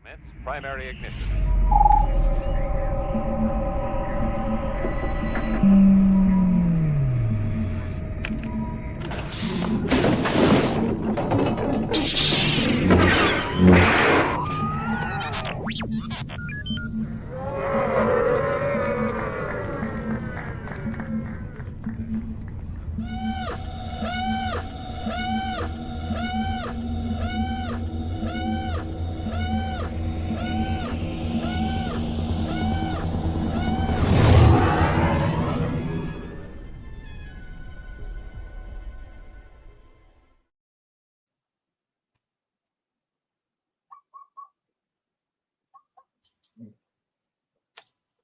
Commence primary ignition.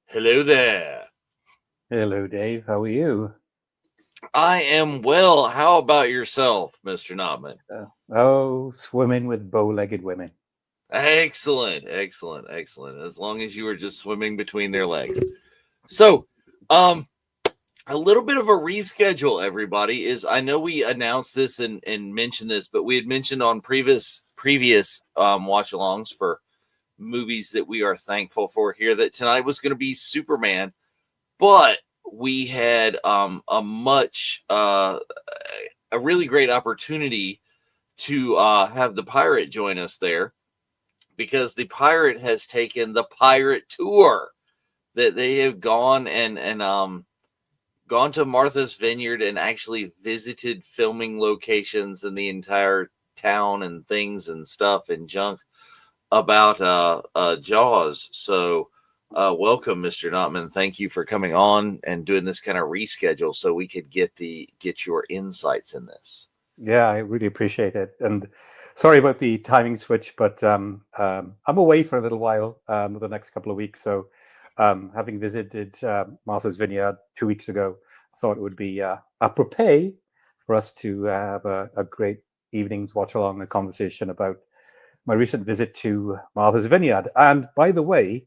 Hello there. Hello, Dave. How are you? I am well. How about yourself, Mr. Notman? Swimming with bow-legged women. Excellent. As long as you were just swimming between their legs. So, a little bit of a reschedule, everybody, is I know we announced this and mentioned this, but we had mentioned on previous watch-alongs for movies that we are thankful for here that tonight was going to be Superman, but we had a really great opportunity to have the Pirate join us there, because the Pirate has taken the Pirate Tour, that they have gone and gone to Martha's Vineyard and actually visited filming locations in the entire town and things and stuff and junk about Jaws. So welcome, Mr. Notman. Thank you for coming on and doing this kind of reschedule so we could get your insights in this. Yeah, I really appreciate it. And sorry about the timing switch, but I'm away for a little while the next couple of weeks. So having visited Martha's Vineyard 2 weeks ago, I thought it would be apropos for us to have a great evening's watch along, a conversation about my recent visit to Martha's Vineyard. And by the way,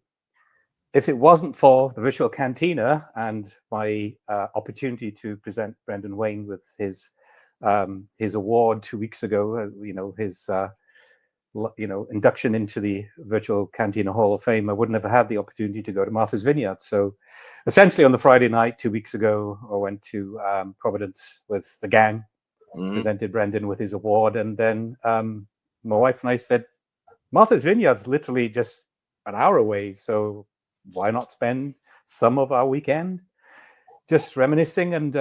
if it wasn't for the virtual Cantina and my opportunity to present Brendan Wayne with his award 2 weeks ago, his induction into the virtual Cantina Hall of Fame, I wouldn't have had the opportunity to go to Martha's Vineyard. So essentially on the Friday night 2 weeks ago, I went to Providence with the gang, presented Brendan with his award, and then my wife and I said, Martha's Vineyard's literally just an hour away, so why not spend some of our weekend just reminiscing and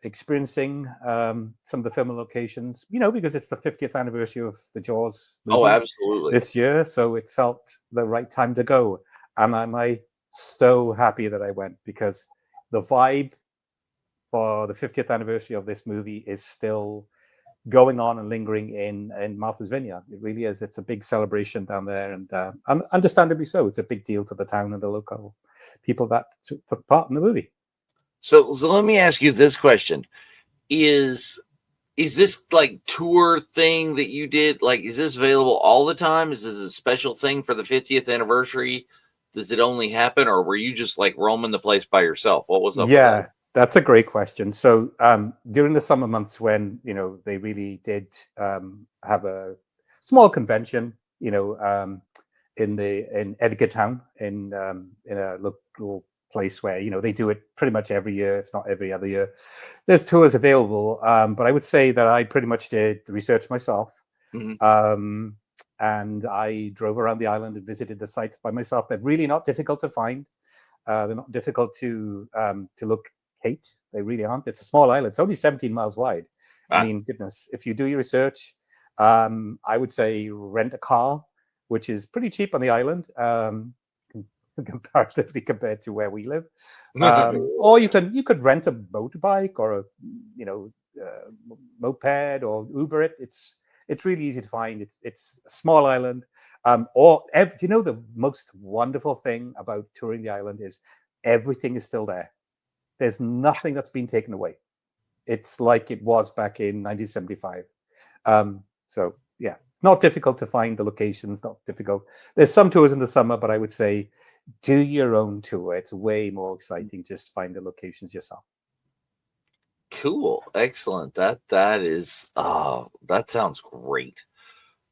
experiencing some of the film locations, because it's the 50th anniversary of the Jaws movie. Oh, absolutely. This year, so it felt the right time to go. And I'm so happy that I went, because the vibe for the 50th anniversary of this movie is still going on and lingering in Martha's Vineyard. It really is. It's a big celebration down there, and understandably so. It's a big deal to the town and the local people that took part in the movie. So let me ask you this question: Is this like tour thing that you did? Like, is this available all the time? Is this a special thing for the 50th anniversary? Does it only happen, or were you just like roaming the place by yourself? What was up? Yeah. With that? That's a great question. So during the summer months, when they really did have a small convention, in Edgartown, in a local place where they do it pretty much every year, if not every other year. There's tours available, but I would say that I pretty much did the research myself, and I drove around the island and visited the sites by myself. They're really not difficult to find. They're not difficult to locate. They really aren't. It's a small island. It's only 17 miles wide. I mean, goodness, if you do your research, I would say rent a car, which is pretty cheap on the island, comparatively compared to where we live. Or you could rent a motorbike or a moped or Uber it. It's really easy to find. It's a small island. The most wonderful thing about touring the island is everything is still there. There's nothing that's been taken away. It's like it was back in 1975. So yeah, it's not difficult to find the locations. Not difficult. There's some tours in the summer, but I would say do your own tour. It's way more exciting. Just find the locations yourself. Cool, excellent. That is that sounds great.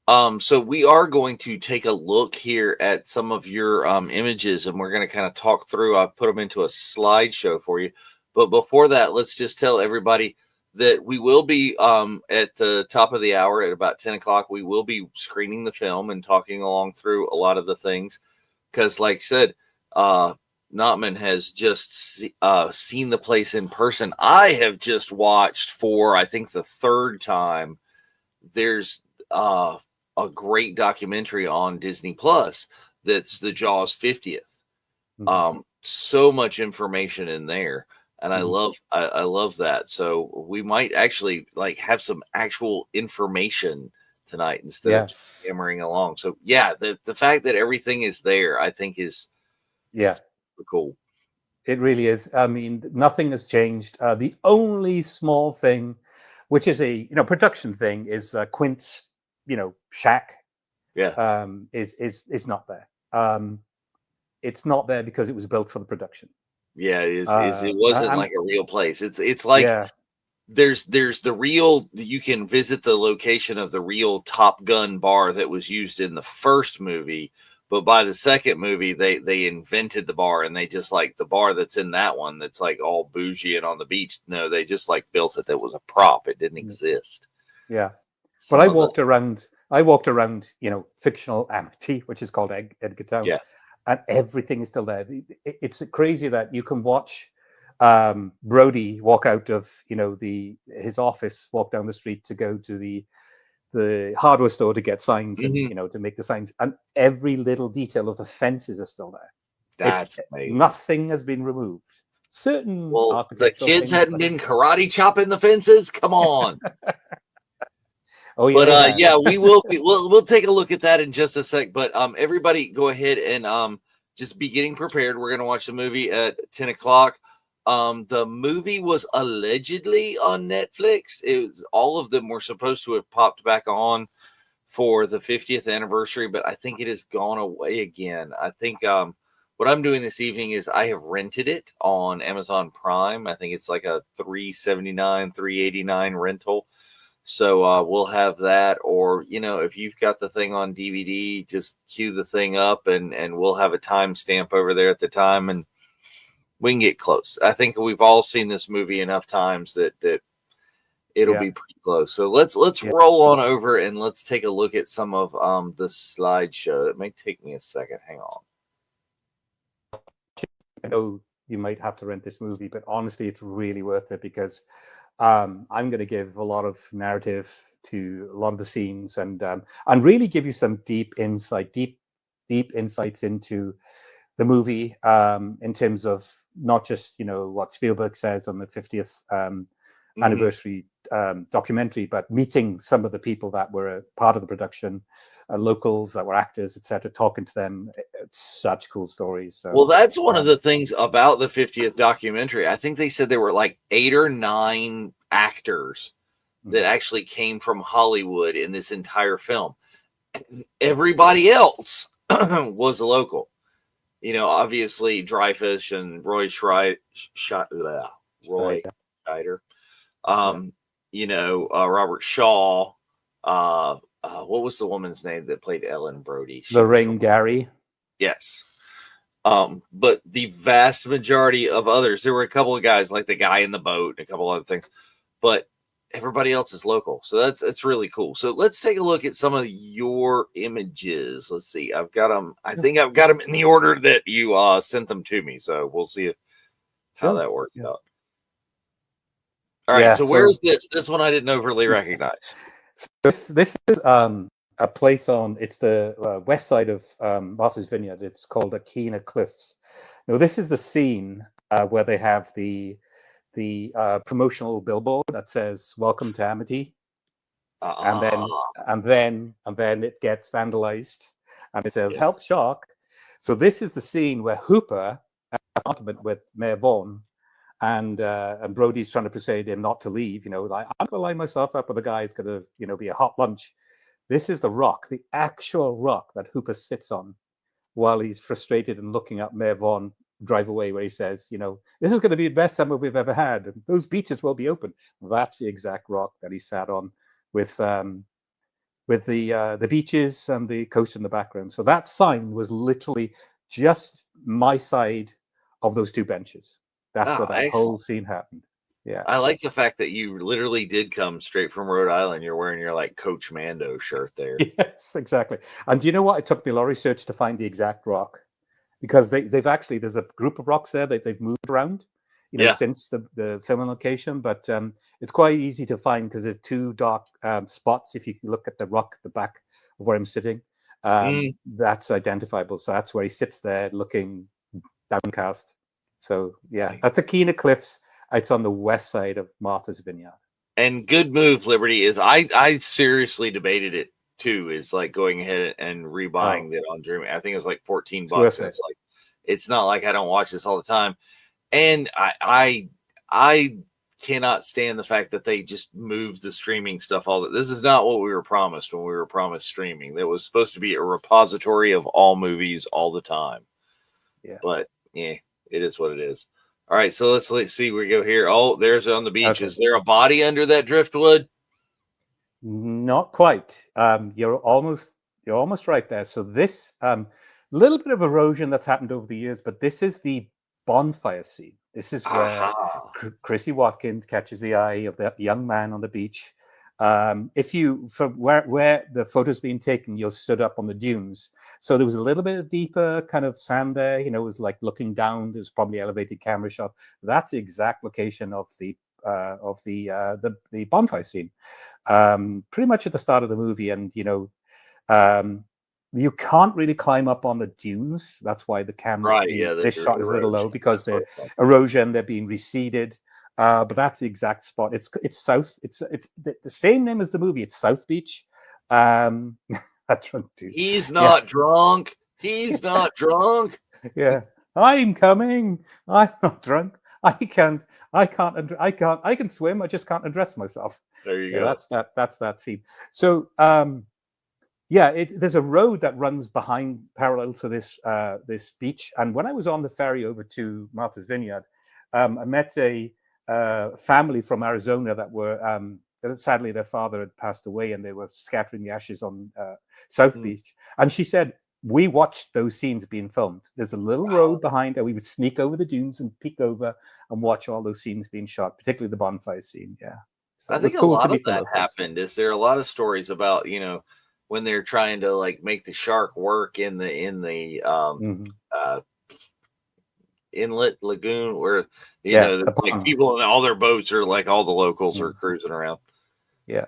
So we are going to take a look here at some of your images, and we're going to kind of talk through. I've put them into a slideshow for you. But before that, let's just tell everybody that we will be at the top of the hour at about 10 o'clock. We will be screening the film and talking along through a lot of the things. Because, like I said, Notman has just seen the place in person. I have just watched for, I think, the third time. There's a great documentary on Disney Plus that's the Jaws 50th. So much information in there, and I love that. So we might actually like have some actual information tonight instead of just hammering along. So yeah, the fact that everything is there, I think, is super cool. It really is. I mean, nothing has changed. The only small thing, which is a production thing, is Quint's shack. Is not there. It's not there because it was built for the production. Yeah, it wasn't like a real place. It's like there's the real, you can visit the location of the real Top Gun bar that was used in the first movie, but by the second movie they invented the bar, and they just like the bar that's in that one that's like all bougie and on the beach. No, they just like built it. That was a prop. It didn't exist. Yeah. But I walked around, fictional Amity, which is called Edgartown. Yeah. And everything is still there. It's crazy that you can watch Brody walk out of his office, walk down the street to go to the hardware store to get signs and to make the signs, and every little detail of the fences are still there. That's amazing. Nothing has been removed. Certain the kids hadn't been karate chopping the fences. Come on. Oh yeah, but we'll take a look at that in just a sec. But everybody, go ahead and just be getting prepared. We're gonna watch the movie at 10 o'clock. The movie was allegedly on Netflix. All of them were supposed to have popped back on for the 50th anniversary, but I think it has gone away again. I think what I'm doing this evening is I have rented it on Amazon Prime. I think it's like a $379, $389 rental. So we'll have that, or if you've got the thing on DVD, just cue the thing up, and we'll have a timestamp over there at the time, and we can get close. I think we've all seen this movie enough times that it'll be pretty close. So let's roll on over and let's take a look at some of the slideshow. It may take me a second. Hang on. I know you might have to rent this movie, but honestly, it's really worth it because I'm going to give a lot of narrative to a lot of the scenes and really give you some deep insights into the movie in terms of not just what Spielberg says on the 50th anniversary documentary, but meeting some of the people that were a part of the production, locals that were actors, etc., talking to them. It's such cool stories. So, well, that's one of the things about the 50th documentary. I think they said there were like 8 or 9 actors that actually came from Hollywood in this entire film. Everybody else was local. Obviously Dreyfuss and Roy Scheider. Robert Shaw. What was the woman's name that played Ellen Brody? Lorraine Gary. Yes. But the vast majority of others, there were a couple of guys like the guy in the boat and a couple other things, but everybody else is local. So that's really cool. So let's take a look at some of your images. Let's see. I've got them. I think I've got them in the order that you sent them to me. So we'll see how that works out. All right. So where's this? This one I didn't overly recognize. This is a place it's the west side of Martha's Vineyard. It's called Akina Cliffs. Now, this is the scene where they have the promotional billboard that says "Welcome to Amity," and then it gets vandalized, and it says "Help Shark." So this is the scene where Hooper, at an argument with Mayor Vaughn, and Brody's trying to persuade him not to leave. Like, I'm going to line myself up with a guy. It's going to be a hot lunch. This is the rock, the actual rock that Hooper sits on while he's frustrated and looking at Mayor Vaughn drive away, where he says, this is going to be the best summer we've ever had, and those beaches will be open. That's the exact rock that he sat on with with the beaches and the coast in the background. So that sign was literally just my side of those two benches. That's Oh, where that whole excellent. scene happened. Yeah. I like the fact that you literally did come straight from Rhode Island. You're wearing your like Coach Mando shirt there. Yes, exactly. And do you know what? It took me a lot of research to find the exact rock, because they've actually, there's a group of rocks there that they've moved around, Yeah. since the filming location. But it's quite easy to find because there's two dark spots. If you look at the rock at the back of where I'm sitting, that's identifiable. So that's where he sits there looking downcast. So yeah, that's Akina Cliffs. It's on the west side of Martha's Vineyard. And good move, Liberty, is I seriously debated it too, is like going ahead and rebuying it on Dreaming. I think it was like $14. Worth And it. it's like, it's not like I don't watch this all the time. And I cannot stand the fact that they just moved the streaming stuff. This is not what we were promised when we were promised streaming. That was supposed to be a repository of all movies all the time. Yeah. But yeah, it is what it is. All right, so let's see where we go here. Oh, there's on the beach. Okay. Is there a body under that driftwood? Not quite. You're almost right there. So this little bit of erosion that's happened over the years, but this is the bonfire scene. This is where Chrissy Watkins catches the eye of that young man on the beach. If you, from where the photo's being taken, you're stood up on the dunes. So there was a little bit of deeper kind of sand there. It was like looking down. There's probably elevated camera shot. That's the exact location of the bonfire scene. Pretty much at the start of the movie, and you can't really climb up on the dunes. That's why the camera, this shot is a little low, because the erosion, they're being receded. But that's the exact spot. It's south. It's the same name as the movie. It's South Beach. That's drunk dude. He's not drunk. He's not drunk. Yeah, I'm coming. I'm not drunk. I can swim. I just can't undress myself. There you go. That's that scene. So there's a road that runs parallel to this beach. And when I was on the ferry over to Martha's Vineyard, I met a family from Arizona that were sadly their father had passed away, and they were scattering the ashes on South Beach. And she said, we watched those scenes being filmed. There's a little road behind, and we would sneak over the dunes and peek over and watch all those scenes being shot, particularly the bonfire scene. Yeah. So I think a lot of that happened. Is there a lot of stories about, when they're trying to like make the shark work in the inlet lagoon, where like people in all their boats are like all the locals are cruising around. Yeah.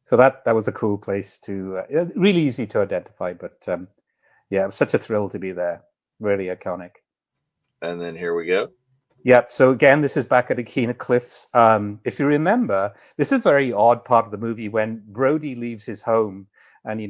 So that was a cool place to really easy to identify, but it was such a thrill to be there. Really iconic. And then here we go. Yeah. So again, this is back at Akina Cliffs. If you remember, this is a very odd part of the movie when Brody leaves his home, and he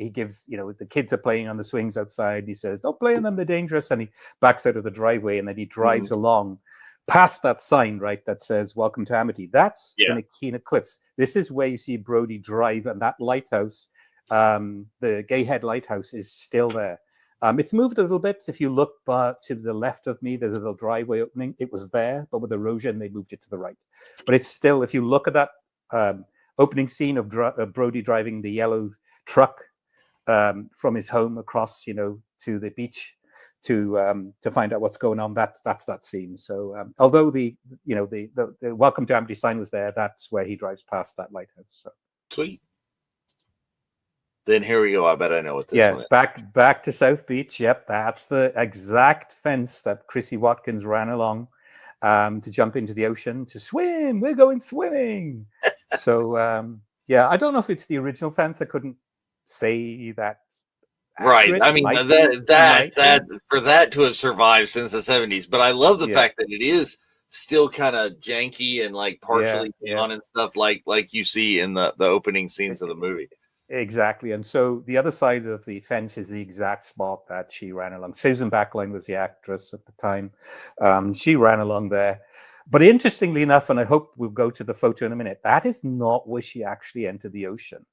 gives the kids are playing on the swings outside. He says, "Don't play on them; they're dangerous." And he backs out of the driveway, and then he drives along past that sign, right, that says "Welcome to Amity." That's in Akina Cliffs. This is where you see Brody drive, and that lighthouse, the Gay Head Lighthouse, is still there. It's moved a little bit. If you look to the left of me, there's a little driveway opening. It was there, but with erosion, they moved it to the right. But it's still, if you look at that opening scene of Brody driving the yellow truck from his home across, to the beach to find out what's going on, that's that scene. So although the Welcome to Amity sign was there, that's where he drives past that lighthouse. So. Sweet. Then here we go. I bet I know what this one is. Back to South Beach. Yep, that's the exact fence that Chrissy Watkins ran along to jump into the ocean to swim. We're going swimming. So I don't know if it's the original fence. I couldn't say that. Right. I mean, that for that to have survived since the 70s, but I love the fact that it is still kind of janky and like partially on and stuff like you see in the opening scenes of the movie. Exactly. And so the other side of the fence is the exact spot that she ran along. Susan Backline was the actress at the time. She ran along there. But interestingly enough, and I hope we'll go to the photo in a minute, that is not where she actually entered the ocean.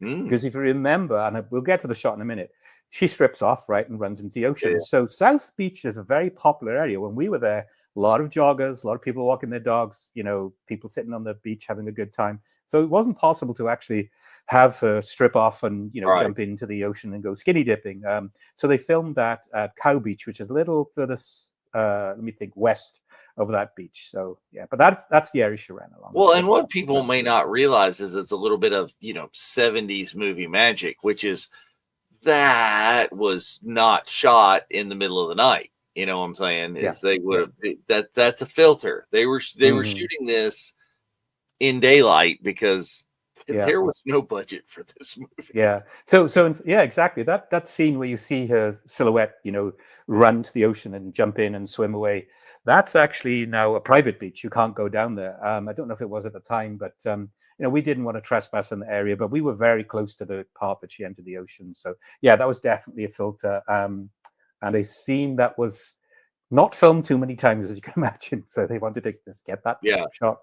Because if you remember, and we'll get to the shot in a minute, she strips off, right, and runs into the ocean. Yeah. So South Beach is a very popular area. When we were there, a lot of joggers, a lot of people walking their dogs, people sitting on the beach having a good time. So it wasn't possible to actually have a strip off and jump into the ocean and go skinny dipping. So they filmed that at Cow Beach, which is a little further, let me think, west of that beach. So yeah, but that's the area she ran along. Well, and what people may not realize is it's a little bit of 70s movie magic, which is that was not shot in the middle of the night. You know what I'm saying? Is they would have that's a filter. They were shooting this in daylight because there was no budget for this movie. Yeah. So exactly. That scene where you see her silhouette, run to the ocean and jump in and swim away. That's actually now a private beach. You can't go down there. I don't know if it was at the time, but we didn't want to trespass in the area, but we were very close to the part that she entered the ocean. So yeah, that was definitely a filter, and a scene that was not filmed too many times, as you can imagine. So they wanted to just get that shot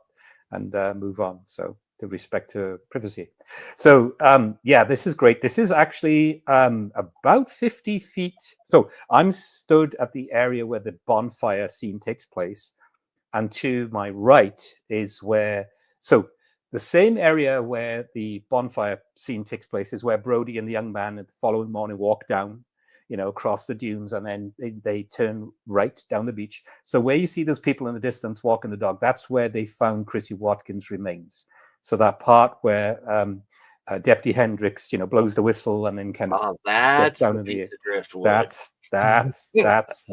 and move on. So to respect to privacy. So this is great. This is actually about 50 feet. So I'm stood at the area where the bonfire scene takes place. And to my right is where, so the same area where the bonfire scene takes place is where Brody and the young man the following morning walk down, across the dunes, and then they turn right down the beach. So where you see those people in the distance walking the dog, that's where they found Chrissy Watkins' remains. So that part where Deputy Hendricks, blows the whistle and then kind of that's down in the driftwood. That's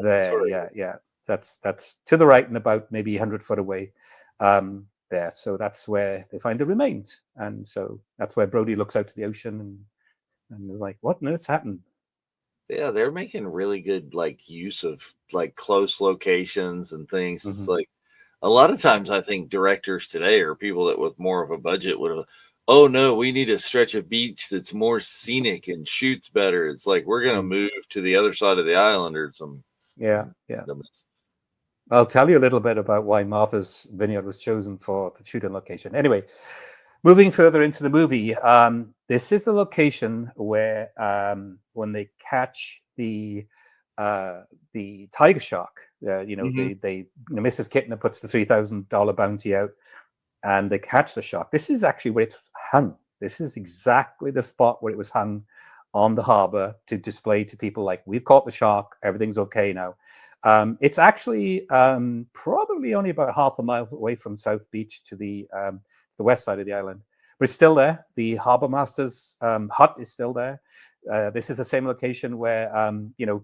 there. Yeah. That's to the right and about maybe 100 foot away there. So that's where they find the remains, and so that's where Brody looks out to the ocean and they're like, "What on earth's happened?" Yeah, they're making really good use of close locations and things. Mm-hmm. It's like a lot of times I think directors today or people that with more of a budget would have, oh no, we need a stretch of beach that's more scenic and shoots better. It's like we're going to move to the other side of the island or some. Yeah. I'll tell you a little bit about why Martha's Vineyard was chosen for the shooting location. Anyway, moving further into the movie, this is the location where when they catch the tiger shark, Mrs. Kittner puts the $3,000 bounty out, and they catch the shark. This is actually where it's hung. This is exactly the spot where it was hung on the harbor to display to people like, we've caught the shark, everything's okay now. It's actually probably only about half a mile away from South Beach to the west side of the island, but it's still there. The harbor master's hut is still there. This is the same location where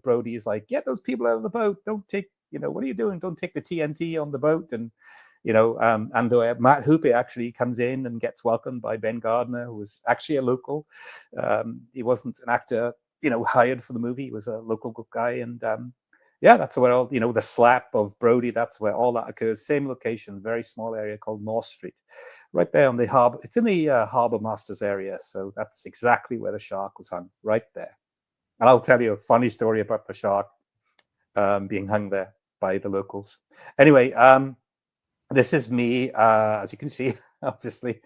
Brody is like, get those people out of the boat. Don't take, what are you doing? Don't take the TNT on the boat. And and Matt Hooper actually comes in and gets welcomed by Ben Gardner, who was actually a local. He wasn't an actor, hired for the movie. He was a local guy, and that's where all, the slap of Brody, that's where all that occurs. Same location, very small area called North Street, right there on the harbor. It's in the harbor master's area. So that's exactly where the shark was hung, right there. And I'll tell you a funny story about the shark being hung there by the locals. Anyway, this is me, as you can see, obviously.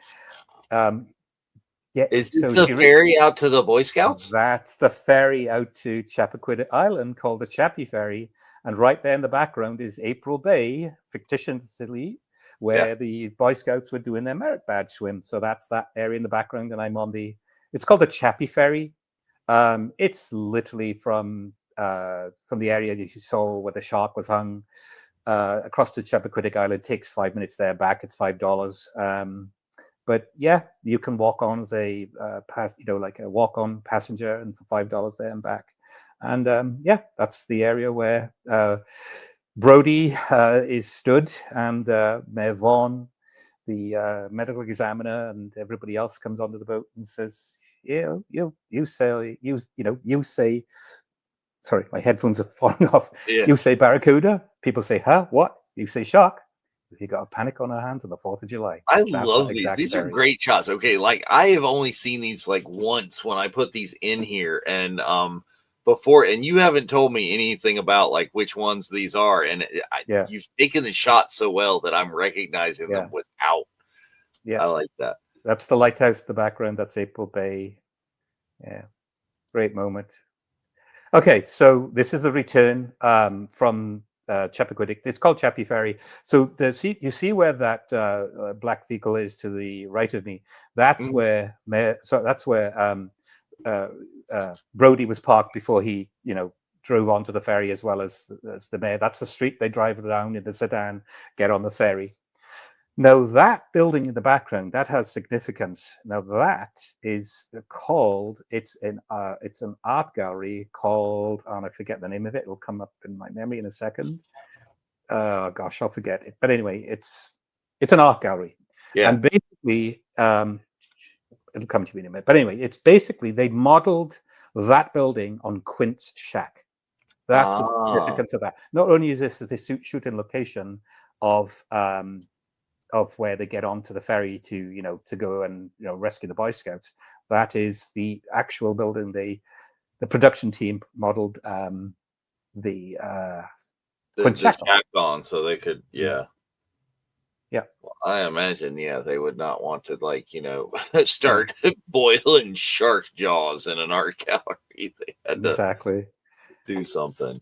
Is this the ferry out to the Boy Scouts? That's the ferry out to Chappaquiddick Island called the Chappie Ferry. And right there in the background is April Bay, fictitiously, where the Boy Scouts were doing their merit badge swim. So that's that area in the background. And I'm on it's called the Chappie Ferry. It's literally from the area that you saw where the shark was hung across to Chappaquiddick Island. It takes 5 minutes there, back. It's $5. But yeah, you can walk on as a like a walk-on passenger, and for $5 there and back. And that's the area where Brody is stood, and Mayor Vaughn, the medical examiner, and everybody else comes onto the boat and says, you say. Sorry, my headphones are falling off. Yeah. You say barracuda. People say, huh? What? You say shark. You got a panic on our hands on the 4th of July. I love these. These are great shots. Okay, I have only seen these once when I put these in here, and before, and you haven't told me anything about which ones these are, and you've taken the shot so well that I'm recognizing them without. Yeah, I like that. That's the lighthouse in the background. That's April Bay. Yeah, great moment. Okay, so this is the return from Chappaquiddick. It's called Chappie Ferry. So you see where that black vehicle is to the right of me. That's where Brody was parked before he, drove onto the ferry, as well as the mayor. That's the street they drive down in the sedan, get on the ferry. Now, that building in the background, that has significance. Now, that is called, it's an art gallery called, and I forget the name of it. It'll come up in my memory in a second. Oh, gosh, I'll forget it. But anyway, it's an art gallery. Yeah. And basically, it'll come to me in a minute. But anyway, it's basically, they modeled that building on Quint's shack. That's the significance of that. Not only is this the shoot in location of where they get onto the ferry to go and rescue the Boy Scouts, that is the actual building the production team modeled the shack on, so they could yeah. Well, I imagine they would not want to start boiling shark jaws in an art gallery. They had to exactly do something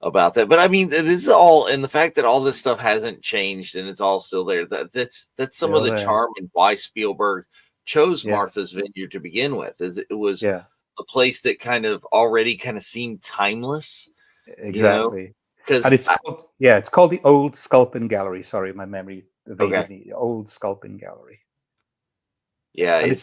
about that. But I mean, this is all, and the fact that all this stuff hasn't changed and it's all still there, that's some still of the there. charm and why Spielberg chose Martha's Vineyard to begin with. Is it was a place that already seemed timeless. Exactly. Because it's called the Old Sculpin Gallery. Sorry, my memory evaded me. The Old Sculpin Gallery. Yeah, and it's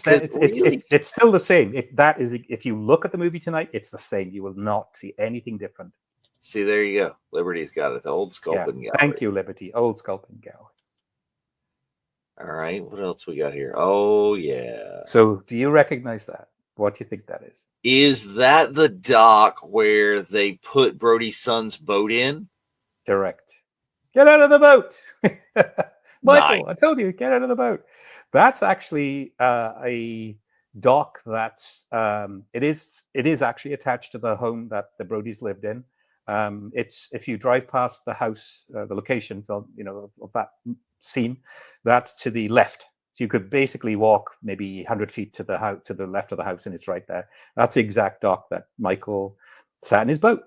still the same. If you look at the movie tonight, it's the same. You will not see anything different. See, there you go. Liberty's got it. The Old Sculpin Gallery. Thank you, Liberty. Old Sculpin Gallery. All right. What else we got here? Oh, yeah. So do you recognize that? What do you think that is? Is that the dock where they put Brody's son's boat in? Correct. Get out of the boat. Michael, Nice. I told you, get out of the boat. That's actually a dock that's it is actually attached to the home that the Brodys lived in. It's, if you drive past the house, the location of that scene, that's to the left. So you could basically walk maybe 100 feet to the house, to the left of the house, and it's right there. That's the exact dock that Michael sat in his boat,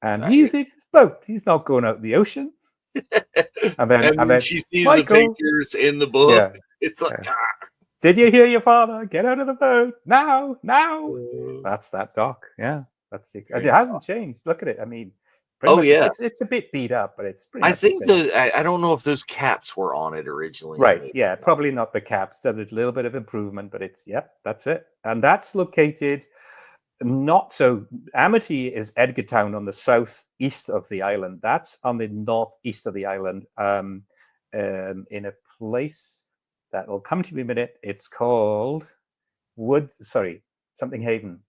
and he's in his boat. He's not going out in the ocean. And then she sees Michael, the pictures in the book. It's like, did you hear your father? Get out of the boat now! That's that dock. Yeah, that's it. It hasn't changed. Look at it. I mean, it's a bit beat up, but it's pretty. I think I don't know if those caps were on it originally. Right? Yeah, probably not the caps. There's a little bit of improvement, but that's it. And that's located not so. Amity is Edgartown on the southeast of the island. That's on the northeast of the island, in a place that will come to me in a minute. It's called something Haven.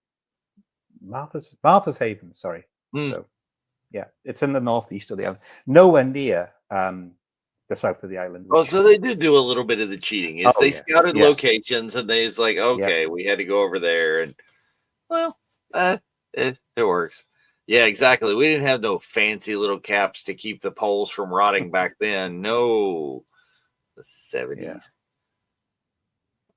Martha's Haven. Sorry. So, it's in the northeast of the island, nowhere near the south of the island. Oh, so they did do a little bit of the cheating. They scouted locations, and they was like, okay, we had to go over there, and it works. Yeah, exactly. We didn't have no fancy little caps to keep the poles from rotting back then. No, the 70s. Yeah.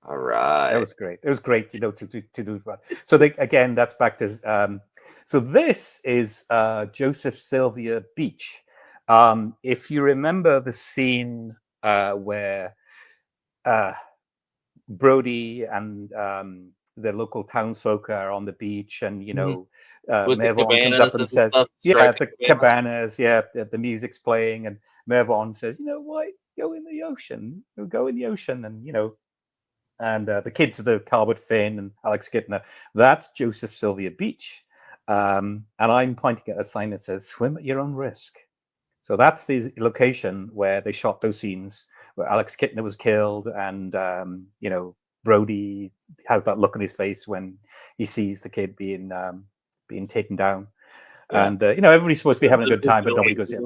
All right, that was great. It was great, to do that. So that's back to. So this is Joseph Sylvia Beach. If you remember the scene where Brody and the local townsfolk are on the beach, and Mervyn comes up and says, the cabanas, the music's playing, and Mervyn says, why go in the ocean? Go in the ocean, and the kids of the Carbot Finn and Alex Kittner. That's Joseph Sylvia Beach. And I'm pointing at a sign that says "Swim at your own risk." So that's the location where they shot those scenes where Alex Kittner was killed, and Brody has that look on his face when he sees the kid being taken down. And everybody's supposed to be having a good time, but nobody goes in.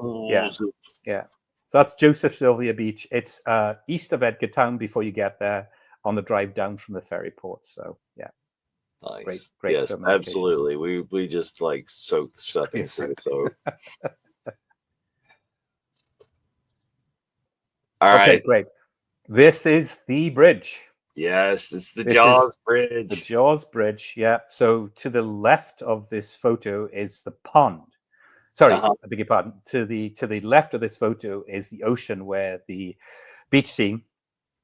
Yeah. So that's Joseph Sylvia Beach. It's east of Edgartown before you get there, on the drive down from the ferry port. So nice. Great. Yes, absolutely. We just soaked stuff into it. So all right, great. This is the bridge. Yes, it's the Jaws Bridge. The Jaws Bridge. Yeah. So to the left of this photo is the pond. Sorry, I beg your pardon. To the left of this photo is the ocean where the beach scene.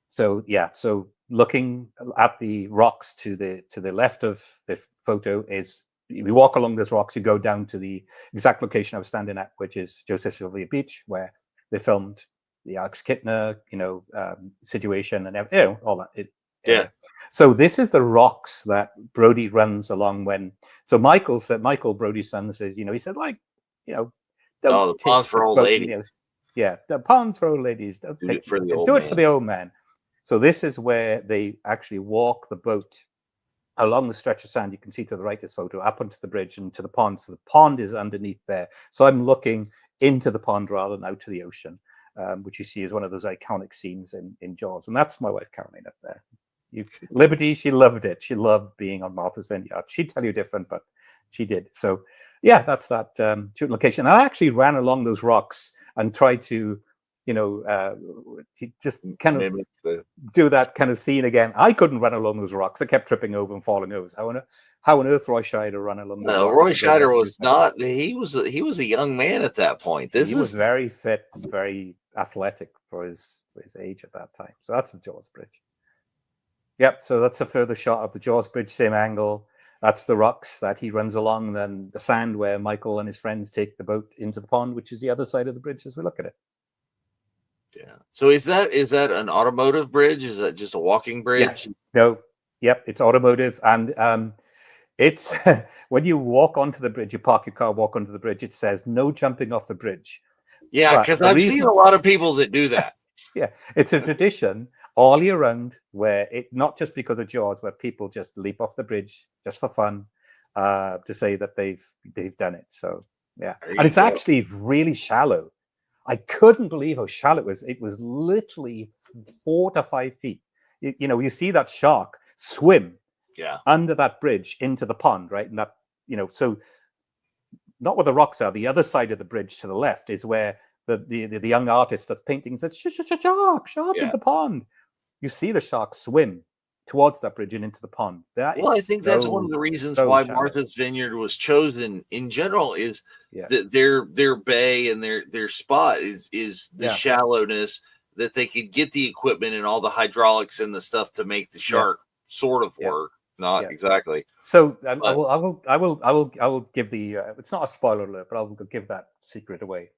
So yeah, so looking at the rocks to the left of the photo is, we walk along those rocks, you go down to the exact location I was standing at, which is Joseph Sylvia Beach, where they filmed the Alex Kittner, situation and all that. So this is the rocks that Brody runs along when. So Michael Brody's son says, he said, like, don't the ponds for old ladies. Yeah, the ponds for old ladies. Do it for the old man. So this is where they actually walk the boat along the stretch of sand. You can see to the right this photo, up onto the bridge and to the pond. So the pond is underneath there. So I'm looking into the pond rather than out to the ocean, which you see is one of those iconic scenes in Jaws. And that's my wife, Caroline, up there. Liberty, she loved it. She loved being on Martha's Vineyard. She'd tell you different, but she did. So yeah, that's that shooting location. I actually ran along those rocks and tried to, just kind of do that kind of scene again. I couldn't run along those rocks. I kept tripping over and falling over. How on earth Roy Scheider run along those rocks? Roy Scheider was not. He was a young man at that point. He was very fit, very athletic for his age at that time. So that's the Jaws Bridge. Yep. So that's a further shot of the Jaws Bridge, same angle. That's the rocks that he runs along, then the sand where Michael and his friends take the boat into the pond, which is the other side of the bridge as we look at it. Yeah. So is that an automotive bridge? Is that just a walking bridge? Yes. No. Yep. It's automotive, and it's when you walk onto the bridge, you park your car, walk onto the bridge. It says no jumping off the bridge. Yeah, because I've seen a lot of people that do that. Yeah, it's a tradition all year round, where it not just because of Jaws, where people just leap off the bridge just for fun, to say that they've done it. So yeah, and it's actually really shallow. I couldn't believe how shallow it was. It was literally 4 to 5 feet. You see that shark swim under that bridge into the pond, right? And that, so not where the rocks are. The other side of the bridge to the left is where the young artist that's painting says, shark in the pond. You see the shark swim towards that bridge and into the pond. I think that's one of the reasons why Martha's Vineyard was chosen in general, is that their bay and their spot is the shallowness, that they could get the equipment and all the hydraulics and the stuff to make the shark sort of work. Not exactly. So I will give the it's not a spoiler alert, but I'll give that secret away.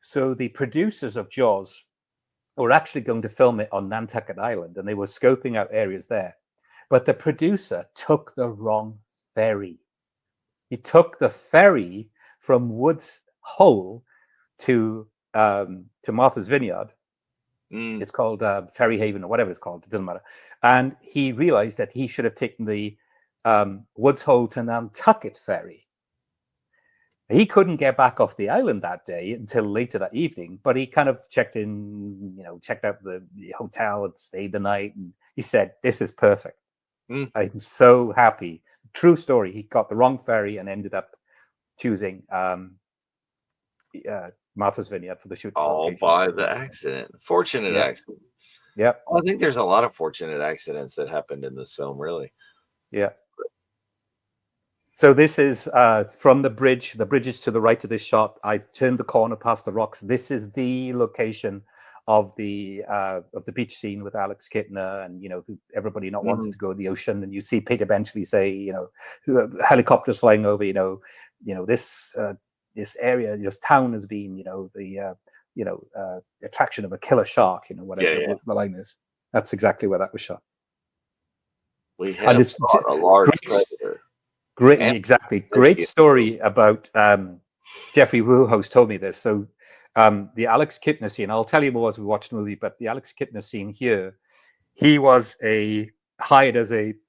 So the producers of Jaws were actually going to film it on Nantucket Island, and they were scoping out areas there. But the producer took the wrong ferry. He took the ferry from Woods Hole to Martha's Vineyard. It's called Ferry Haven or whatever it's called. It doesn't matter. And he realized that he should have taken the Woods Hole to Nantucket ferry. He couldn't get back off the island that day until later that evening, but he kind of checked out the hotel and stayed the night. And he said, "This is perfect. I'm so happy." True story. He got the wrong ferry and ended up choosing Martha's Vineyard for the shooting. All by the accident. Fortunate accident. Yeah. I think there's a lot of fortunate accidents that happened in this film, really. Yeah. So this is from the bridge. The bridge is to the right of this shot. I've turned the corner past the rocks. This is the location of the beach scene with Alex Kittner and everybody not wanting to go in the ocean. And you see Peter Benchley say, helicopters flying over. This area, this town has been, the attraction of a killer shark. Whatever the line is. That's exactly where that was shot. We had a large predator. Great story about Jeffrey Woolhouse told me this. So the Alex Kittner scene, I'll tell you more as we watch the movie, but the Alex Kittner scene here, he was hired as an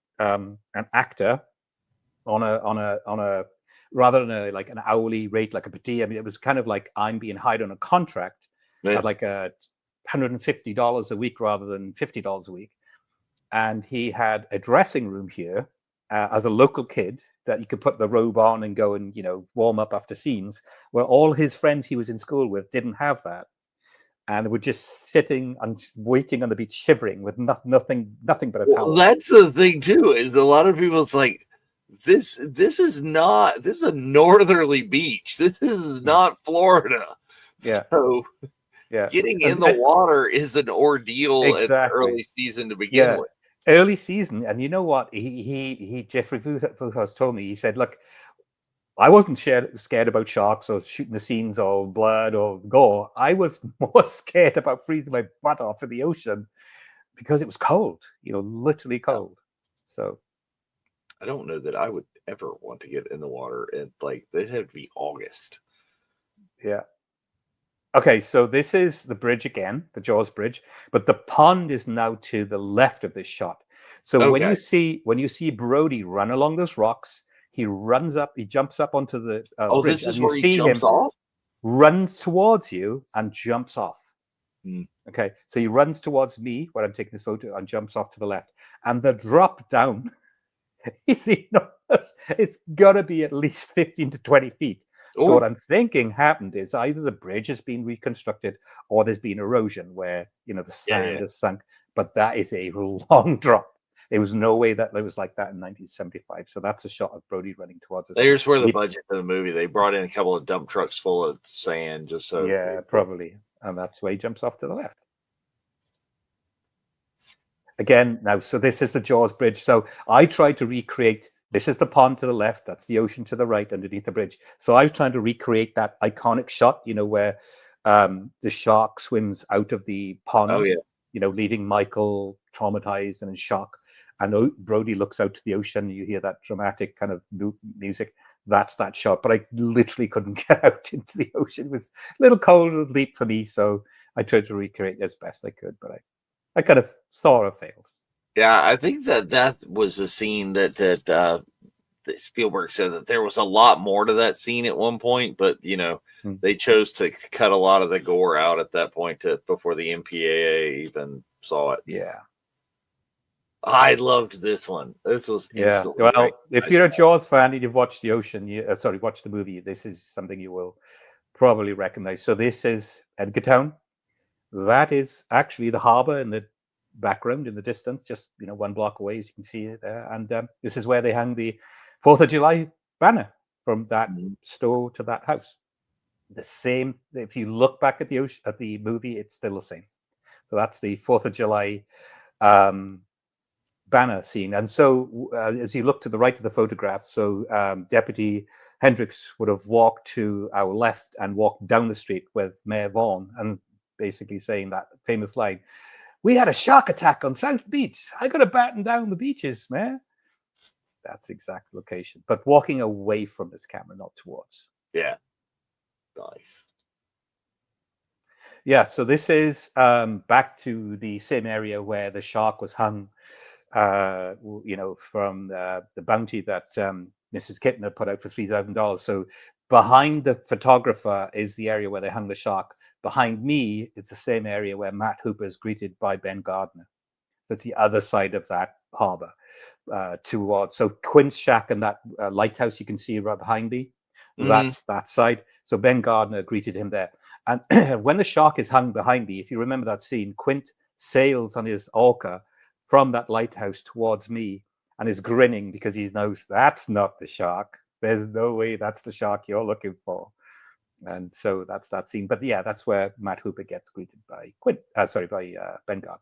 actor on a rather than an hourly rate, like a per diem. It was kind of like I'm being hired on a contract at like $150 a week rather than $50 a week. And he had a dressing room here as a local kid that you could put the robe on and go and, warm up after scenes, where all his friends he was in school with didn't have that. And were just sitting and waiting on the beach, shivering with nothing but a towel. Well, that's the thing too, is a lot of people, it's like this is a northerly beach. This is not Florida. Yeah. So Yeah. getting in the water is an ordeal at the early season to begin with. Early season. And you know what? Jeffrey Fuhas told me, he said, look, I wasn't scared about sharks or shooting the scenes or blood or gore. I was more scared about freezing my butt off in the ocean because it was cold, literally cold. So I don't know that I would ever want to get in the water, and like they'd have to be August. Yeah. Okay, so this is the bridge again, the Jaws Bridge, but the pond is now to the left of this shot. So when you see Brody run along those rocks, he jumps up onto the bridge, this is and where he jumps off, runs towards you and jumps off. Mm. Okay, so he runs towards me when I'm taking this photo and jumps off to the left, and the drop down is enormous. It's got to be at least 15 to 20 feet. So what I'm thinking happened is either the bridge has been reconstructed or there's been erosion where, the sand has sunk. But that is a long drop. There was no way that it was like that in 1975. So that's a shot of Brody running towards us. There's where the budget of the movie, they brought in a couple of dump trucks full of sand just so. Yeah, probably. And that's where he jumps off to the left. Again, now, so this is the Jaws Bridge. So I tried to recreate, this is the pond to the left, that's the ocean to the right underneath the bridge. So I was trying to recreate that iconic shot, where the shark swims out of the pond, leaving Michael traumatized and in shock. And Brody looks out to the ocean, you hear that dramatic kind of music. That's that shot. But I literally couldn't get out into the ocean. It was a little cold leap for me. So I tried to recreate as best I could, but I kind of sort of fails. Yeah, I think that was a scene that Spielberg said that there was a lot more to that scene at one point, but they chose to cut a lot of the gore out at that point before the MPAA even saw it. Yeah, I loved this one. This was well, great. If you're a Jaws fan and you've watched the ocean, watched the movie, this is something you will probably recognize. So this is Edgartown. That is actually the harbor in the background in the distance, just 1 block away, as you can see it there. And this is where they hung the 4th of July banner from that store to that house. The same. If you look back at the movie, it's still the same. So that's the 4th of July banner scene. And so as you look to the right of the photograph, so Deputy Hendricks would have walked to our left and walked down the street with Mayor Vaughan and basically saying that famous line, "We had a shark attack on South Beach. I got to batten down the beaches, man." That's exact location, but walking away from this camera, not towards. Yeah. Nice. Yeah, so this is back to the same area where the shark was hung, from the bounty that Mrs. Kittner put out for $3,000. So behind the photographer is the area where they hung the shark. Behind me, it's the same area where Matt Hooper is greeted by Ben Gardner. That's the other side of that harbor towards. So Quint's shack and that lighthouse you can see right behind me, that's that side. So Ben Gardner greeted him there. And when the shark is hung behind me, if you remember that scene, Quint sails on his orca from that lighthouse towards me and is grinning because he knows that's not the shark. There's no way that's the shark you're looking for. And so that's that scene. But yeah, that's where Matt Hooper gets greeted by Ben Gardner.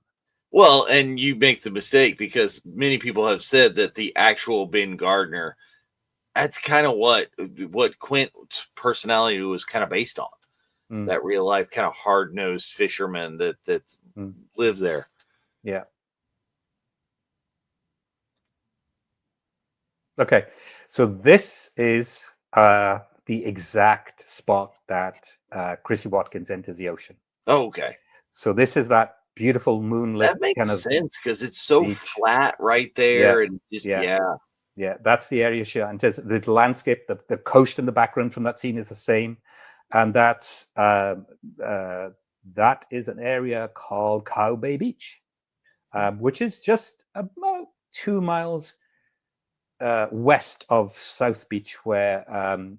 Well, and you make the mistake because many people have said that the actual Ben Gardner, that's kind of what Quint's personality was kind of based on. That real life kind of hard nosed fisherman that lives there. Yeah. Okay, so this is the exact spot that Chrissy Watkins enters the ocean. Oh, okay. So this is that beautiful moonlit. That makes sense because it's so flat right there, and just yeah. That's the area she enters. The landscape, the coast in the background from that scene is the same, and that is an area called Cow Bay Beach, which is just about 2 miles west of South Beach, where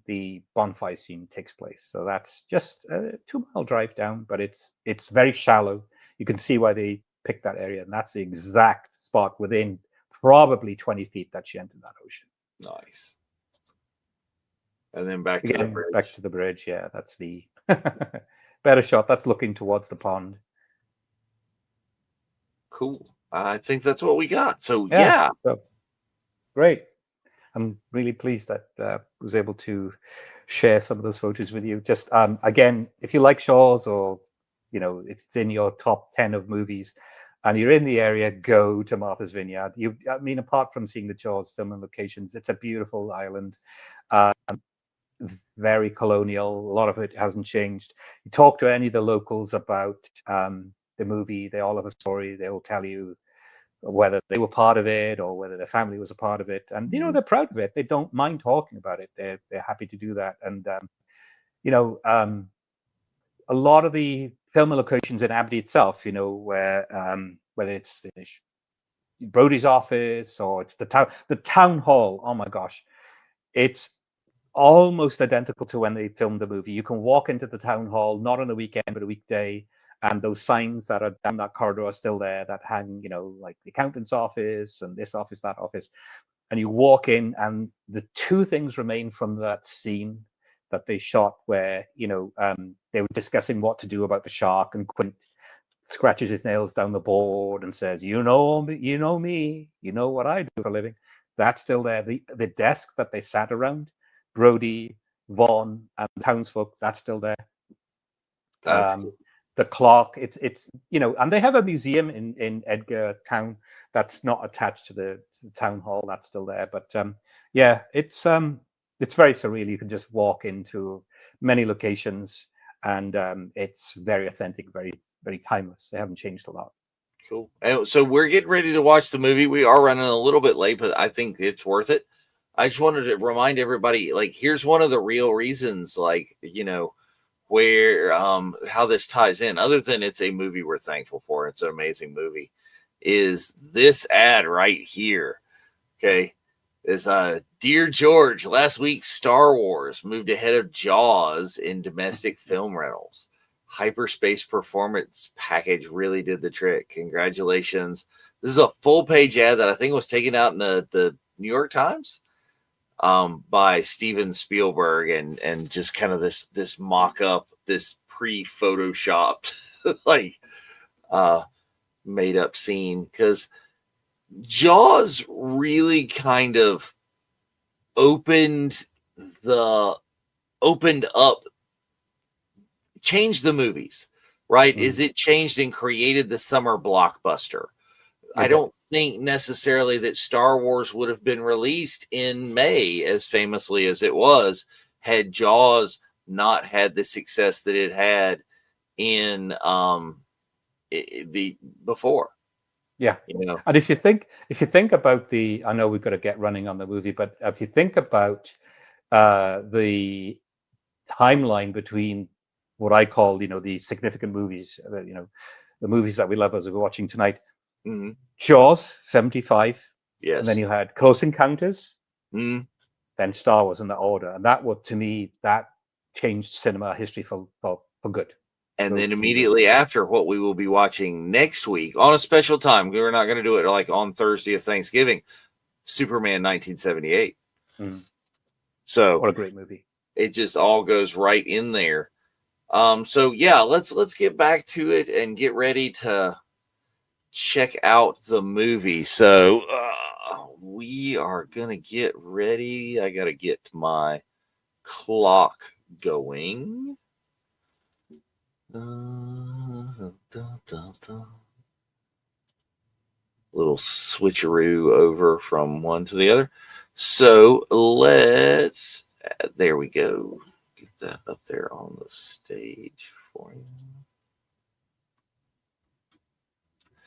the bonfire scene takes place. So that's just a 2-mile drive down, but it's very shallow. You can see why they picked that area, and that's the exact spot within probably 20 feet that she entered that ocean. Nice. And then back to the Again, bridge. back to the bridge. Yeah, that's the better shot. That's looking towards the pond. Cool. I think that's what we got. So yeah. So, great. I'm really pleased that I was able to share some of those photos with you. Just again, if you like Shaw's, or if it's in your top 10 of movies and you're in the area, go to Martha's Vineyard. I mean, apart from seeing the Jaws filming locations, it's a beautiful island. Very colonial. A lot of it hasn't changed. You talk to any of the locals about the movie, they all have a story. They will tell you whether they were part of it or whether their family was a part of it, and they're proud of it. They don't mind talking about it. They're happy to do that. And a lot of the film locations in Abbey itself, where whether it's Brody's office or it's the town hall. Oh my gosh, it's almost identical to when they filmed the movie. You can walk into the town hall, not on a weekend, but a weekday, and those signs that are down that corridor are still there that hang, like the accountant's office and this office, that office. And you walk in, and the two things remain from that scene that they shot where, they were discussing what to do about the shark, and Quint scratches his nails down the board and says, you know me, you know what I do for a living. That's still there. The desk that they sat around, Brody, Vaughn, and townsfolk, that's still there. That's cool. The clock, it's and they have a museum in Edgar Town that's not attached to the town hall. That's still there. But yeah, it's very surreal. You can just walk into many locations, and it's very authentic, very, very timeless. They haven't changed a lot. Cool. And so we're getting ready to watch the movie. We are running a little bit late, but I think it's worth it. I just wanted to remind everybody, like, here's one of the real reasons, like, where how this ties in, other than it's a movie we're thankful for, it's an amazing movie, is this ad right here. Okay. Is Dear George, last week Star Wars moved ahead of Jaws in domestic film rentals. Hyperspace Performance Package really did the trick. Congratulations. This is a full page ad that I think was taken out in the New York Times by Steven Spielberg, and just kind of this mock-up, this pre-photoshopped like made up scene, because Jaws really kind of opened up, changed the movies, right? Is it changed and created the summer blockbuster? I don't think necessarily that Star Wars would have been released in May as famously as it was had Jaws not had the success that it had in the before. Yeah. And if you think about I know we've got to get running on the movie, but if you think about the timeline between what I call, the significant movies, the movies that we love as we're watching tonight. Jaws, 75. Yes. And then you had Close Encounters, then Star Wars in that order. And that would, to me, that changed cinema history for good. And then immediately after, what we will be watching next week on a special time, we're not going to do it like on Thursday of Thanksgiving, Superman 1978. So what a great movie. It just all goes right in there. So yeah, let's get back to it and get ready to check out the movie. So we are gonna get ready. I gotta get my clock going. Little switcheroo over from one to the other. So let's, there we go. Get that up there on the stage for you.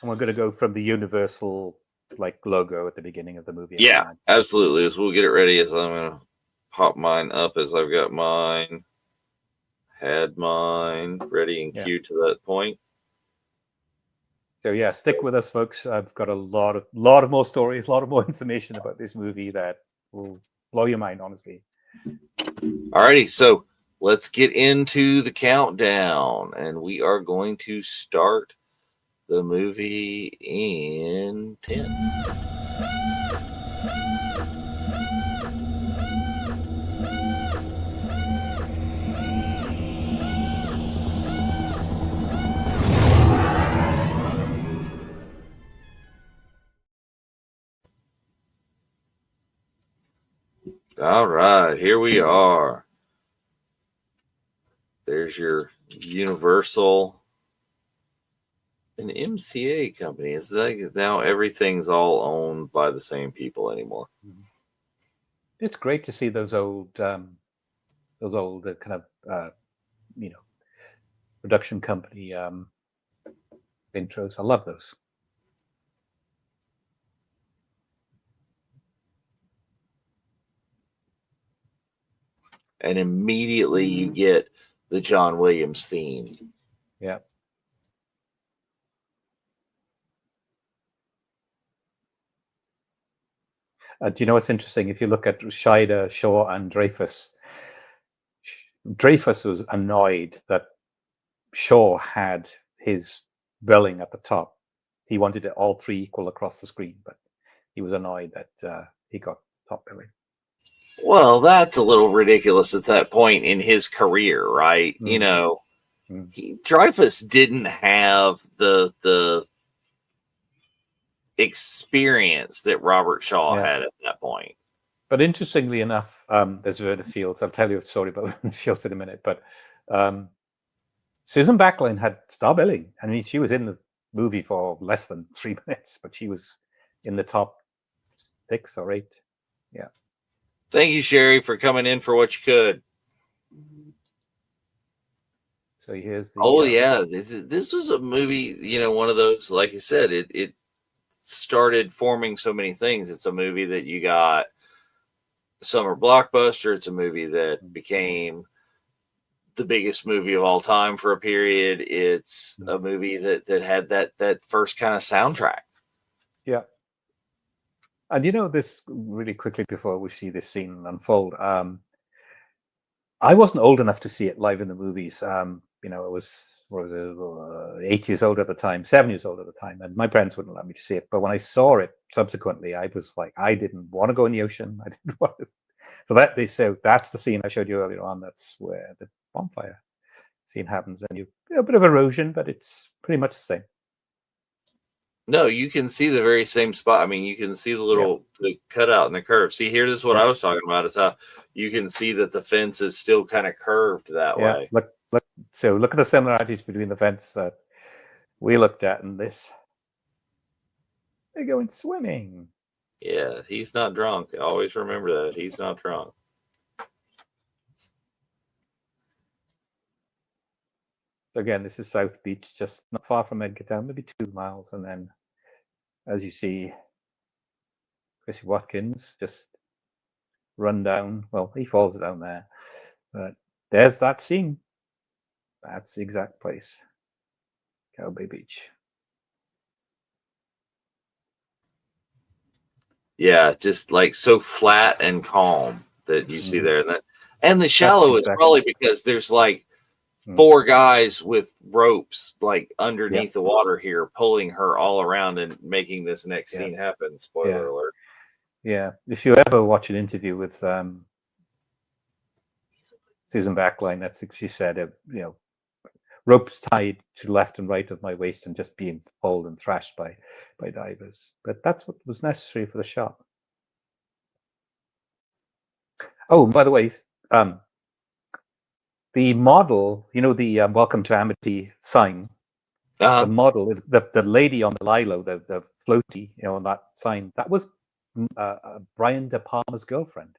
And we're going to go from the Universal logo at the beginning of the movie. Yeah, absolutely. As we'll get it ready, as I'm going to pop mine up as I've got mine, had mine ready and queued to that point. So yeah, stick with us, folks. I've got a lot of more stories, a lot of more information about this movie that will blow your mind, honestly. Alrighty, so let's get into the countdown, and we are going to start the movie in 10. All right, here we are. There's your Universal, an MCA company. It's like now everything's all owned by the same people anymore. It's great to see those old kind of production company intros. I love those. And immediately you get the John Williams theme. Yeah. Do you know what's interesting? If you look at Scheider, Shaw, and Dreyfus, Dreyfus was annoyed that Shaw had his billing at the top. He wanted it all three equal across the screen, but he was annoyed that he got top billing. Well, that's a little ridiculous at that point in his career, right? You know, Dreyfus didn't have the experience that Robert Shaw had at that point. But interestingly enough, there's Verna Fields. I'll tell you a story about Verna Fields in a minute. But Susan Backlund had star billing. I mean, she was in the movie for less than 3 minutes, but she was in the top 6 or 8. Yeah. Thank you, Sherry, for coming in for what you could. So here's the. Oh yeah, this was a movie. You know, one of those. Like I said, it started forming so many things. It's a movie that you got summer blockbuster. It's a movie that became the biggest movie of all time for a period. It's a movie that had that first kind of soundtrack. Yeah. And you know, this really quickly before we see this scene unfold, I wasn't old enough to see it live in the movies. You know, I was 8 years old at the time, 7 years old at the time, and my parents wouldn't let me to see it. But when I saw it subsequently, I was like, I didn't want to go in the ocean. I didn't want to. So that's the scene I showed you earlier on. That's where the bonfire scene happens, and you a bit of erosion, but it's pretty much the same. No, you can see the very same spot. I mean, you can see the little the cutout and the curve. See here, this is what I was talking about. Is how you can see that the fence is still kind of curved that way. Look. So look at the similarities between the fence that we looked at and this. They're going swimming. Yeah, he's not drunk. Always remember that. He's not drunk. So again, this is South Beach, just not far from Edgartown, maybe 2 miles. And then, as you see, Chrissy Watkins just run down. Well, he falls down there. But there's that scene. That's the exact place. Cowboy Beach. Yeah, just like so flat and calm that you see there. And the shallow is probably because there's like 4 guys with ropes like underneath the water here pulling her all around and making this next scene happen. Spoiler alert. Yeah. If you ever watch an interview with Susan Backlund, that's what she said, you know, ropes tied to left and right of my waist and just being pulled and thrashed by divers. But that's what was necessary for the shot. Oh, by the way, the model, you know, the Welcome to Amity sign, the model, the lady on the lilo, the floaty, you know, on that sign, that was Brian De Palma's girlfriend.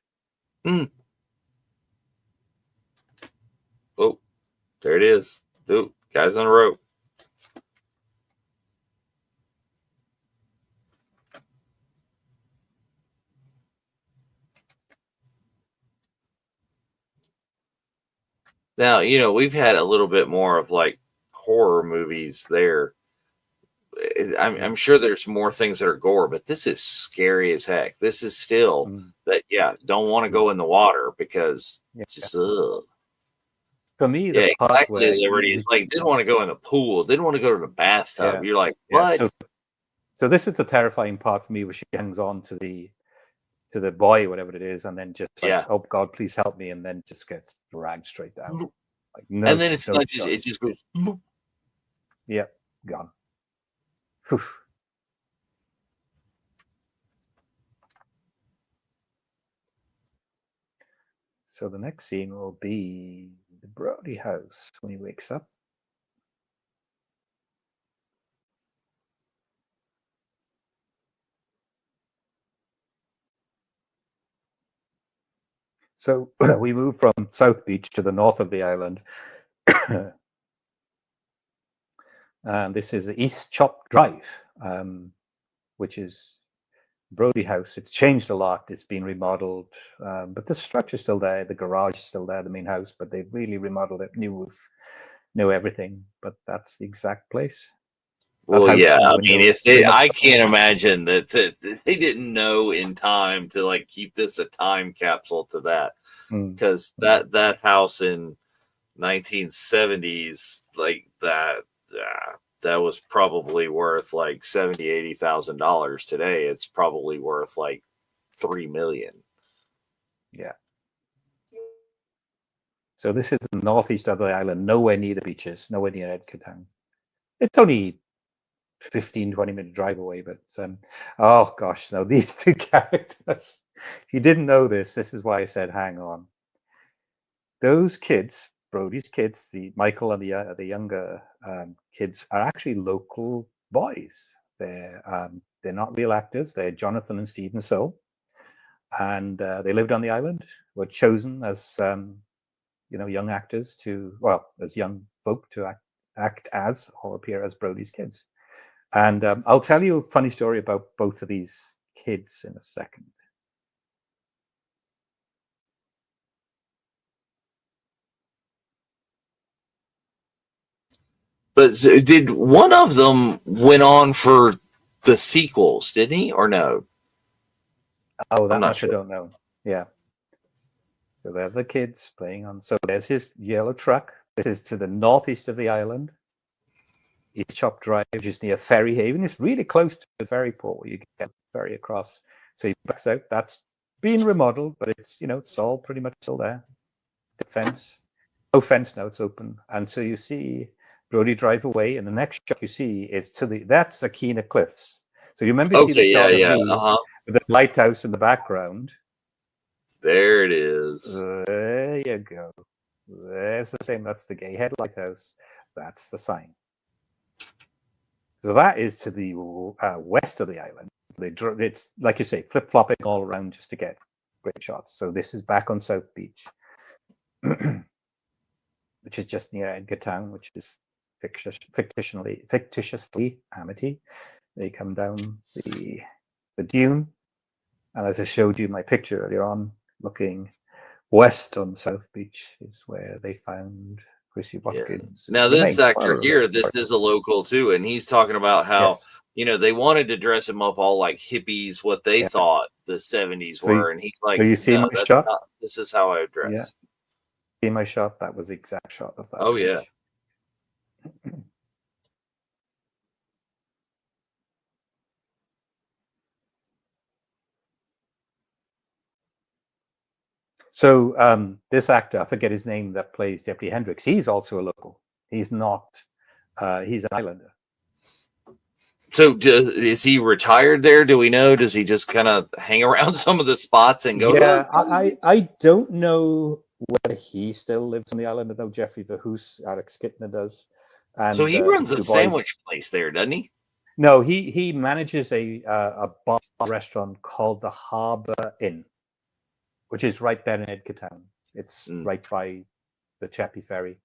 Oh, there it is. Dude, guys on a rope. Now, you know, we've had a little bit more of like horror movies there. I'm sure there's more things that are gore, but this is scary as heck. This is still that, don't want to go in the water because just, For me, the part exactly. where Liberty is like, didn't want to go in the pool, didn't want to go to the bathtub. You're like, what? So this is the terrifying part for me, where she hangs on to the boy, whatever it is, and then just like, oh God, please help me, and then just gets dragged straight down. Like, no, and then it's not just, it just goes. Gone. Whew. So the next scene will be the Brody house when he wakes up. So we move from South Beach to the north of the island. And this is East Chop Drive, which is Brody House. It's changed a lot. It's been remodeled, but the structure's still there. The garage is still there, the main house, but they've really remodeled it, new roof, new everything. But that's the exact place. Well, yeah. I mean, if they, I can't imagine that they didn't know in time to like keep this a time capsule to that, because that house in 1970s like that was probably worth like $70,000-$80,000. Today it's probably worth like $3 million. Yeah. So this is the northeast of the island, nowhere near the beaches, nowhere near Edgartown. It's only 15-20 minute drive away, but oh gosh, now these two characters, if you didn't know this is why I said hang on. Those kids, Brody's kids, the Michael and the younger kids, are actually local boys. They're not real actors. They're Jonathan and Stephen So, and they lived on the island, were chosen as young actors as young folk to act as or appear as Brody's kids. And I'll tell you a funny story about both of these kids in a second. But did one of them went on for the sequels, didn't he, or no? Oh, that much sure. I don't know. Yeah. So they're the kids playing on. So there's his yellow truck. This is to the northeast of the island. East Chop Drive, which is near Ferry Haven. It's really close to the ferry port where you get ferry across. So he backs out. That's been remodeled, but it's it's all pretty much still there. The fence, no fence now. It's open, and so you see Brody drive away, and the next shot you see is that's IYKYK Cliffs. So you remember see the shot of the lighthouse in the background. There it is. There you go. There's the same. That's the Gay Head Lighthouse. That's the sign. So that is to the west of the island. It's like you say, flip-flopping all around just to get great shots. So this is back on South Beach, which is just near Edgartown, which is fictitiously Amity. They come down the dune, and as I showed you my picture earlier on, looking west on South Beach is where they found Chrissy Watkins. Yeah. Now this actor here, this is a local too, and he's talking about how they wanted to dress him up all like hippies, what they thought the 70s were, and he's like, so you see my shot? This is how I dress. Yeah. See my shot? That was the exact shot of that. Oh beach. Yeah. So this actor, I forget his name, that plays Deputy Hendricks, he's also a local. He's not, he's an islander. So is he retired there? Do we know? Does he just kind of hang around some of the spots and go? Yeah, I don't know whether he still lives on the island. I know Jeffrey Verhoos, Alex Kittner does. And, so he runs a sandwich place there, doesn't he? No, he manages a bar restaurant called the Harbor Inn, which is right there in Edgartown. It's right by the Chappie Ferry.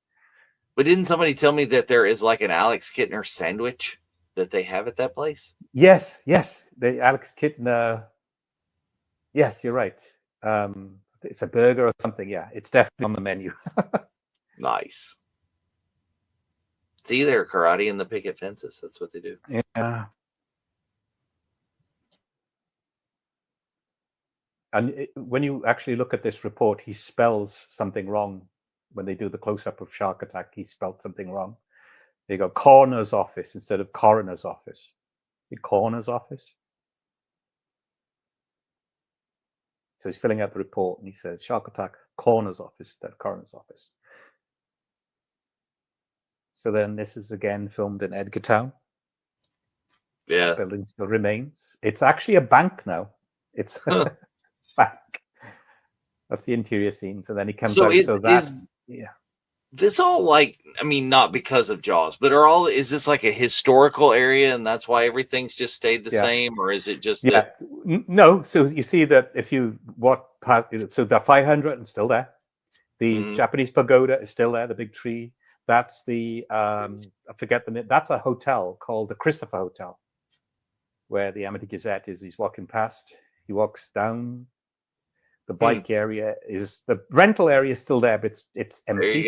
But didn't somebody tell me that there is like an Alex Kittner sandwich that they have at that place? Yes. The Alex Kittner. Yes, you're right. It's a burger or something. Yeah, it's definitely on the menu. Nice. See, they're karate and the picket fences. That's what they do. Yeah. And when you actually look at this report, he spells something wrong. When they do the close-up of Shark Attack, he spelled something wrong. They go coroner's office instead of coroner's office. The coroner's office. So he's filling out the report and he says Shark Attack, coroner's office instead of coroner's office. So then this is again filmed in Edgartown. Yeah. That building still remains. It's actually a bank now. It's a bank. That's the interior scenes, and then he comes So out. So that's this all like, I mean, not because of Jaws, but is this like a historical area and that's why everything's just stayed the same, or is it just that? No. So you see that if you so the 500 is still there. The Japanese pagoda is still there. The big tree. That's the I forget the name. That's a hotel called the Christopher Hotel, where the Amity Gazette is. He's walking past. He walks down. The bike area is the rental area is still there, but it's empty. There you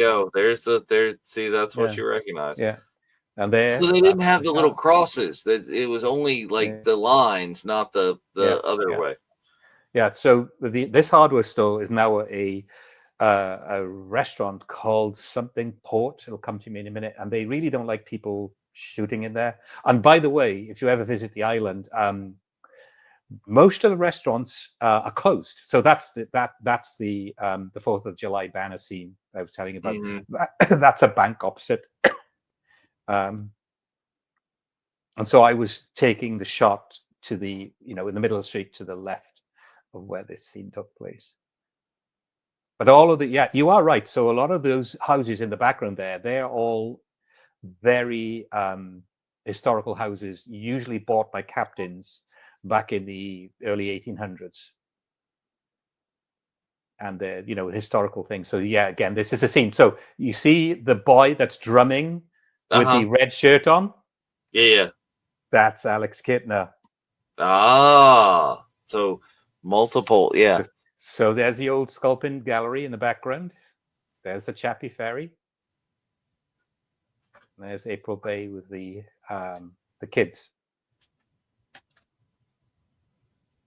go. See, that's what you recognize. Yeah. And there, so they didn't have the little crosses. That it was only like the lines, not the other way. Yeah. So this hardware store is now a restaurant called something Port. It'll come to me in a minute. And they really don't like people shooting in there. And by the way, if you ever visit the island, most of the restaurants are closed. So that's the 4th of July banner scene I was telling you about. That's a bank opposite. And so I was taking the shot to the, in the middle of the street to the left of where this scene took place. But all of you are right. So a lot of those houses in the background there, they're all very historical houses, usually bought by captains back in the early 1800s. And they're, historical things. So again, this is a scene. So you see the boy that's drumming with the red shirt on? Yeah. That's Alex Kittner. So multiple, So there's the old Sculpin Gallery in the background. There's the Chappie Ferry. There's April Bay with the kids.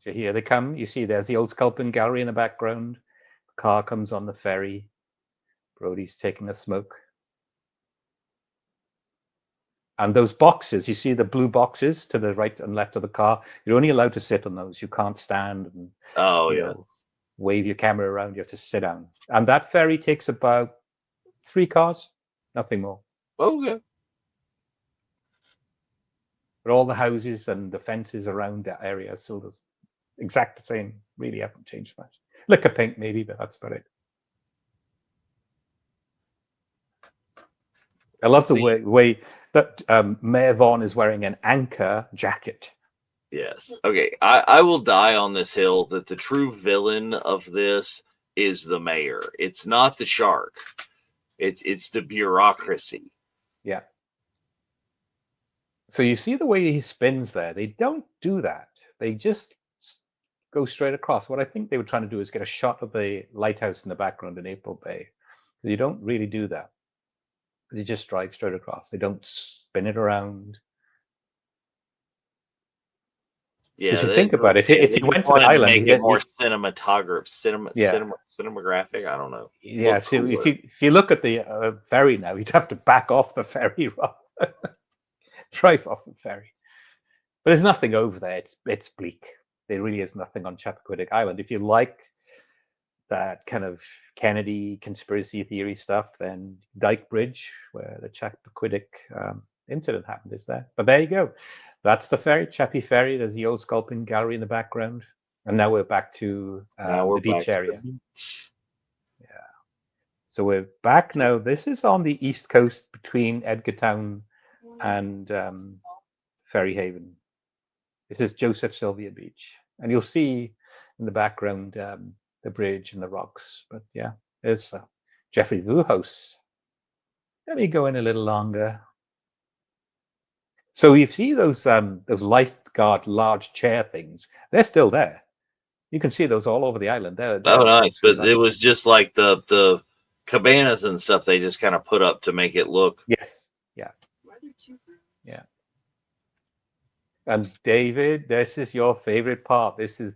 So here they come. You see there's the old Sculpin Gallery in the background. The car comes on the ferry. Brody's taking a smoke. And those boxes, you see the blue boxes to the right and left of the car. You're only allowed to sit on those. You can't stand and wave your camera around. You have to sit down. And that ferry takes about 3 cars, nothing more. Okay. But all the houses and the fences around that area are still exact the same. Really haven't changed much. Liquor paint maybe, but that's about it. I love the way that Mayor Vaughn is wearing an anchor jacket. Yes. Okay. I will die on this hill that the true villain of this is the mayor. It's not the shark. It's the bureaucracy. Yeah. So you see the way he spins there. They don't do that. They just go straight across. What I think they were trying to do is get a shot of the lighthouse in the background in April Bay. You don't really do that. They just drive straight across. They don't spin it around. Yeah, if you think about it, if you went to the island, make it more cinematographic. I don't know. Yeah. So if you look at the ferry now, you'd have to back off the ferry, drive off the ferry. But there's nothing over there. It's bleak. There really is nothing on Chappaquiddick Island. If you like that kind of Kennedy conspiracy theory stuff, then Dyke Bridge, where the Chappaquiddick incident happened, is there. But there you go. That's the ferry, Chappie Ferry. There's the old Sculpin Gallery in the background. And now we're back to the beach area. Yeah. So we're back now. This is on the east coast between Edgartown and Ferry Haven. This is Joseph Sylvia Beach. And you'll see in the background the bridge and the rocks. But yeah, there's Jeffrey Vu House. Let me go in a little longer. So you see those lifeguard large chair things. They're still there. You can see those all over the island. They're nice. But it was just like the cabanas and stuff they just kind of put up to make it look. Yes. Yeah. Yeah. And David, this is your favorite part. This is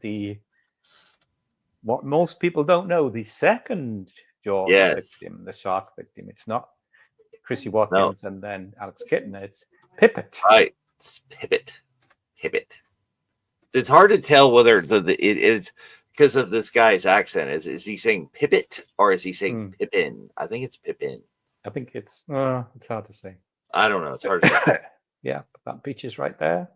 what most people don't know, the second Jaws victim, the shark victim. It's not Chrissy Watkins and then Alex Kittner. It's Pipit. Right. It's Pipit. It's hard to tell whether it's because of this guy's accent. Is he saying Pipit or is he saying Pippin? I think it's Pippin. I think it's hard to say. I don't know. It's hard to say. Yeah, that beach is right there.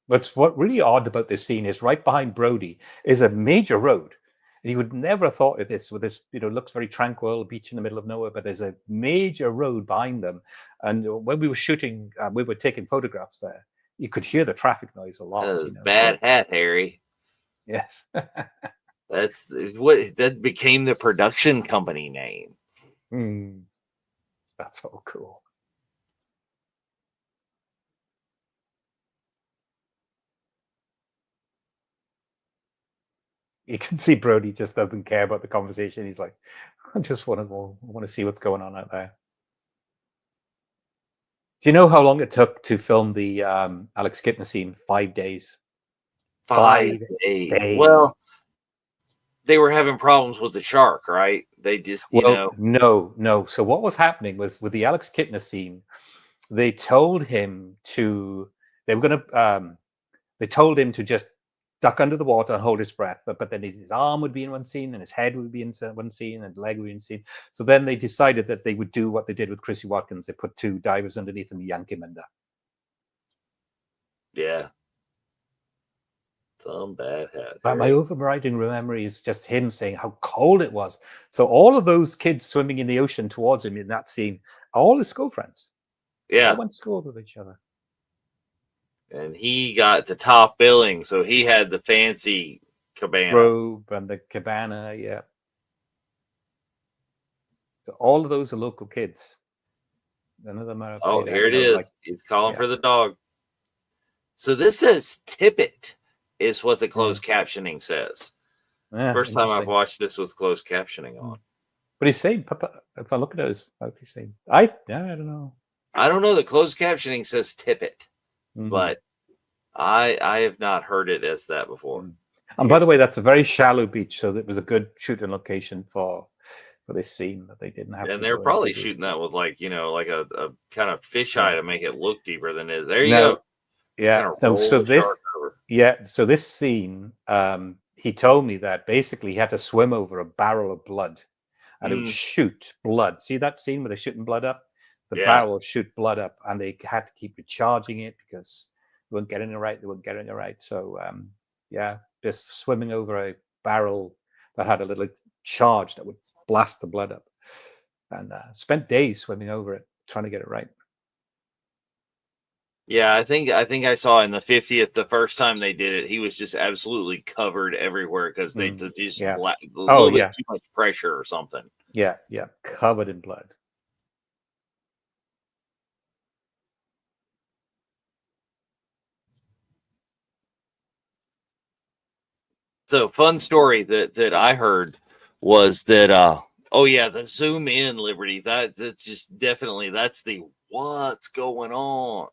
What really odd about this scene is right behind Brody is a major road. And you would never have thought of this with this, looks very tranquil, beach in the middle of nowhere, but there's a major road behind them. And when we were shooting, we were taking photographs there. You could hear the traffic noise a lot. Bad hat, Harry. Yes. That's what that became the production company name. That's so cool. You can see Brody just doesn't care about the conversation. He's like, I just want to see what's going on out there. Do you know how long it took to film the Alex Kintner scene? 5 days. 5 days. Well, they were having problems with the shark, right? They just, No. So what was happening was with the Alex Kintner scene, they told him to just duck under the water and hold his breath, but then his arm would be in one scene and his head would be in one scene and leg would be in scene. So then they decided that they would do what they did with Chrissy Watkins. They put 2 divers underneath and yank him under. Yeah. Some bad hat. But my overriding memory is just him saying how cold it was. So all of those kids swimming in the ocean towards him in that scene are all his school friends. Yeah. They went to school with each other. And he got the top billing, so he had the fancy cabana. Robe and the cabana, yeah. So all of those are local kids. None of them are. Oh, here it is. He's calling for the dog. So this says Tippet is what the closed captioning says. Yeah, first time I've watched this with closed captioning on. But he's saying, Papa, if I look at it, what's he saying? I don't know. I don't know. The closed captioning says Tippet, but I have not heard it as that before. And by the way, that's a very shallow beach, so it was a good shooting location for this scene that they didn't have. And they're probably shooting that with like a kind of fisheye to make it look deeper than it is. There you go. Yeah. So this scene, he told me that basically he had to swim over a barrel of blood, and it would shoot blood. See that scene where they're shooting blood up? The barrel would shoot blood up, and they had to keep recharging it because they weren't getting it right. So just swimming over a barrel that had a little charge that would blast the blood up, and spent days swimming over it trying to get it right. Yeah, I think I saw in the 50th, the first time they did it, he was just absolutely covered everywhere because they just a little bit too much pressure or something. Yeah, covered in blood. So fun story that I heard was that the zoom in Liberty, that's just definitely that's the what's going on.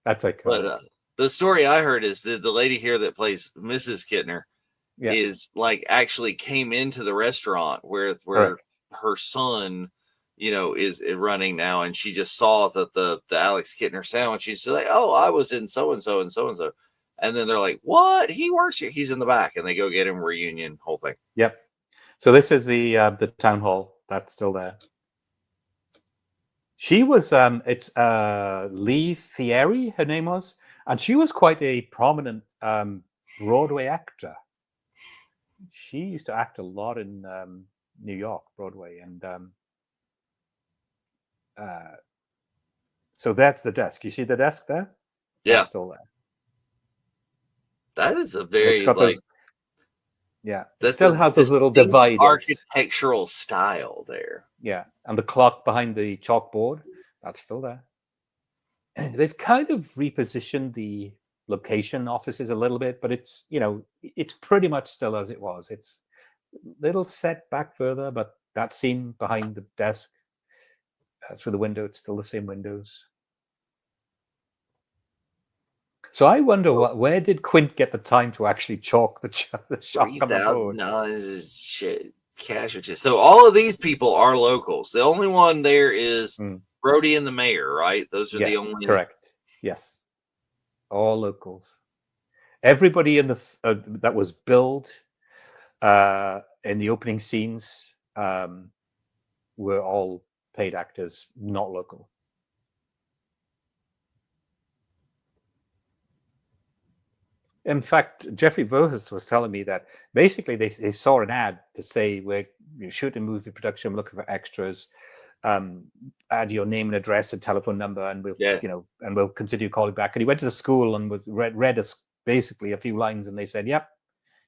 That's like but the story I heard is that the lady here that plays Mrs. Kintner is like actually came into the restaurant where her son is running now, and she just saw that the Alex Kintner sandwich. She's like, oh, I was in so and so and so and so. And then they're like, what? He works here. He's in the back. And they go get him, reunion, whole thing. Yep. So this is the town hall. That's still there. She was, it's Lee Thierry, her name was. And she was quite a prominent Broadway actor. She used to act a lot in New York, Broadway. And so that's the desk. You see the desk there? Yeah. That's still there. That is a very that still has those little dividers. Architectural style there. Yeah, and the clock behind the chalkboard, that's still there. They've kind of repositioned the location offices a little bit, but it's it's pretty much still as it was. It's a little set back further, but that scene behind the desk through the window, it's still the same windows. So I wonder where did Quint get the time to actually chalk the shot on the board? Casualties. So all of these people are locals. The only one there is Brody and the mayor, right? Those are the only. Correct. Yes, all locals. Everybody in the that was billed in the opening scenes were all paid actors, not local. In fact, Jeffrey Verhulst was telling me that basically they saw an ad to say we're shooting movie production, we're looking for extras. Add your name and address and telephone number, and we'll and we'll consider you calling back. And he went to the school and was read us basically a few lines, and they said, "Yep,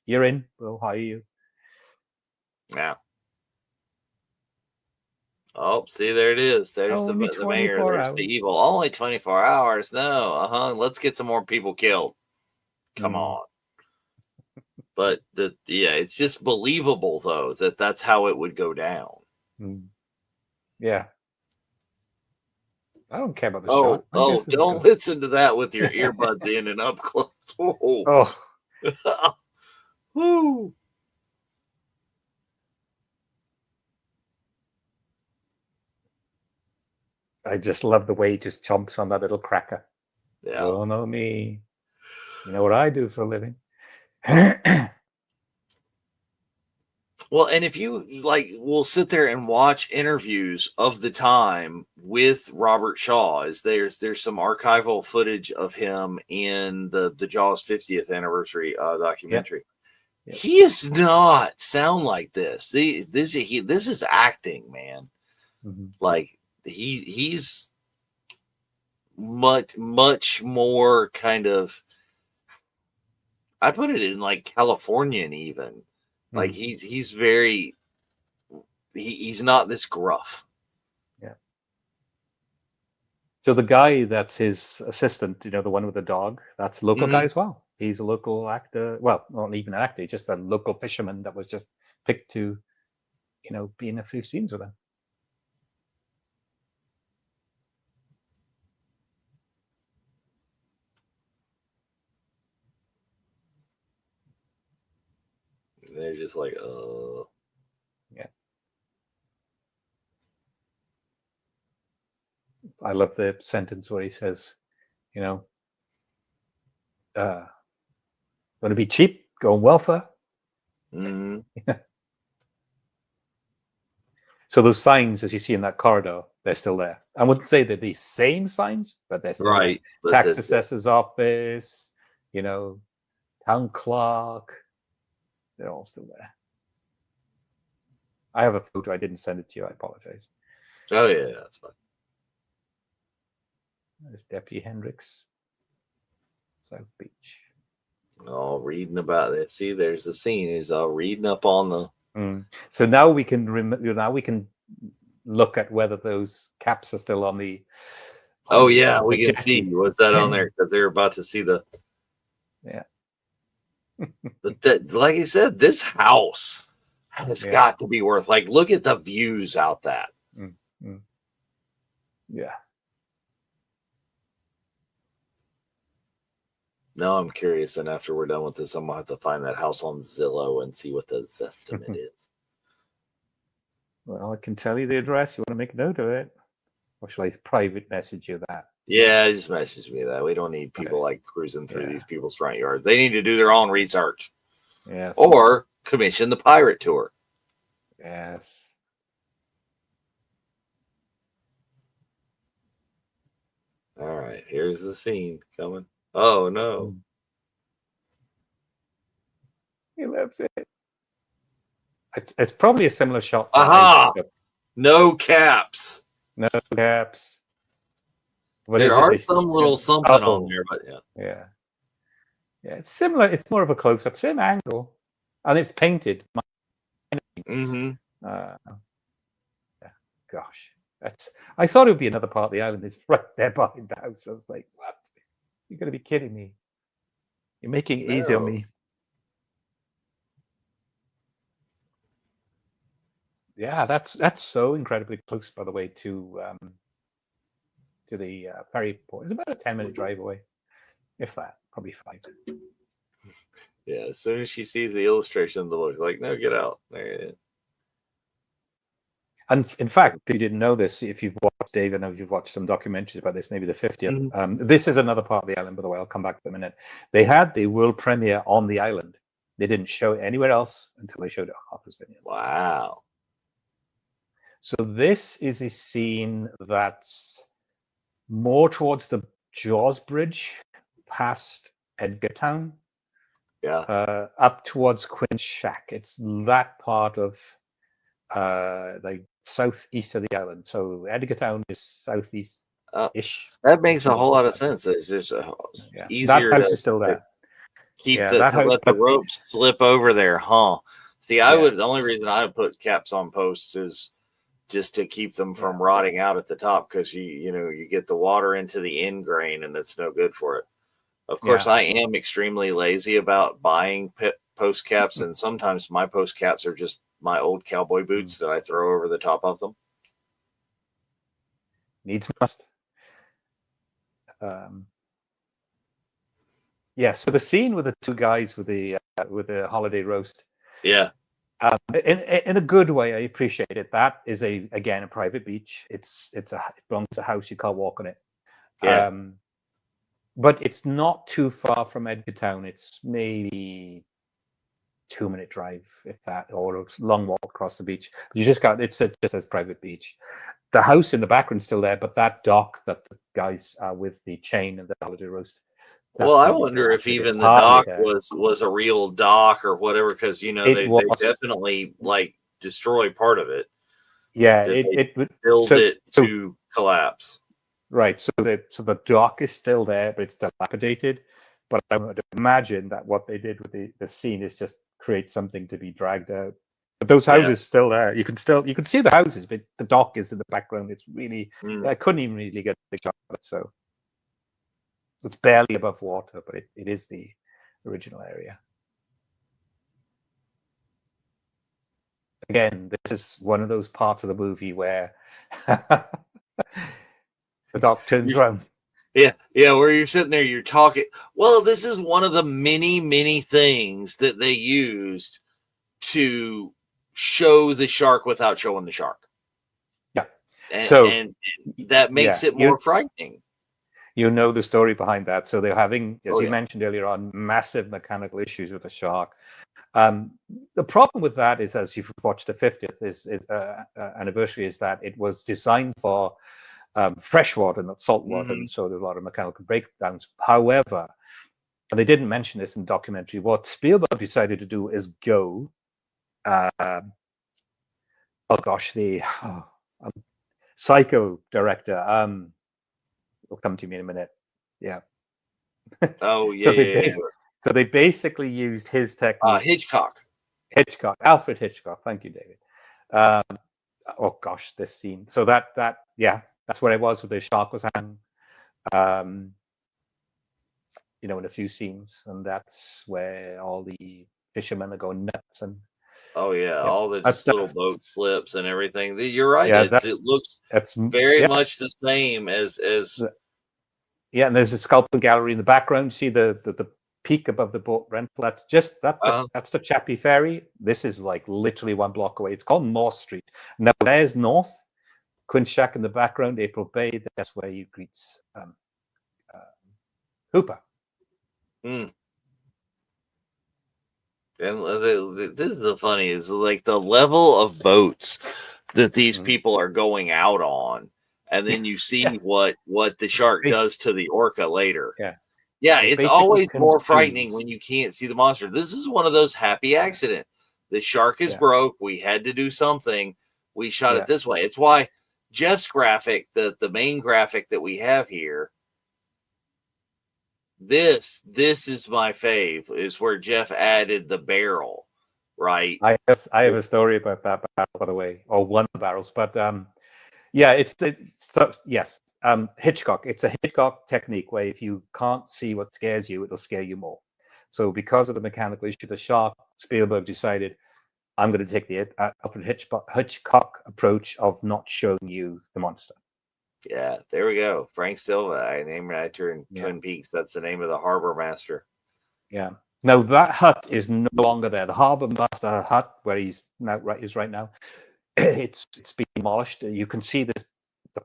you're in. We'll hire you." Yeah. Oh, see, there it is. There's Only the mayor. 24 There's the hours. evil. Only 24 hours. No, let's get some more people killed. Come on. But it's just believable though that's how it would go down. Yeah. I don't care about the shot. Don't listen to that with your earbuds in and up close. Oh. Woo. I just love the way he just chomps on that little cracker. Yeah. Oh, no, me. You know what I do for a living? Well, and if you we'll sit there and watch interviews of the time with Robert Shaw, as there's some archival footage of him in the Jaws 50th anniversary documentary. Yep. He does not sound like this. This is acting, man. Like he's much more kind of, I put it in like Californian even. Like he's very, he's not this gruff. Yeah. So the guy that's his assistant, the one with the dog, that's a local guy as well. He's a local actor. Well, not even an actor, just a local fisherman that was just picked to, be in a few scenes with him. They're just like, Yeah. I love the sentence where he says, going to be cheap, go on welfare. So those signs, as you see in that corridor, they're still there. I wouldn't say they're the same signs, but they're still right. There. Tax assessor's office, town clerk, they're all still there. I have a photo. I didn't send it to you. I apologize. Oh, yeah, that's fine. There's Deputy Hendricks, South Beach. Oh, reading about it. See, there's the scene. He's all reading up on the. So now we can look at whether those caps are still on the. Oh yeah, we can see. Was that on there? Because they're about to see the. Yeah. But like I said, this house has got to be worth. Like, look at the views out that. Yeah. Now I'm curious, and after we're done with this, I'm gonna have to find that house on Zillow and see what the estimate is. Well, I can tell you the address. You want to make a note of it, or shall I private message you that? Yeah, just message me that. We don't need people like cruising through these people's front yards. They need to do their own research. Yes. Or commission the pirate tour. Yes. All right, here's the scene coming. Oh no. He loves it. It's probably a similar shot. Aha! No caps. No caps. What there are some little something on there, but yeah, it's similar. It's more of a close-up, same angle, and it's painted. Yeah, gosh, I thought it would be another part of the island. It's right there behind the house. I was like, what? You're going to be kidding me. You're making it easy on me. Yeah, that's so incredibly close, by the way, to the ferry port. It's about a 10-minute drive away, if that, probably 5. Yeah, as soon as she sees the illustration, the look like, no, get out. There. And in fact, if you didn't know this, if you've watched, Dave, I know you've watched some documentaries about this, maybe the 50th. This is another part of the island, by the way. I'll come back to it in a minute. They had the world premiere on the island. They didn't show it anywhere else until they showed it on Martha's Vineyard. Wow. So this is a scene that's more towards the Jaws Bridge, past Edgartown. up towards Quint's Shack. It's that part of the southeast of the island. So Edgartown is southeast-ish. That makes a whole lot of sense. It's just easier that house is still there. Keep to let the ropes slip over there, huh? See, the only reason I would put caps on posts is just to keep them from rotting out at the top, because you get the water into the end grain and it's no good for it. Of course, I am extremely lazy about buying post caps, and sometimes my post caps are just my old cowboy boots that I throw over the top of them. Needs must. So the scene with the two guys with the holiday roast. Yeah. In a good way, I appreciate it. That is again a private beach. It belongs to a house. You can't walk on it. Yeah. But it's not too far from Edgartown. It's maybe 2-minute drive, if that, or a long walk across the beach. But you just just as private beach. The house in the background is still there, but that dock that the guys are with the chain and the holiday roast. Well, I wonder if even the dock was a real dock or whatever, because they definitely destroy part of it. Yeah, it would build it to collapse. Right. So the dock is still there, but it's dilapidated. But I would imagine that what they did with the scene is just create something to be dragged out. But those houses still there. You can see the houses, but the dock is in the background. It's really I couldn't even really get a shot of it. So it's barely above water, but it is the original area. Again, this is one of those parts of the movie where the dock turns around. Yeah, where you're sitting there, you're talking. Well, this is one of the many, many things that they used to show the shark without showing the shark. Yeah. And that makes it more frightening. You know the story behind that. So they're having, as you mentioned earlier on, massive mechanical issues with the shark. The problem with that is, as you've watched the 50th anniversary, is that it was designed for freshwater, not saltwater, and so there's a lot of mechanical breakdowns. However, and they didn't mention this in the documentary, what Spielberg decided to do is go, the Psycho director, will come to me in a minute. Yeah. Oh, yeah. So they basically used his technique. Hitchcock, Alfred Hitchcock. Thank you, David. This scene. So that's where it was with the shark was hanging, in a few scenes, and that's where all the fishermen are going nuts. And all the little boat flips and everything. You're right. It looks very much the same as. Yeah, and there's a sculpture gallery in the background. See the peak above the boat rental. That's that's the Chappie Ferry. This is literally 1 block away. It's called Morse Street. Now there's North Quint's Shack in the background, April Bay. That's where he greets Hooper. And this is the funny is the level of boats that these people are going out on, and then you see what the shark does to the orca later. Yeah, it's always more frightening when you can't see the monster. This is one of those happy accidents. The shark is broke. We had to do something. We shot it this way. It's why Jeff's graphic, the main graphic that we have here, this is my fave, is where Jeff added the barrel, right? I have a story about that barrel, by the way, or one of the barrels, but yes. Hitchcock. It's a Hitchcock technique where if you can't see what scares you, it'll scare you more. So because of the mechanical issue, the shark, Spielberg decided, I'm going to take the Alfred Hitchcock approach of not showing you the monster. Yeah, there we go. Frank Silva, I named an actor in Twin Peaks. That's the name of the harbor master. Yeah. Now that hut is no longer there. The harbor master hut, where he's now right now, it's been demolished. You can see the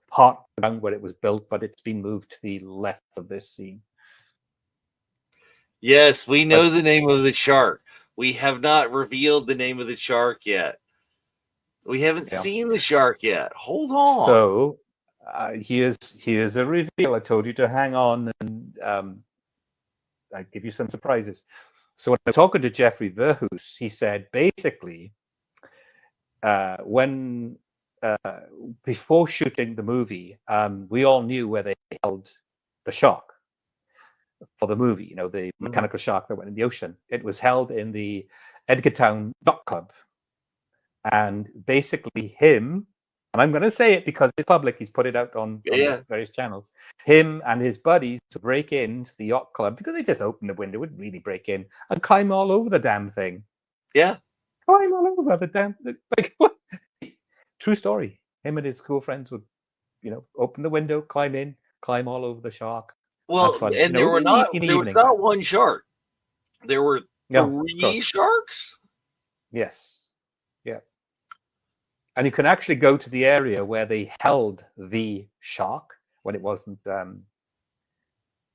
part around where it was built, but it's been moved to the left of this scene. Yes, we know the name of the shark. We have not revealed the name of the shark yet. We haven't seen the shark yet. Hold on. So here's a reveal. I told you to hang on, and I give you some surprises. So when I was talking to Jeffrey Verhoos, he said basically when before shooting the movie, we all knew where they held the shark for the movie. You know, the mechanical shark that went in the ocean. It was held in the Edgartown Yacht Club, and basically him. And I'm going to say it because it's public. He's put it out on various channels. Him and his buddies to break into the yacht club because they just opened the window, wouldn't really break in, and climb all over the damn thing. Yeah. Climb all over the damn thing. Like, what? True story. Him and his school friends would, you know, open the window, climb in, climb all over the shark. Well, and there was not one shark. There were 3 sharks. Yes. Yeah. And you can actually go to the area where they held the shark when it wasn't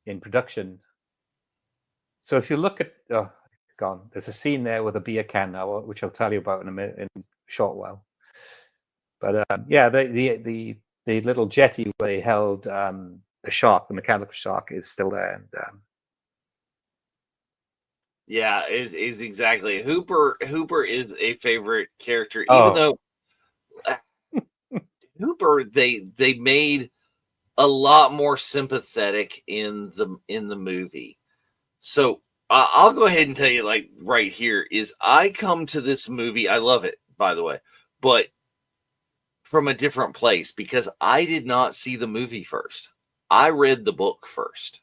in production. So if you look at, there's a scene there with a beer can now, which I'll tell you about in a short while. But the little jetty where they held the shark, the mechanical shark, is still there. And yeah, is exactly. Hooper is a favorite character, even though Hooper they made a lot more sympathetic in the movie. So I'll go ahead and tell you, like right here, is I come to this movie. I love it, by the way, but from a different place because I did not see the movie first. I read the book first.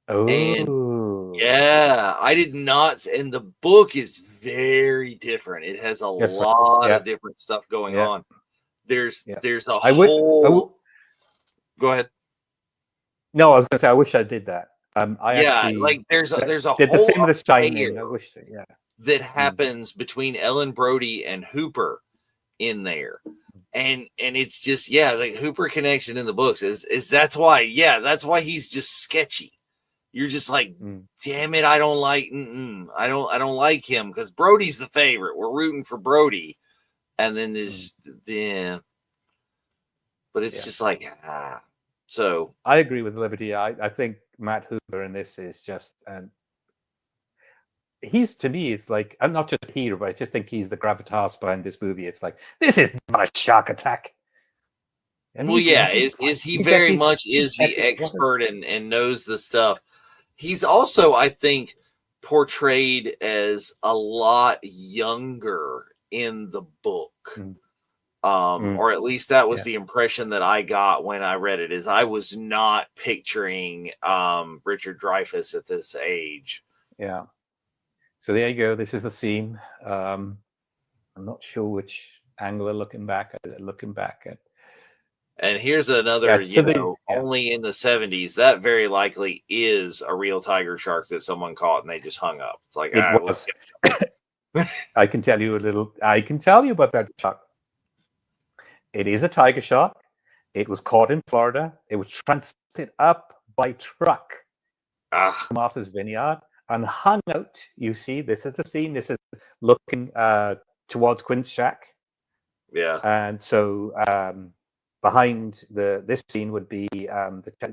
Oh, and yeah, I did not. And the book is very different. It has a lot of different stuff going on. There's a whole. Go ahead. No, I was going to say I wish I did that. There's a did whole the same with the Shining. I wish, that happens between Ellen Brody and Hooper in there, and it's just the Hooper connection in the books is that's why he's just sketchy. You're just like, damn it, I don't like him because Brody's the favorite. We're rooting for Brody, and then but it's just like So I agree with Liberty. I think Matt Hooper in this is just he's, to me, it's like, I'm not just a hero, but I just think he's the gravitas behind this movie. It's like, this is not a shark attack. And he very much is the expert and knows the stuff. He's also, I think, portrayed as a lot younger in the book. Or at least that was the impression that I got when I read it, is I was not picturing Richard Dreyfuss at this age. Yeah. So there you go. This is the scene. I'm not sure which angle they're looking back at. And here's another, only in the 70s, that very likely is a real tiger shark that someone caught and they just hung up. It's like, I can tell you about that shark. It is a tiger shark. It was caught in Florida. It was transported up by truck to Martha's Vineyard and hung out. You see, this is the scene. This is looking towards Quint's shack. Yeah. And so behind this scene would be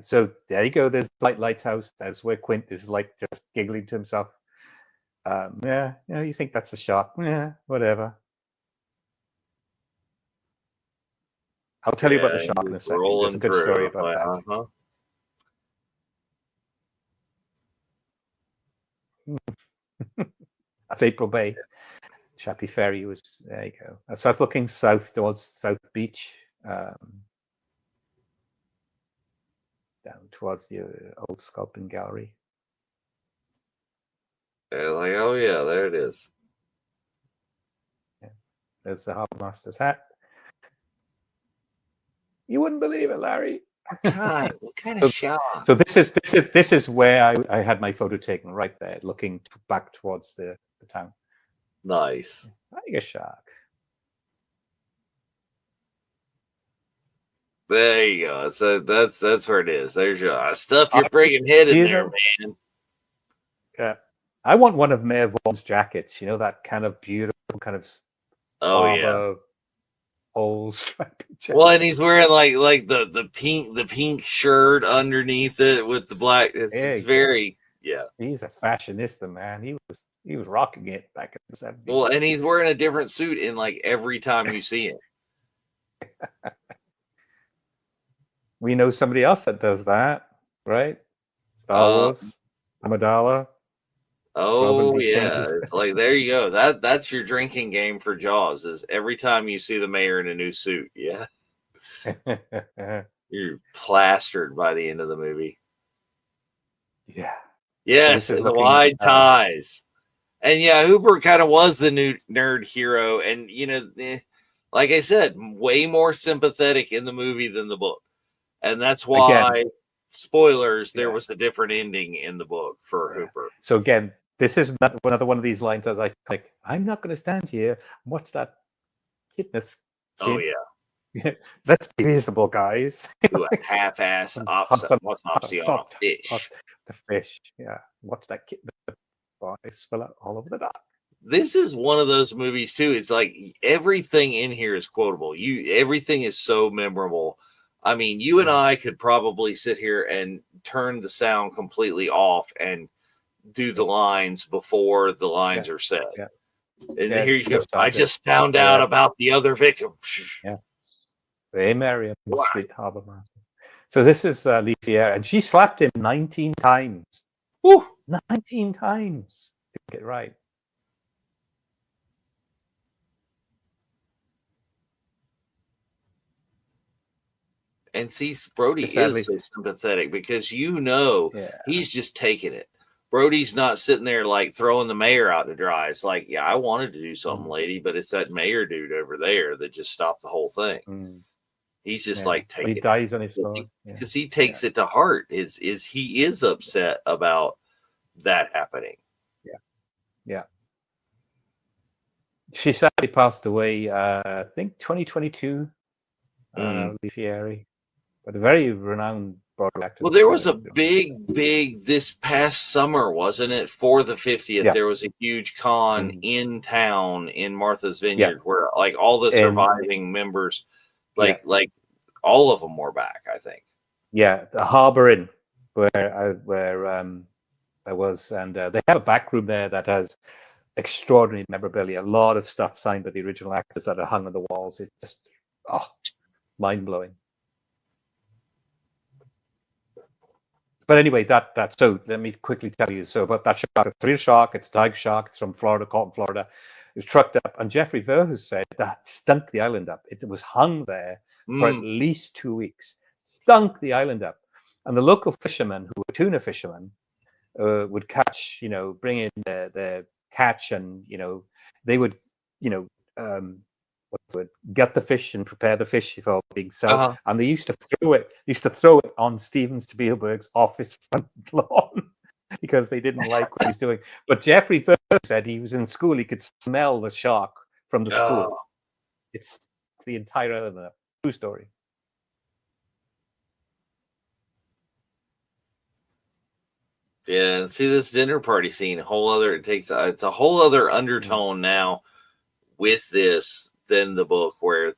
so there you go. There's the lighthouse. That's where Quint is like just giggling to himself. You think that's a shark? Yeah, whatever. I'll tell you about the shark in a second. There's a good story about that. That's April Bay. Chappie Ferry was, there you go. So I was looking south towards South Beach, down towards the old sculpting gallery. They're like, oh yeah, there it is. Yeah. There's the Harbour Master's hat. You wouldn't believe it, Larry. God, what kind of shot? So this is where I had my photo taken, right there, looking back towards the town. Nice. Tiger shark. There you go. So that's where it is. There's your stuff your friggin' head in there, man. Yeah. I want one of Mayor Vaughan's jackets. You know, that kind of beautiful kind of old striped jacket. Well, and he's wearing like the pink shirt underneath it with the black. It's very Yeah. He's a fashionista, man. He was rocking it back in the 70s. Well, and he's wearing a different suit in like every time you see him. We know somebody else that does that, right? Star Wars, Amidala. Oh yeah, it's like there you go. That's your drinking game for Jaws. Is every time you see the mayor in a new suit, yeah, you're plastered by the end of the movie. Yeah. Yes, and the wide ties. And yeah, Hooper kind of was the new nerd hero, and like I said, way more sympathetic in the movie than the book, and that's why. Spoilers, there was a different ending in the book for Hooper. So again, this is not another one of these lines as like, I'm not going to stand here and watch that kidness. Oh yeah. Let's be reasonable, guys. Do a half-ass autopsy on a fish. The fish, yeah. Watch that kid spill out all over the dock. This is one of those movies too. It's like everything in here is quotable. Everything is so memorable. I mean, you and I could probably sit here and turn the sound completely off and do the lines before the lines are said. Yeah. And here you go. I just found out about the other victim. Yeah. Hey, Mary, Street Harbor Master. So this is Lee Fier, and she slapped him 19 times. Woo! 19 times to get it right. And see, Brody is so sympathetic because he's just taking it. Brody's not sitting there like throwing the mayor out to dry. It's like, yeah, I wanted to do something, lady, but it's that mayor dude over there that just stopped the whole thing. He's just like taking it. He dies on his own because he takes it to heart. He is upset about that happening. Yeah. She sadly passed away. I think 2022. Lee Fieri. But a very renowned Broadway actor. Well, there was a big this past summer, wasn't it? For the 50th, there was a huge con in town in Martha's Vineyard where like all the surviving members, like all of them were back, I think. Yeah, the Harbor Inn where I was, and they have a back room there that has extraordinary memorabilia. A lot of stuff signed by the original actors that are hung on the walls. It's just mind blowing. But anyway, so let me quickly tell you. So about that shark, it's a real shark. It's a tiger shark. It's from Florida, caught in Florida. It was trucked up, and Jeffrey Verhulst said that stunk the island up. It was hung there for at least 2 weeks. Stunk the island up, and the local fishermen, who were tuna fishermen, would catch, bring in their catch, and they would, get the fish and prepare the fish for being sold, and they used to throw it on Steven Spielberg's office front lawn because they didn't like what he was doing. But Jeffrey Verhulst said he was in school, he could smell the shark from the school. It's the entire other true story. Yeah, and see this dinner party scene, it's a whole other undertone now with this than the book, where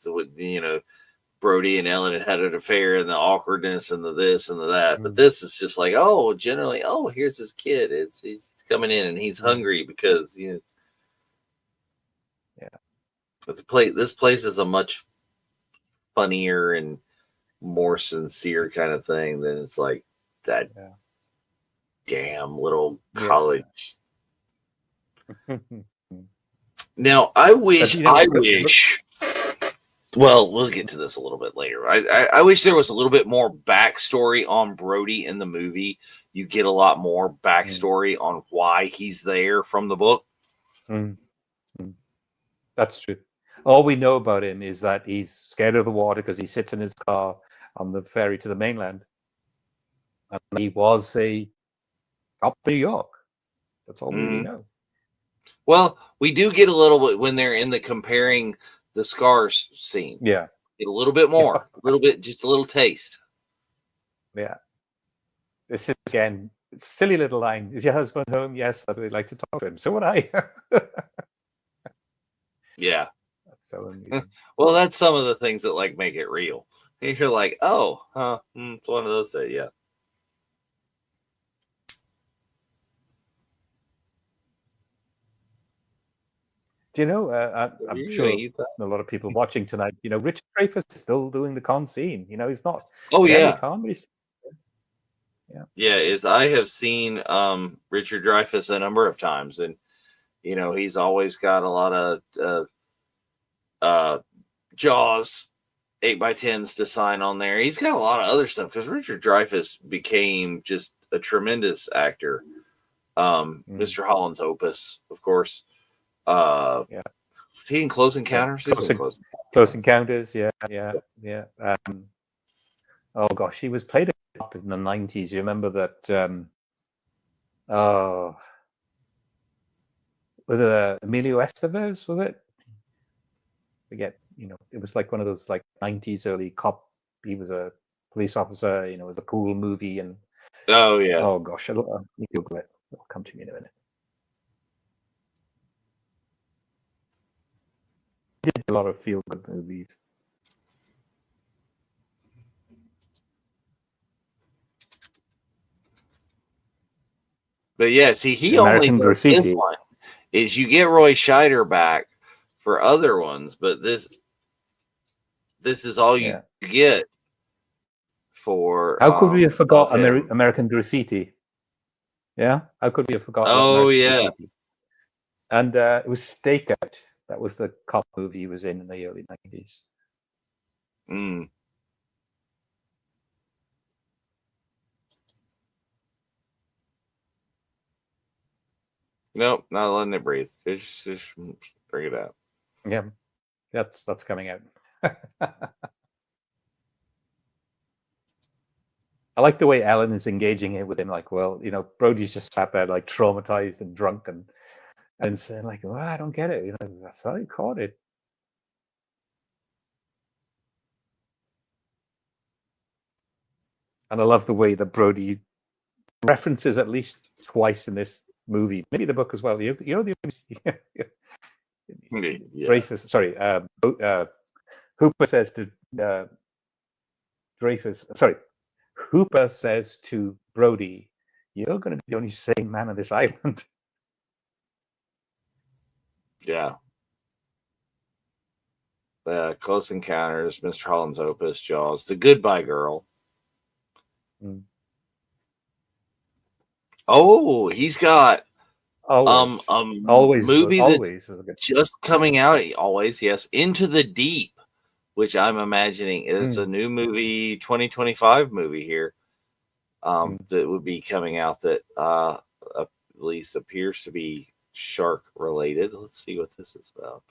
Brody and Ellen had an affair and the awkwardness and the this and the that. But this is just like, generally, here's this kid. He's coming in and he's hungry because this place is a much funnier and more sincere kind of thing than it's like that damn little college. Now, I wish. Well, we'll get to this a little bit later. I wish there was a little bit more backstory on Brody in the movie. You get a lot more backstory on why he's there from the book. That's true. All we know about him is that he's scared of the water because he sits in his car on the ferry to the mainland. And he was a cop in New York. That's all we really know. Well, we do get a little bit when they're in the comparing the scars scene. Yeah. Get a little bit more, a little bit, just a little taste. Yeah. This is, again, silly little line. Is your husband home? Yes, I'd really like to talk to him. So would I. Yeah. That's so amusing. Well, that's some of the things that like make it real. You're like, it's one of those days. Yeah. Do you know? I'm You sure gonna eat that? a lot of people watching tonight. Richard Dreyfuss is still doing the con scene. He's not Oh in every yeah, con, but he's yeah. I have seen Richard Dreyfuss a number of times, and he's always got a lot of Jaws 8x10s to sign on there. He's got a lot of other stuff because Richard Dreyfuss became just a tremendous actor. Mr. Holland's Opus, of course. Yeah. Was he in Close Encounters? Close Encounters. Yeah. Oh gosh, he was played in the 90s. You remember that? Was it Emilio Estevez? Was it? Forget. It was like one of those like 90s early cop. He was a police officer. It was a cool movie, and oh yeah. Oh gosh, you Google it. It'll come to me in a minute. He did a lot of feel-good movies. But yeah, see, he American only Graffiti. this one is you get Roy Scheider back for other ones, but this is all you get for. How could we have forgot American Graffiti? Yeah, how could we have forgotten? Oh yeah, Graffiti? And it was Stakeout. That was the cop movie he was in the early 90s. Nope, not letting it breathe. Just bring it out. Yeah, that's coming out. I like the way Ellen is engaging it with him. Like, well, Brody's just sat there like traumatized and drunk and saying like, well, I don't get it. I thought he caught it. And I love the way that Brody references at least twice in this movie, maybe the book as well. Dreyfuss. Sorry, Hooper says to Dreyfuss. Sorry, Hooper says to Brody, "You're going to be the only sane man on this island." Yeah. Close Encounters, Mr. Holland's Opus, Jaws, The Goodbye Girl. Oh, he's got always movie that's just coming out. Always, yes, Into the Deep, which I'm imagining is a new movie, 2025 movie here, that would be coming out that at least appears to be shark related. Let's see what this is about.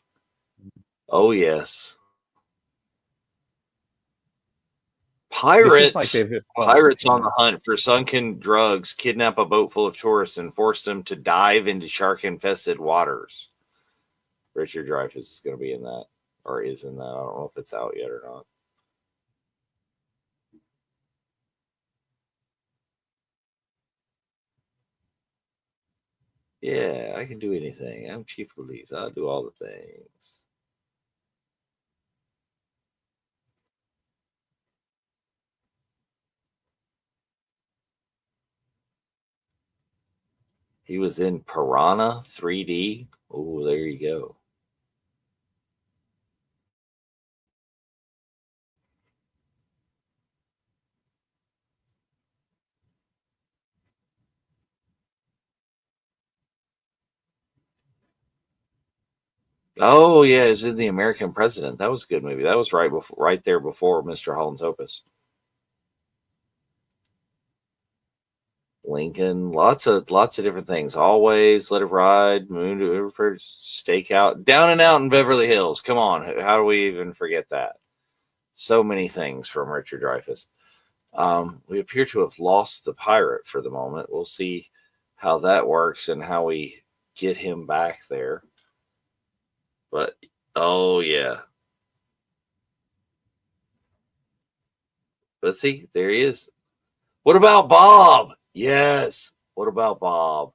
Oh yes. Pirates on the hunt for sunken drugs kidnap a boat full of tourists and force them to dive into shark-infested waters. Richard Dreyfuss is going to be in that, or is in that. I don't know if it's out yet or not. Yeah, I can do anything. I'm Chief Police. I'll do all the things. He was in Piranha 3D. Oh, there you go. Oh yeah, it's in The American President. That was a good movie. That was right there before Mr. Holland's Opus. Lincoln, lots of different things. Always, Let It Ride, Moon to River, Stakeout, Down and Out in Beverly Hills. Come on, how do we even forget that? So many things from Richard Dreyfuss. We appear to have lost the pirate for the moment. We'll see how that works and how we get him back there. But oh yeah, let's see. There he is. What about Bob? Yes. What about Bob?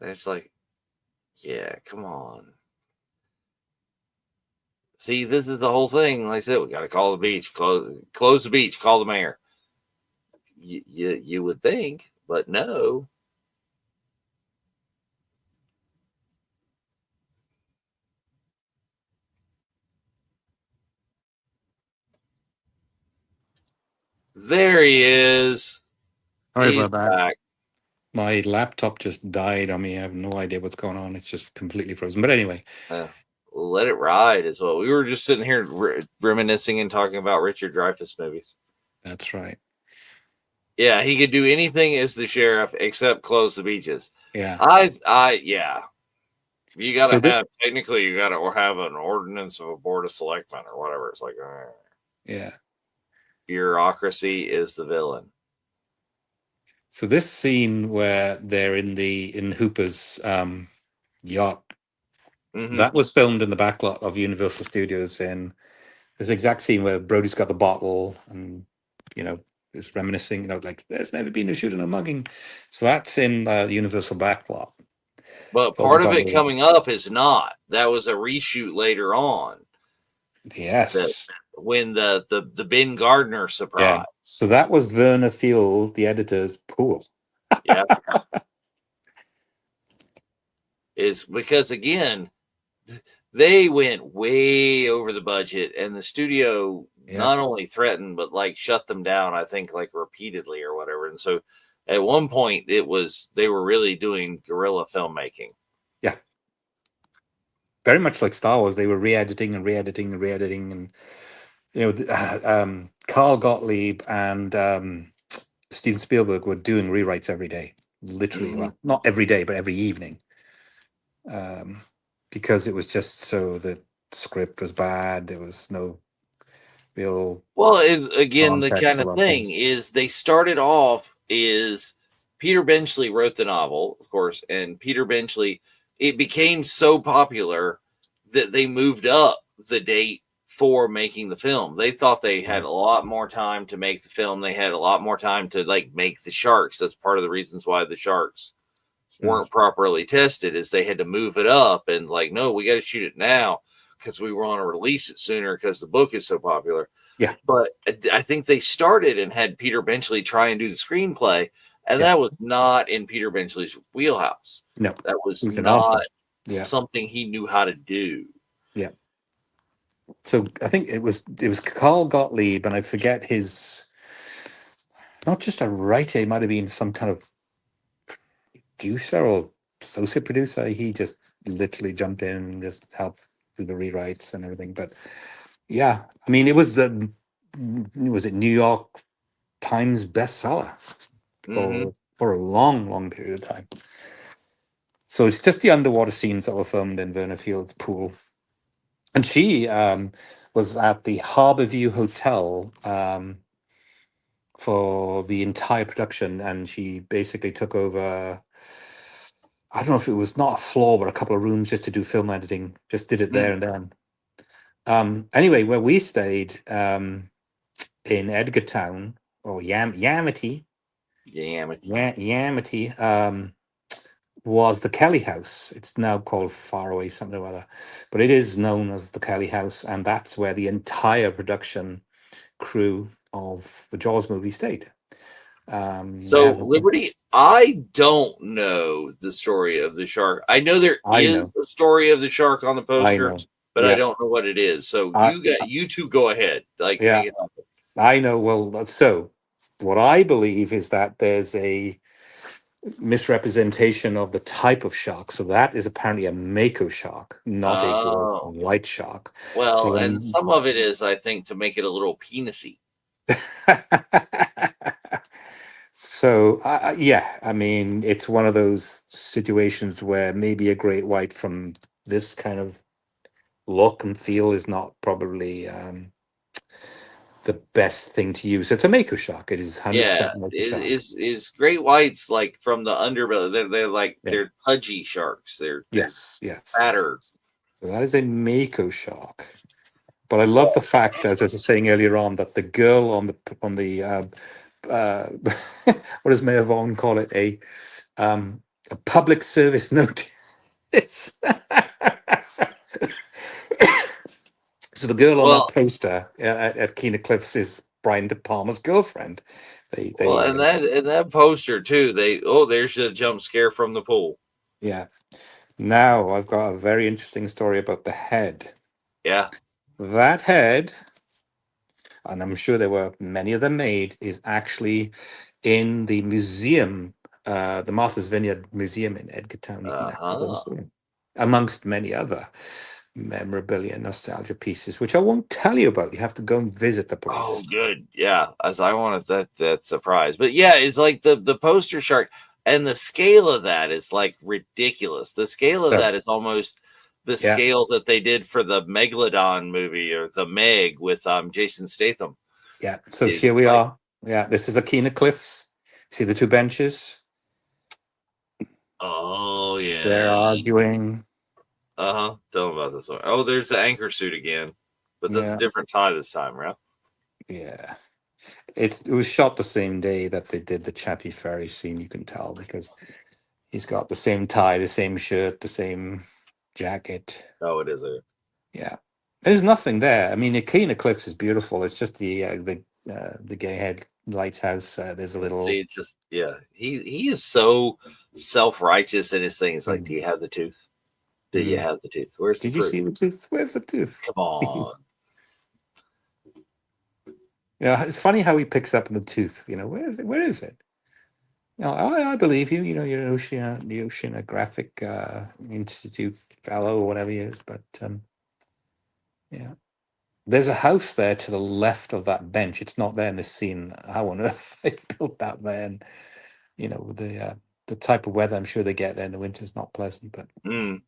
And it's like, yeah, come on. See, this is the whole thing. Like I said, we got to call the beach, close the beach, call the mayor. You would think, but no. There he is. Sorry He's about that. back. My laptop just died on me. I have no idea what's going on. It's just completely frozen. But anyway, Let it ride as well. We were just sitting here reminiscing and talking about Richard Dreyfuss movies. that's right. Yeah, he could do anything as the sheriff except close the beaches. Yeah. Yeah. You So gotta have technically, you gotta or have an ordinance of a board of selectmen or whatever. It's like yeah. bureaucracy is the villain. So this scene where they're in Hooper's yacht, that was filmed in the backlot of Universal Studios. In this exact scene where Brody's got the bottle and is reminiscing, like there's never been a shooting or mugging. So that's in Universal backlot. But part of it coming up is not. That was a reshoot later on. Yes. When the Ben Gardner surprise. Yeah. So that was Werner Field, the editor's pool. Yeah. Is because again, they went way over the budget, and the studio not only threatened but like shut them down. I think like repeatedly or whatever. And so at one point they were really doing guerrilla filmmaking. Yeah. Very much like Star Wars, they were re-editing and re-editing and re-editing, and Carl Gottlieb and Steven Spielberg were doing rewrites every day, literally. Well, not every day, but every evening, because it was just so the script was bad. There was no real. Well, again, the kind of thing is they started off is Peter Benchley wrote the novel, of course, and Peter Benchley, it became so popular that they moved up the date for making the film. They thought they had a lot more time to make the film. They had a lot more time to like make the sharks. That's part of the reasons why the sharks weren't properly tested, is they had to move it up and like, no, we got to shoot it now because we want to release it sooner because the book is so popular. Yeah. But I think they started and had Peter Benchley try and do the screenplay, and that was not in Peter Benchley's wheelhouse. No, that was not something he knew how to do. Yeah. So I think it was Carl Gottlieb, and I forget his, not just a writer, he might have been some kind of producer or associate producer. He just literally jumped in and just helped do the rewrites and everything. But yeah, I mean, it was it New York Times bestseller for a long period of time. So it's just the underwater scenes that were filmed in Werner Field's pool. And she was at the Harborview Hotel for the entire production, and she basically took over, I don't know if it was not a floor, but a couple of rooms just to do film editing, just did it there and then. Anyway, where we stayed in Edgartown, or Yamity, was the Kelly House. It's now called Faraway something or other, but it is known as the Kelly House, and that's where the entire production crew of the Jaws movie stayed. So Liberty, I don't know the story of the shark. I know there is a story of the shark on the poster, but I don't know what it is. So you two go ahead. Make it happen. I know. Well, so what I believe is that there's a misrepresentation of the type of shark. So that is apparently a mako shark, not a white shark. Well, so and some of it is, I think, to make it a little penisy. So yeah, I mean, it's one of those situations where maybe a great white from this kind of look and feel is not probably the best thing to use. It's a mako shark. It is 100% mako shark. Is great whites like from the underbelly? They're like they're pudgy sharks. They're yes fatter. So that is a mako shark. But I love the fact, as I was saying earlier on, that the girl on the what does Mayor Vaughan call it? A public service notice. So the girl on that poster at Keener Cliffs is Brian De Palma's girlfriend. And that poster too. There's a jump scare from the pool. Yeah. Now I've got a very interesting story about the head. Yeah. That head and I'm sure there were many of them made, is actually in the museum, the Martha's Vineyard Museum in Edgartown. You can actually go and Uh-huh. see it, amongst many other memorabilia, nostalgia pieces, which I won't tell you about. You have to go and visit the Oh, place. good. Yeah, as I wanted that surprise. But yeah, it's like the poster shark, and the scale of that is like ridiculous. The scale of Yeah, that is almost the yeah, scale that they did for the Megalodon movie or the Meg with Jason Statham. yeah. So Is here we like, are. Yeah, this is Akina Cliffs. See the two benches? oh They're yeah. arguing. Uh-huh. Tell them about this one. Oh, there's the anchor suit again. But that's a Yeah, different tie this time, right? yeah. It was shot the same day that they did the Chappie Ferry scene. You can tell because he's got the same tie, the same shirt, the same jacket. Oh, it is a Yeah, there's nothing there. I mean, Akina Cliffs is beautiful. It's just the Gay Head Lighthouse. There's a see, little. it's just yeah. He is so self-righteous in his thing. It's like, do Mm, you have the tooth? Do you mm. have the tooth? Where's the Did you proof? see the tooth? Where's the tooth? Come on. Yeah, it's funny how he picks up on the tooth. Where is it? Where is it? I believe you. You're an the Oceanographic Institute fellow or whatever he is. But yeah, there's a house there to the left of that bench. It's not there in this scene. How on earth they built that there? And the type of weather I'm sure they get there in the winter is not pleasant. But Mm.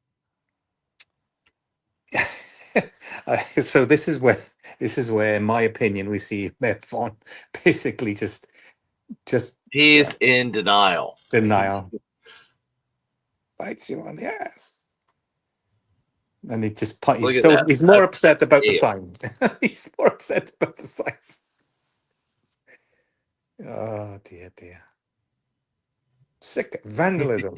so this is where, in my opinion, we see Matt Vaughn basically just He's in denial. denial. Bites you on the ass. And he just Look at that. he's more That's upset about the scale. sign. He's more upset about the sign. Oh dear, dear. Sick vandalism.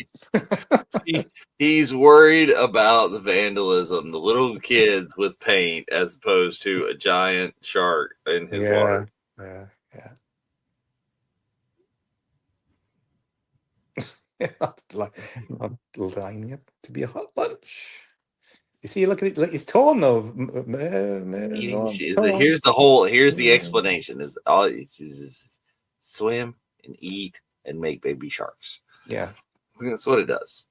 He's worried about the vandalism, the little kids with paint, as opposed to a giant shark in his water. Yeah, yeah, yeah. Not lining up to be a hot lunch. You see, look at it. Look, it's torn though. It's torn. Here's the Yeah. explanation is all it's swim and eat and make baby sharks. Yeah, That's what it does.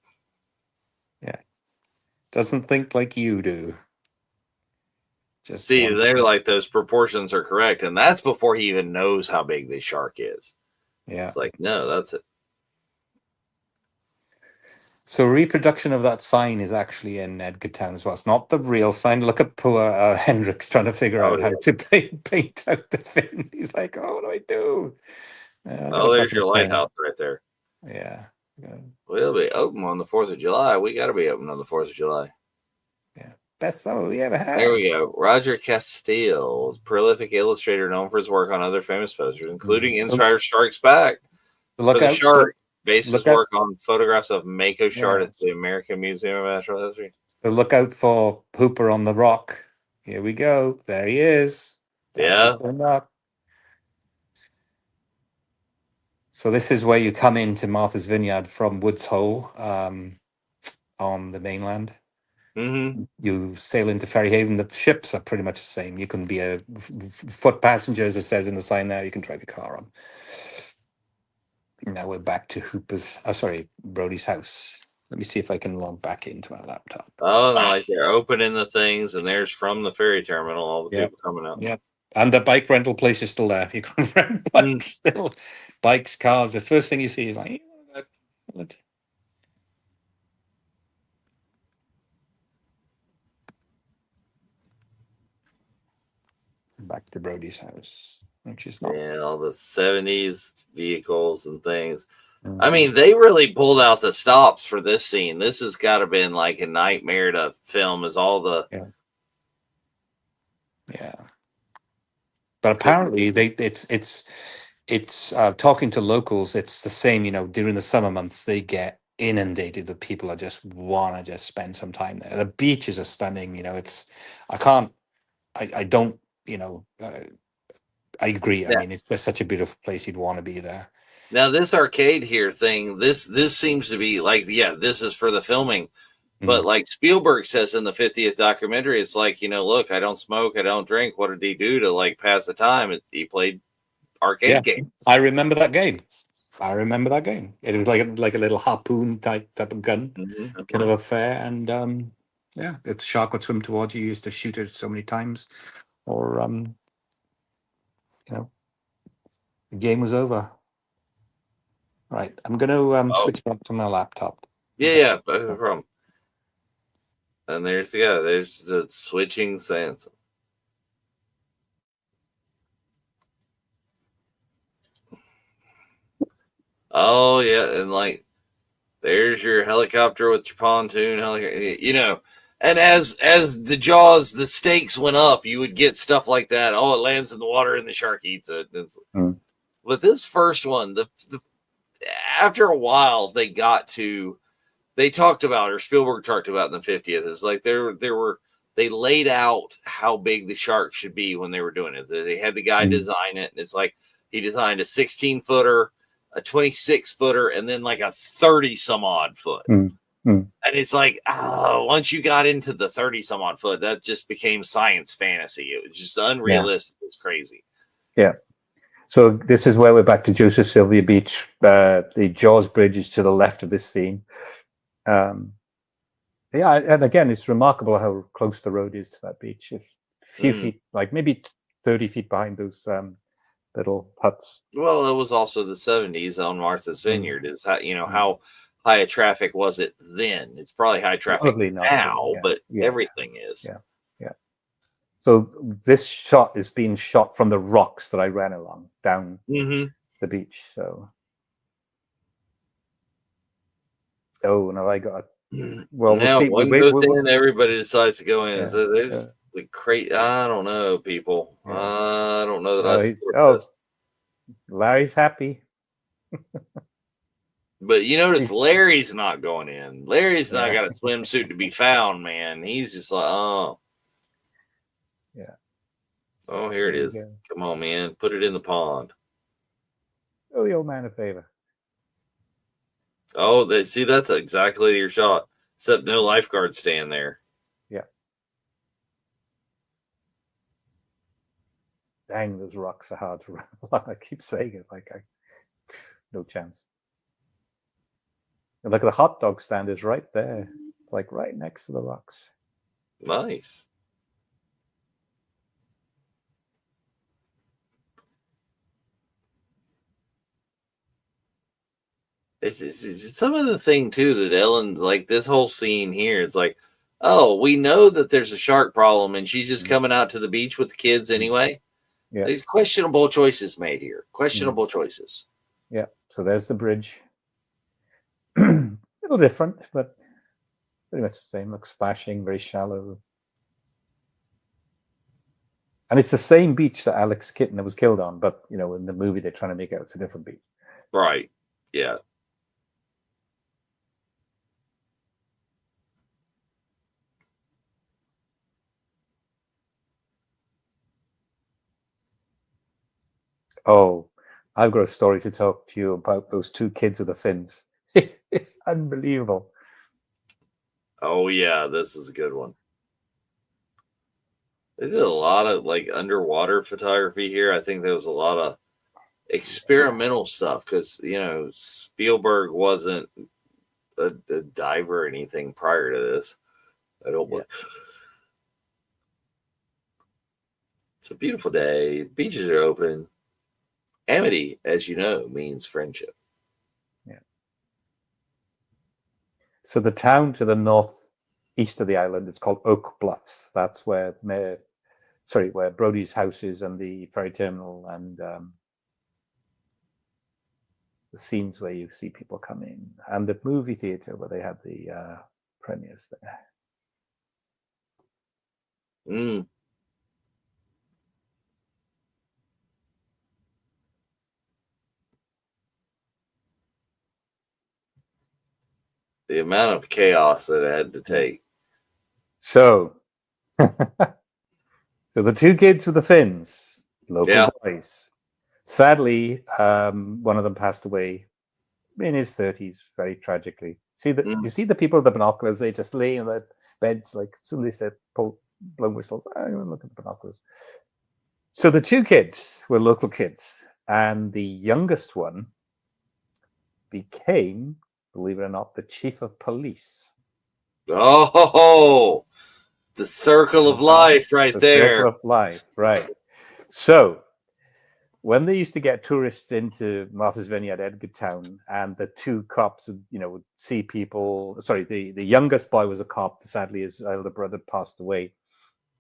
yeah. Doesn't think like you do. Just See, one. they're like those proportions are correct, and that's before he even knows how big the shark is. Yeah. It's like, no, that's it. So reproduction of that sign is actually in Edgartown as well. It's not the real sign. Look at poor Hendrix trying to figure Oh out how yeah. to paint out the fin. He's like, "Oh, what do I do?" I got Oh, a there's bucket your of paint. lighthouse right there. Yeah, yeah, We'll be open on the 4th of July. We got to be open on the 4th of July. yeah. Best summer we ever There had. we go. Roger Castile, prolific illustrator known for his work on other famous posters, including So Insider Strikes Back. For look the out for shark, based his look out. work on photographs of Mako shark at Yes. the American Museum of Natural History. So look out for Hooper on the rock. Here we go. There he is. That's the Yeah. sun up. So this is where you come into Martha's Vineyard from Woods Hole on the mainland. Mm-hmm. You sail into Ferryhaven. The ships are pretty much the same. You can be a foot passenger, as it says in the sign there. You can drive your car on. Now we're back to Brody's house. Let me see if I can log back into my laptop. Oh, and like they're opening the things, and there's from the ferry terminal all the Yeah. people coming out. Yeah. And the bike rental place is still there. You can rent bikes still. Bikes, cars. The first thing you see is like, what? Back to Brody's house, which is not. Yeah, all the 70s vehicles and things. I Mhm. mean, they really pulled out the stops for this scene. This has got to been like a nightmare to film, as all the Yeah. But apparently it's talking to locals, it's the same, during the summer months they get inundated. The people are just want to just spend some time there. The beaches are stunning. It's I can't I don't, I agree. I yeah. mean, it's just such a beautiful place. You'd want to be there. Now this arcade here thing, this seems to be like, yeah, this is for the filming. But like Spielberg says in the 50th documentary, it's like, look, I don't smoke, I don't drink. What did he do to like pass the time? He played arcade games. I remember that game. It was like a little harpoon type of gun, kind of affair. And if the shark would swim towards you, you used to shoot it so many times, or the game was over. Right, I'm going to switch back to my laptop. Yeah, no problem. And there's the switching sense. Oh yeah, and like there's your helicopter with your pontoon, and as the Jaws, the stakes went up, you would get stuff like that. Oh, it lands in the water and the shark eats it. But this first one, the after a while, they talked about, or Spielberg talked about in the 50th, is like they laid out how big the shark should be when they were doing it. They had the guy design it, and it's like he designed a 16-footer, a 26-footer, and then like a 30-some-odd foot. And it's like, once you got into the 30-some-odd foot, that just became science fantasy. It was just unrealistic. It was crazy. Yeah. So this is where we're back to Joseph Sylvia Beach. The Jaws Bridge is to the left of this scene. And again, it's remarkable how close the road is to that beach. It's a few feet, like maybe 30 feet behind those little huts. Well, it was also the 70s on Martha's Vineyard. Is how how high a traffic was it then? It's probably high traffic now, but everything is. Yeah. So this shot is being shot from the rocks that I ran along down the beach. So, now I got. Well, now we'll see. One goes in, everybody decides to go in. Yeah, So there's the crate. I don't know, people. Yeah. I don't know that I support this. Larry's happy. But you notice Larry's not going in. Larry's not got a swimsuit to be found, man. He's just like, oh. Yeah. Oh, here it is. Come on, man. Put it in the pond. Oh, the old man a favor. Oh, that's exactly your shot. Except no lifeguard stand there. Yeah. Dang, those rocks are hard to run along. I keep saying it no chance. And look, the hot dog stand is right there. It's like right next to the rocks. Nice. It's some of the thing too that Ellen, like this whole scene here, it's like, oh, we know that there's a shark problem, and she's just coming out to the beach with the kids anyway. Yeah, there's questionable choices made here. Questionable choices. Yeah. So there's the bridge. A little different, but pretty much the same. Looks splashing, very shallow. And it's the same beach that Alex Kitten was killed on, but in the movie they're trying to make out it's a different beach. Right. Yeah. Oh, I've got a story to talk to you about those two kids with the fins. It's unbelievable. Oh yeah, this is a good one. They did a lot of like underwater photography here. I think there was a lot of experimental stuff because Spielberg wasn't a diver or anything prior to this. I don't want. It's a beautiful day. Beaches are open. Amity, as you know, means friendship. Yeah. So the town to the northeast of the island is called Oak Bluffs. That's where Brody's house is, and the ferry terminal, and the scenes where you see people come in, and the movie theater where they had the premieres there. The amount of chaos that it had to take. So the two kids with the fins, local boys. Sadly, one of them passed away in his 30s, very tragically. Mm. You see the people with the binoculars, they just lay in their beds, like somebody said, blown whistles. I'm going to look at the binoculars. So the two kids were local kids, and the youngest one became, believe it or not, the chief of police. Oh, the circle of life right the there. Circle of life, right. So when they used to get tourists into Martha's Vineyard, Edgartown, and the two cops, would see people. Sorry, the youngest boy was a cop. Sadly, his elder brother passed away.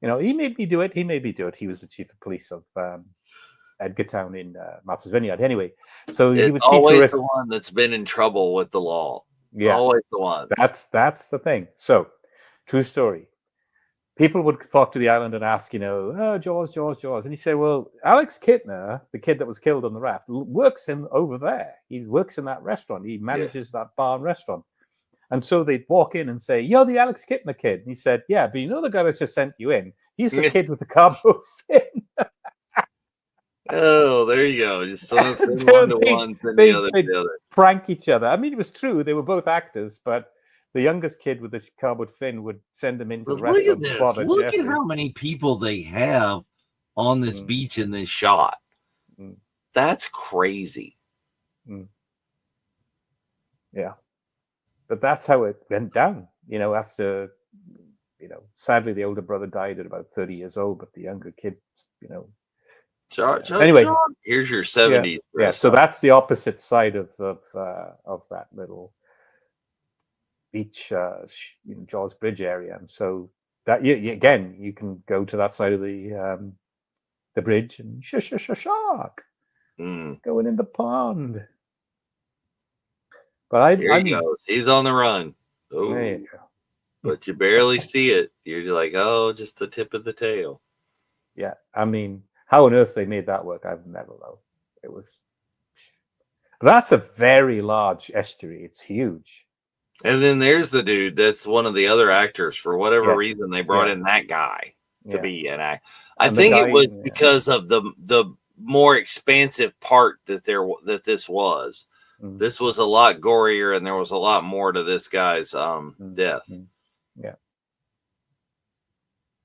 He made me do it. He was the chief of police of Edgartown in Martha's Vineyard. Anyway, so It's you would see always tourists. the one that's been in trouble with the law. Yeah, always the one. That's the thing. So, true story. People would flock to the island and ask, oh, Jaws. And he said, well, Alex Kittner, the kid that was killed on the raft, works over there. He works in that restaurant. He manages that bar and restaurant. And so they'd walk in and say, you're the Alex Kittner kid. And he said, yeah, but the guy that just sent you in? He's the kid with the carbo fin. Oh, there you go. Just so one to one, the other to the other. Prank each other. I mean, it was true. They were both actors, but the youngest kid with the cardboard fin would send him into the restaurant. Look at this. Look at how many people they have on this beach in this shot. That's crazy. Yeah. But that's how it went down. After, sadly, the older brother died at about 30 years old, but the younger kid, Anyway, here's your 70s. Yeah, so that's the opposite side of that little beach, Jaws Bridge area, and so that again, you can go to that side of the bridge and shark going in the pond. But There he goes. He's on the run. Oh, there you go. But you barely see it. You're like, oh, just the tip of the tail. Yeah, I mean, how on earth they made that work, I've never known. It was. That's a very large estuary. It's huge. And then there's the dude that's one of the other actors. For whatever reason, they brought in that guy to be an actor. I think it was because of the more expansive part that this was. This was a lot gorier, and there was a lot more to this guy's death. Yeah.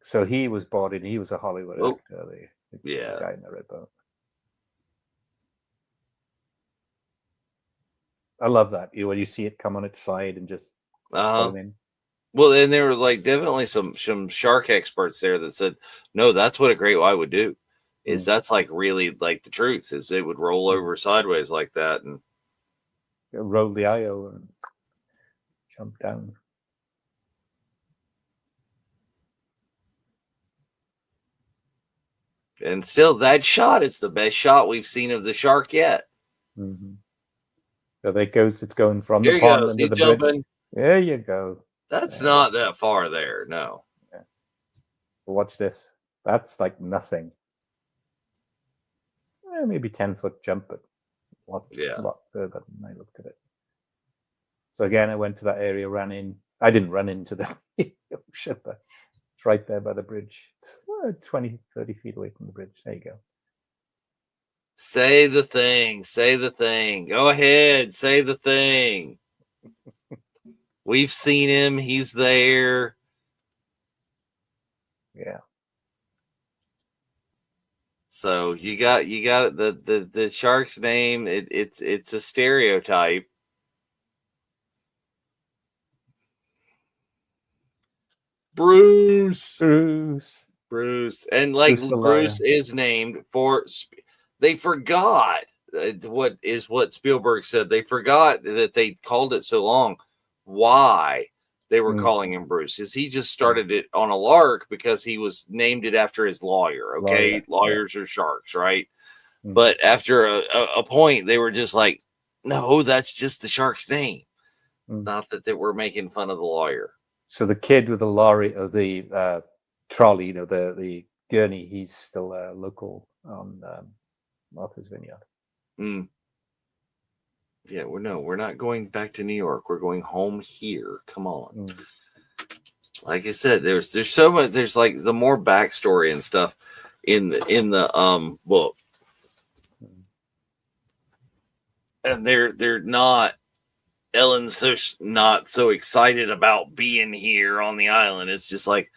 So he was brought in. He was a Hollywood actor. The guy in the red boat. I love that. When you see it come on its side and just pull in. Well, and there were definitely some shark experts there that said, no, that's what a great white would do. Is that's really the truth. Is it would roll over sideways like that and roll the eye over and jump down. And still, that shot, it's the best shot we've seen of the shark yet. So it's going from the pond into the bridge. There you go. That's not that far there, no. Yeah. Watch this. That's like nothing. Maybe 10-foot jump, but a lot further than I looked at it. So again, I went to that area, ran in. I didn't run into the ocean, but it's right there by the bridge. It's 20, 30 feet away from the bridge. There you go. Say the thing. Say the thing. Go ahead. Say the thing. We've seen him. He's there. Yeah. So you got the shark's name. It's a stereotype. Bruce. And Bruce is named for. They forgot what Spielberg said. They forgot that they called it so long. Why they were calling him Bruce? Is he just started it on a lark because he was named it after his lawyer? Okay, lawyers are sharks, right? But after a point, they were just like, no, that's just the shark's name. Not that they were making fun of the lawyer. So the kid with the lorry or the trolley, the gurney, he's still local on Martha's Vineyard. Yeah, we're not going back to New York. We're going home here. Come on. Like I said, there's so much. There's the more backstory and stuff in the book. and they're not. Ellen's not so excited about being here on the island. It's just like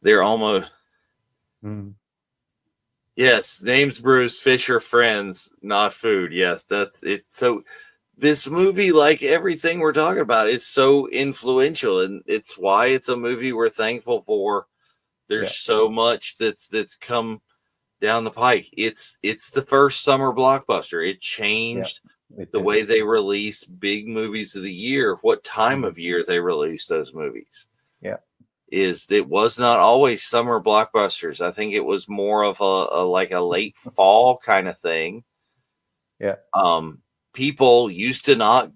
they're almost. Yes, name's Bruce. Fish are friends, not food. Yes, that's it. So this movie, like everything we're talking about, is so influential, and it's why it's a movie we're thankful for. There's so much that's come down the pike. It's the first summer blockbuster. It changed the way they release big movies of the year, what time of year they release those movies. It was not always summer blockbusters. I think it was more of a like a late fall kind of thing. People used to not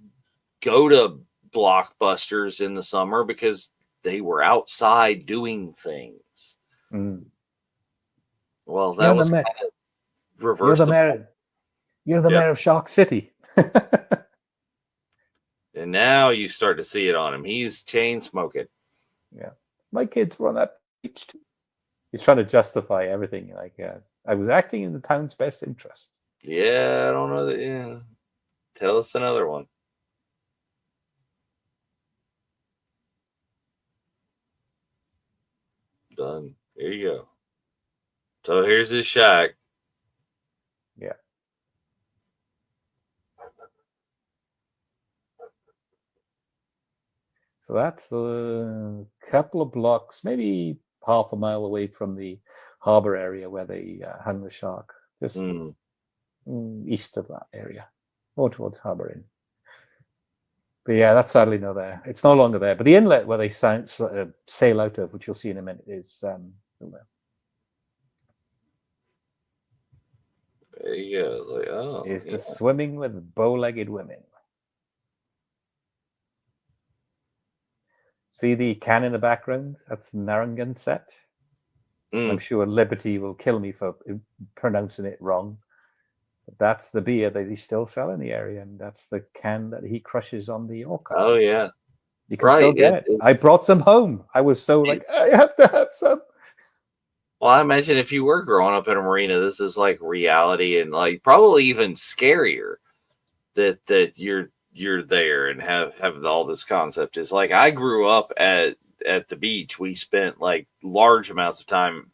go to blockbusters in the summer because they were outside doing things. Well, that was kind of reversed. You're the mayor of Shark City. And now you start to see it on him. He's chain smoking. My kids were on that beach too. He's trying to justify everything. Like, I was acting in the town's best interest. Yeah, I don't know that. Yeah, tell us another one. Done. Here you go. So here's his shack. So that's a couple of blocks, maybe half a mile away from the harbor area where they hung the shark. Just east of that area, more towards Harbor Inn. But yeah, that's sadly not there. It's no longer there. But the inlet where they sail out of, which you'll see in a minute, is there. There you go. Like, oh, is the swimming with bow-legged women. See the can in the background? That's the Narragansett set. I'm sure Liberty will kill me for pronouncing it wrong. But that's the beer that he still sell in the area, and that's the can that he crushes on the orca. Oh yeah, you can still get it. I brought some home. I was so like, I have to have some. Well, I imagine if you were growing up in a marina, this is like reality, and like probably even scarier that you're there and have all this concept. Is like I grew up at the beach. We spent like large amounts of time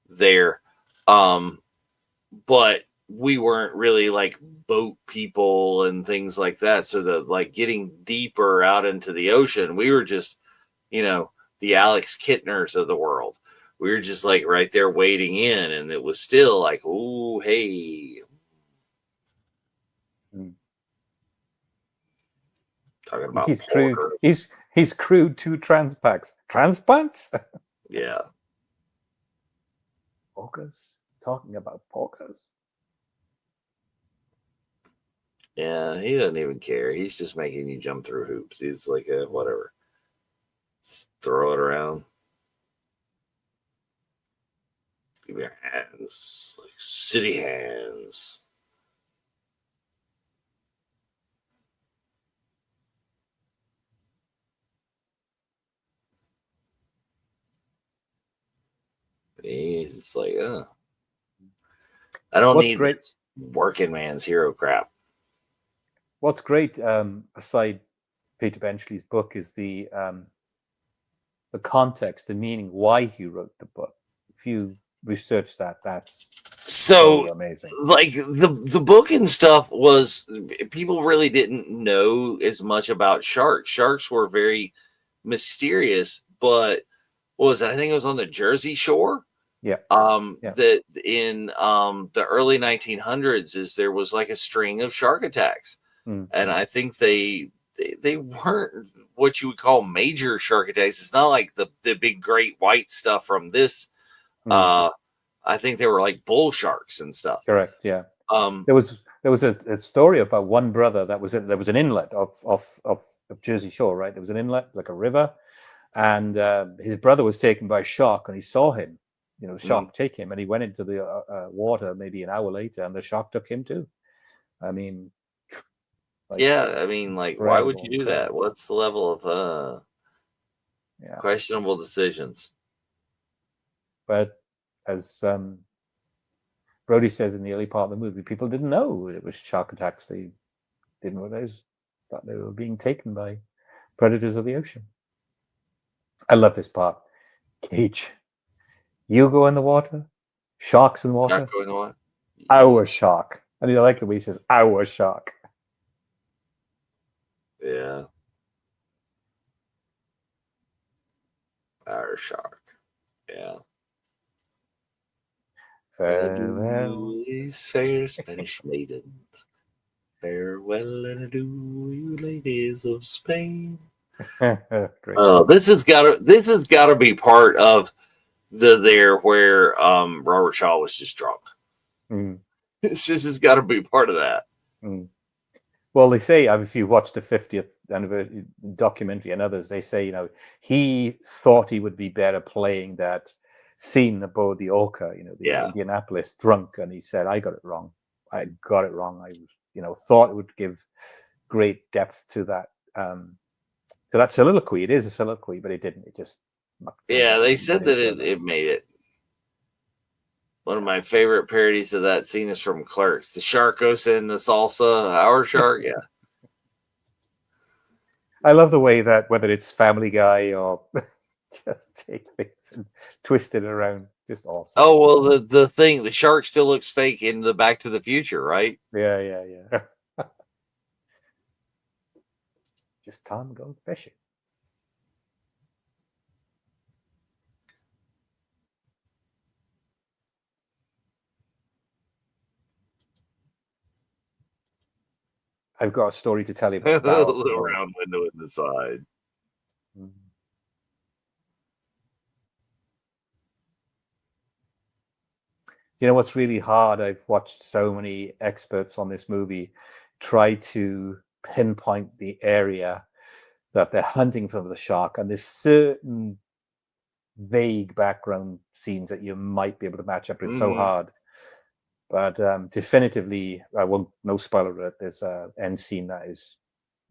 there, but we weren't really like boat people and things like that. So the like getting deeper out into the ocean, we were just, the Alex Kittners of the world. We were just like right there wading in, and it was still like, oh, hey. Talking about he's crude. He's crude 2 transpacks. Transplants? Yeah. Porkers? Talking about porkers? Yeah, he doesn't even care. He's just making you jump through hoops. He's like, whatever. Just throw it around. Give me your hands. Like city hands. He's just like, I don't need this working man's hero crap. What's great, aside Peter Benchley's book, is the context, the meaning, why he wrote the book. If you research that, that's so amazing. Like the book and stuff was, people really didn't know as much about sharks. Sharks were very mysterious, but what was it? I think it was on the Jersey Shore. That in the early 1900s there was like a string of shark attacks, and I think they weren't what you would call major shark attacks. It's not like the big great white stuff from this. I think they were like bull sharks and stuff. Correct. Yeah. There was a story about one brother there was an inlet of Jersey Shore, right? There was an inlet, like a river, and his brother was taken by a shark, and he saw him. The shark take him, and he went into the water maybe an hour later, and the shark took him too. I mean, why would you do that? What's the level of questionable decisions? But as Brody says in the early part of the movie, people didn't know it was shark attacks. They didn't realize that they were being taken by predators of the ocean. I love this part. Cage, you go in the water, sharks in water, Not going on. our shark. And I like the way he says, our shark. Yeah. Our shark. Yeah. Farewell. These fair Spanish maidens. Farewell and adieu, you ladies of Spain. Great. This has gotta be part of there where Robert Shaw was just drunk. Mm. This has got to be part of that. Mm. Well, they say if you watch the 50th anniversary documentary and others, they say he thought he would be better playing that scene aboard the Orca, the Indianapolis drunk, and he said, "I got it wrong. I got it wrong. I thought it would give great depth to that soliloquy. It is a soliloquy, but it didn't. It just they said that it made it. One of my favorite parodies of that scene is from Clerks. The shark goes in the salsa. Our shark, yeah. I love the way that whether it's Family Guy or just take things and twist it around. Just awesome. Oh, well, the shark still looks fake in the Back to the Future, right? Yeah. Just time going fishing. I've got a story to tell you about A little round window in the side. Mm-hmm. You know what's really hard? I've watched so many experts on this movie try to pinpoint the area that they're hunting for the shark, and there's certain vague background scenes that you might be able to match up. It's so hard. But definitively, I won't, no spoiler alert, there's an end scene that is,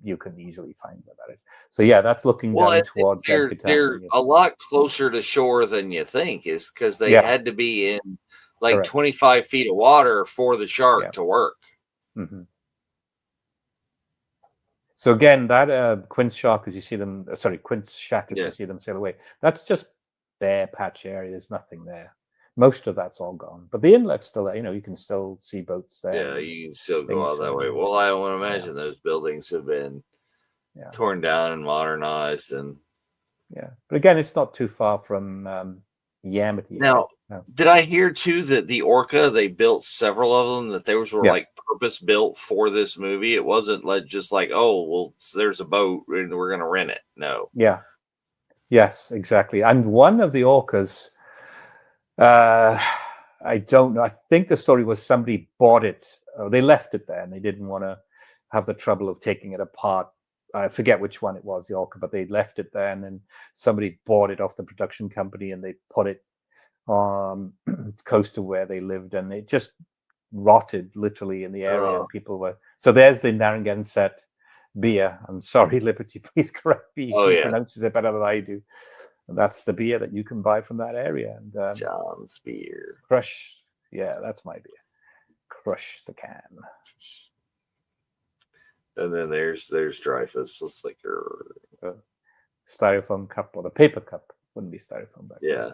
you can easily find where that is. So yeah, that's looking down towards they're a lot closer to shore than you think, is because they had to be in like 25 feet of water for the shark to work. Mm-hmm. So again, that Quint's shark, as you see them, Quint's shack as you see them sail away, that's just bare patch area. There's nothing there. Most of that's all gone, but the inlet's still there. You can still see boats there. Yeah, you can still go out that way. Well, I want to imagine those buildings have been torn down and modernized, and but again, it's not too far from Yamity. Now, did I hear too that the Orca, they built several of them, that those were like purpose built for this movie? It wasn't just like, oh, well, there's a boat and we're going to rent it. No. Yeah. Yes, exactly. And one of the Orcas, I don't know. I think the story was somebody bought it. They left it there and they didn't want to have the trouble of taking it apart. I forget which one it was, the Orca, but they left it there and then somebody bought it off the production company and they put it close to where they lived, and it just rotted literally in the area. People were, so there's the Narragansett beer. I'm sorry, Liberty, please correct me. She pronounces it better than I do. And that's the beer that you can buy from that area. And John's beer. Crush. Yeah, that's my beer. Crush the can. And then there's Dreyfus. It's like a styrofoam cup, or the paper cup. Wouldn't be styrofoam back then.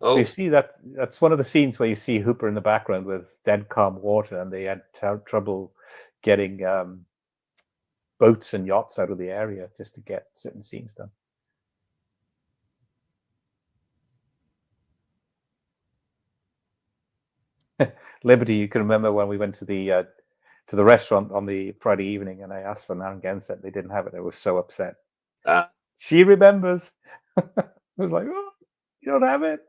Oh, so you see that's one of the scenes where you see Hooper in the background with dead calm water, and they had trouble getting boats and yachts out of the area just to get certain scenes done. Liberty, you can remember when we went to the restaurant on the Friday evening, and I asked for Narragansett. They didn't have it. I was so upset. She remembers. I was like, oh, you don't have it?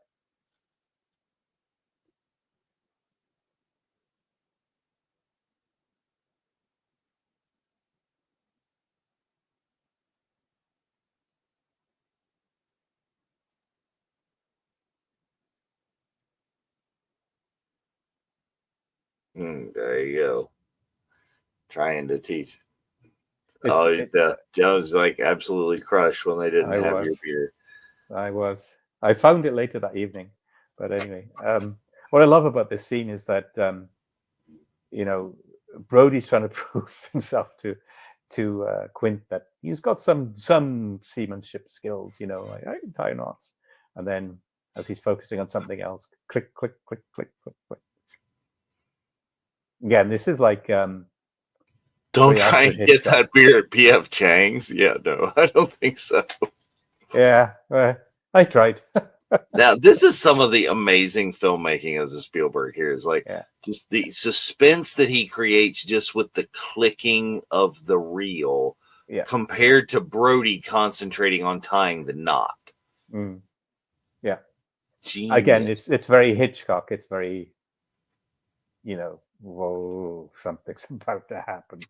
There you go. Trying to teach. Joe's like absolutely crushed when they didn't have your beer. I found it later that evening. But anyway, what I love about this scene is that, Brody's trying to prove himself to Quint that he's got some seamanship skills, like I can tie knots. And then as he's focusing on something else, click, click, click, click, click, click. Again, this is like don't try and get that beer at PF Chang's. Yeah, no, I don't think so. Yeah, I tried. Now, this is some of the amazing filmmaking as a Spielberg here. Is like just the suspense that he creates just with the clicking of the reel compared to Brody concentrating on tying the knot. Yeah. Genius. Again, it's very Hitchcock. It's very, whoa, something's about to happen.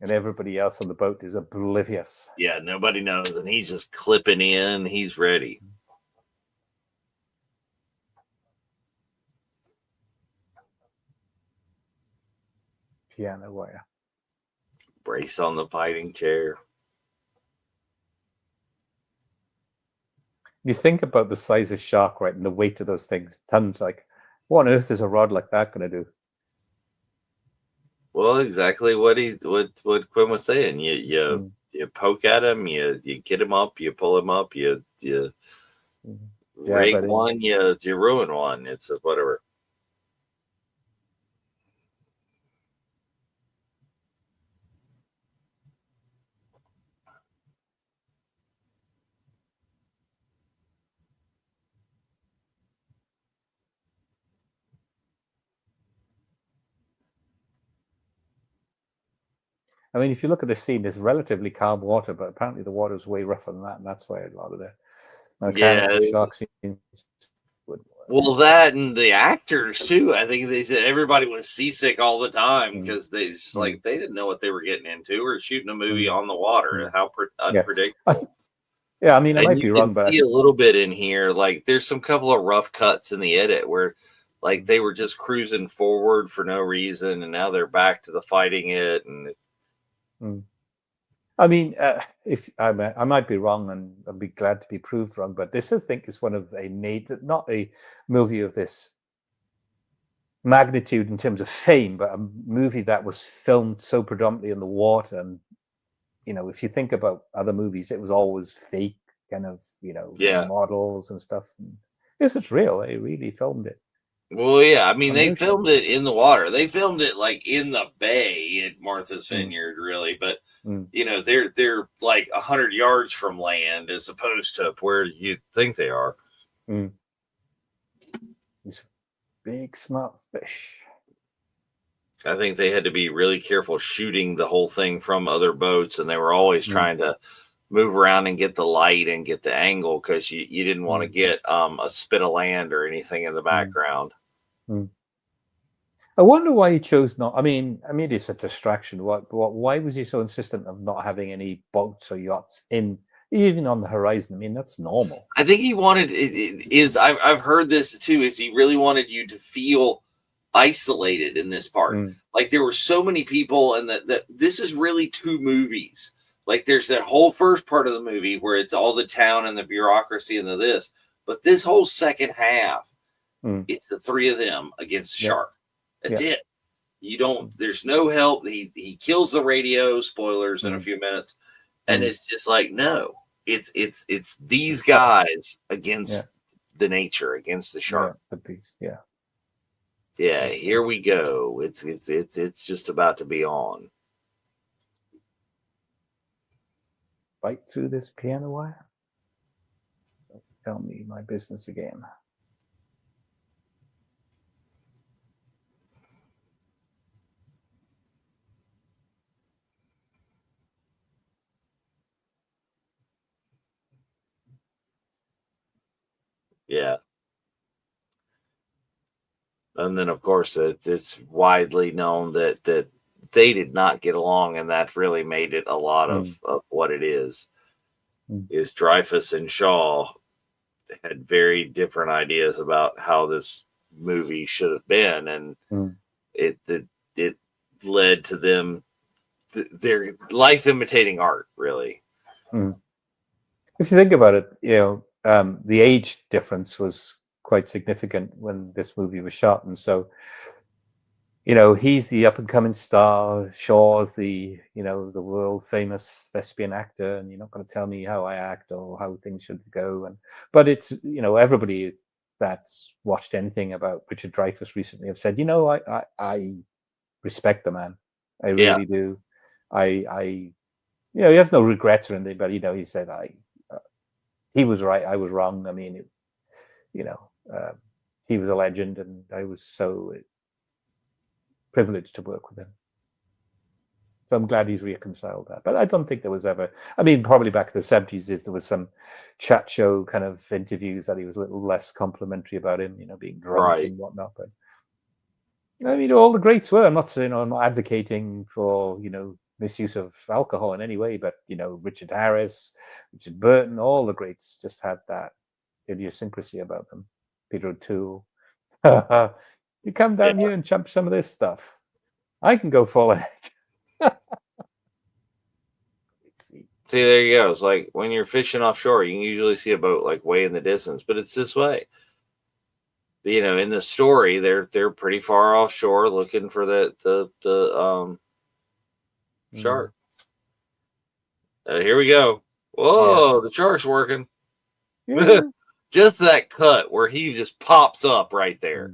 And everybody else on the boat is oblivious. Yeah, nobody knows. And he's just clipping in. He's ready. Piano wire. Brace on the fighting chair. You think about the size of shark, right, and the weight of those things. Tons. Like, what on earth is a rod like that going to do? Well, exactly what Quinn was saying. You poke at him, you get him up, you pull him up, you rig one, you ruin one. It's whatever. I mean, if you look at the scene, there's relatively calm water, but apparently the water is way rougher than that, and that's why a lot of the mechanical shark scenes. Well, that and the actors too. I think they said everybody was seasick all the time because they just they didn't know what they were getting into. We're shooting a movie on the water. How unpredictable. Yeah, I mean, I might be wrong, but I see a little bit in here. Like, there's some couple of rough cuts in the edit where, like, they were just cruising forward for no reason, and now they're back to the fighting it. And I mean, if I might be wrong, and I'd be glad to be proved wrong, but this I think is one of not a movie of this magnitude in terms of fame, but a movie that was filmed so predominantly in the water. And if you think about other movies, it was always fake, kind of models and stuff. And this is real. They really filmed it. Well, yeah, I mean, they filmed it in the water. They filmed it like in the bay at Martha's Vineyard, really. But they're like 100 yards from land as opposed to where you think they are. These big smart fish. I think they had to be really careful shooting the whole thing from other boats, and they were always trying to move around and get the light and get the angle because you didn't want to get a spit of land or anything in the background. I wonder why he chose not. I mean, it's a distraction. Why was he so insistent of not having any boats or yachts even on the horizon? I mean, that's normal. I think he wanted I've heard this too. Is he really wanted you to feel isolated in this part? Like, there were so many people, and that this is really two movies. Like, there's that whole first part of the movie where it's all the town and the bureaucracy and this, but this whole second half, it's the three of them against the shark. That's it. You don't. There's no help. He kills the radio. Spoilers in a few minutes, and it's just like, no. It's these guys against the nature, against the shark. The beast. Yeah. Here we go. It's just about to be on. Bite through this piano wire. Don't tell me my business again. Yeah. And then, of course, it's widely known that they did not get along, and that really made it a lot of what it is. Is Dreyfuss and Shaw had very different ideas about how this movie should have been, and it led to them their life imitating art, really. If you think about it, the age difference was quite significant when this movie was shot, and so you know, he's the up and coming star. Shaw's the, you know, the world famous thespian actor, and you're not going to tell me how I act or how things should go. And but it's, you know, everybody that's watched anything about Richard Dreyfuss recently have said, you know, I respect the man. I Yeah, really do. I you know, he has no regrets or anything, but you know, he said he was right, I was wrong. I mean, you know, he was a legend, and I was so privileged to work with him. So I'm glad he's reconciled that. But I don't think there was ever, I mean, probably back in the 70s, there was some chat show kind of interviews that he was a little less complimentary about him, you know, being drunk right. and whatnot. But I mean, all the greats were. I'm not saying, I'm not advocating for, you know, misuse of alcohol in any way, but, you know, Richard Harris, Richard Burton, all the greats just had that idiosyncrasy about them. Peter O'Toole. You come down Yeah. here and chump some of this stuff. I can go full ahead. See, there you go. It's like when you're fishing offshore, you can usually see a boat like way in the distance, but it's this way. You know, in the story, they're pretty far offshore looking for the shark. Here we go. Yeah. Whoa, the shark's working. Yeah. Just that cut where he just pops up right there.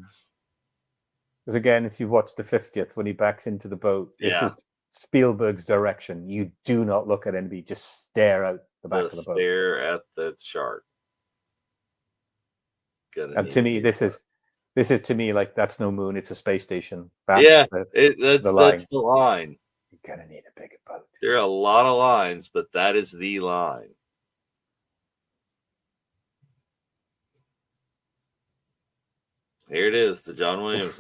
Because again, if you watch the 50th when he backs into the boat, this is Spielberg's direction. You do not look at anybody, just stare out the back of the boat. Stare at the shark. And to me, this is to me like that's no moon, it's a space station. That's the line. That's the line. You're gonna need a bigger boat. There are a lot of lines, but that is the line. Here it is, the John Williams.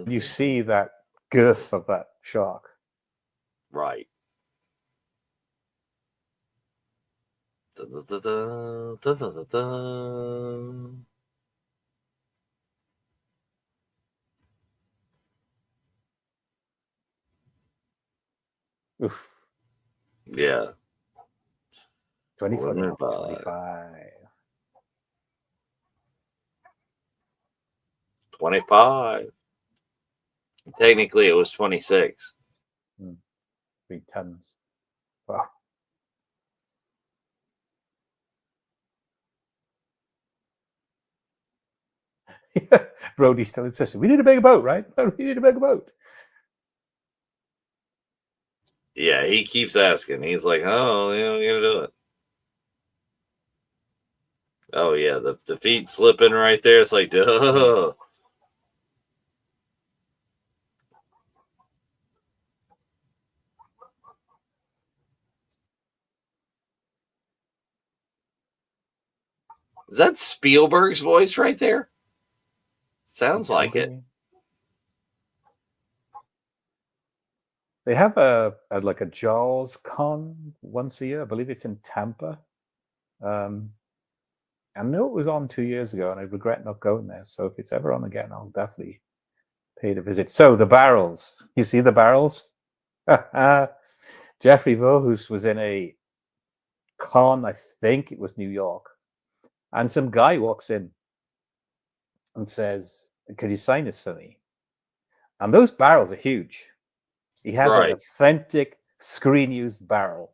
You see that girth of that shark. Right. Oof. Yeah. 25. 25. Technically, it was 26. 3 tons. Wow. Brody still insisted, we need a bigger boat, right? We need a bigger boat. Yeah, he keeps asking. He's like, oh, you know, you're gonna do it. Oh, yeah, the feet slipping right there. It's like, duh. Is that Spielberg's voice right there? Sounds like it. They have a like a Jaws con once a year. I believe it's in Tampa. I know it was on 2 years ago, and I regret not going there. So if it's ever on again, I'll definitely pay the visit. So the barrels, you see the barrels? Jeffrey Verhoes was in a con, I think it was New York, and some guy walks in and says, could you sign this for me? And those barrels are huge. He has an authentic screen used barrel.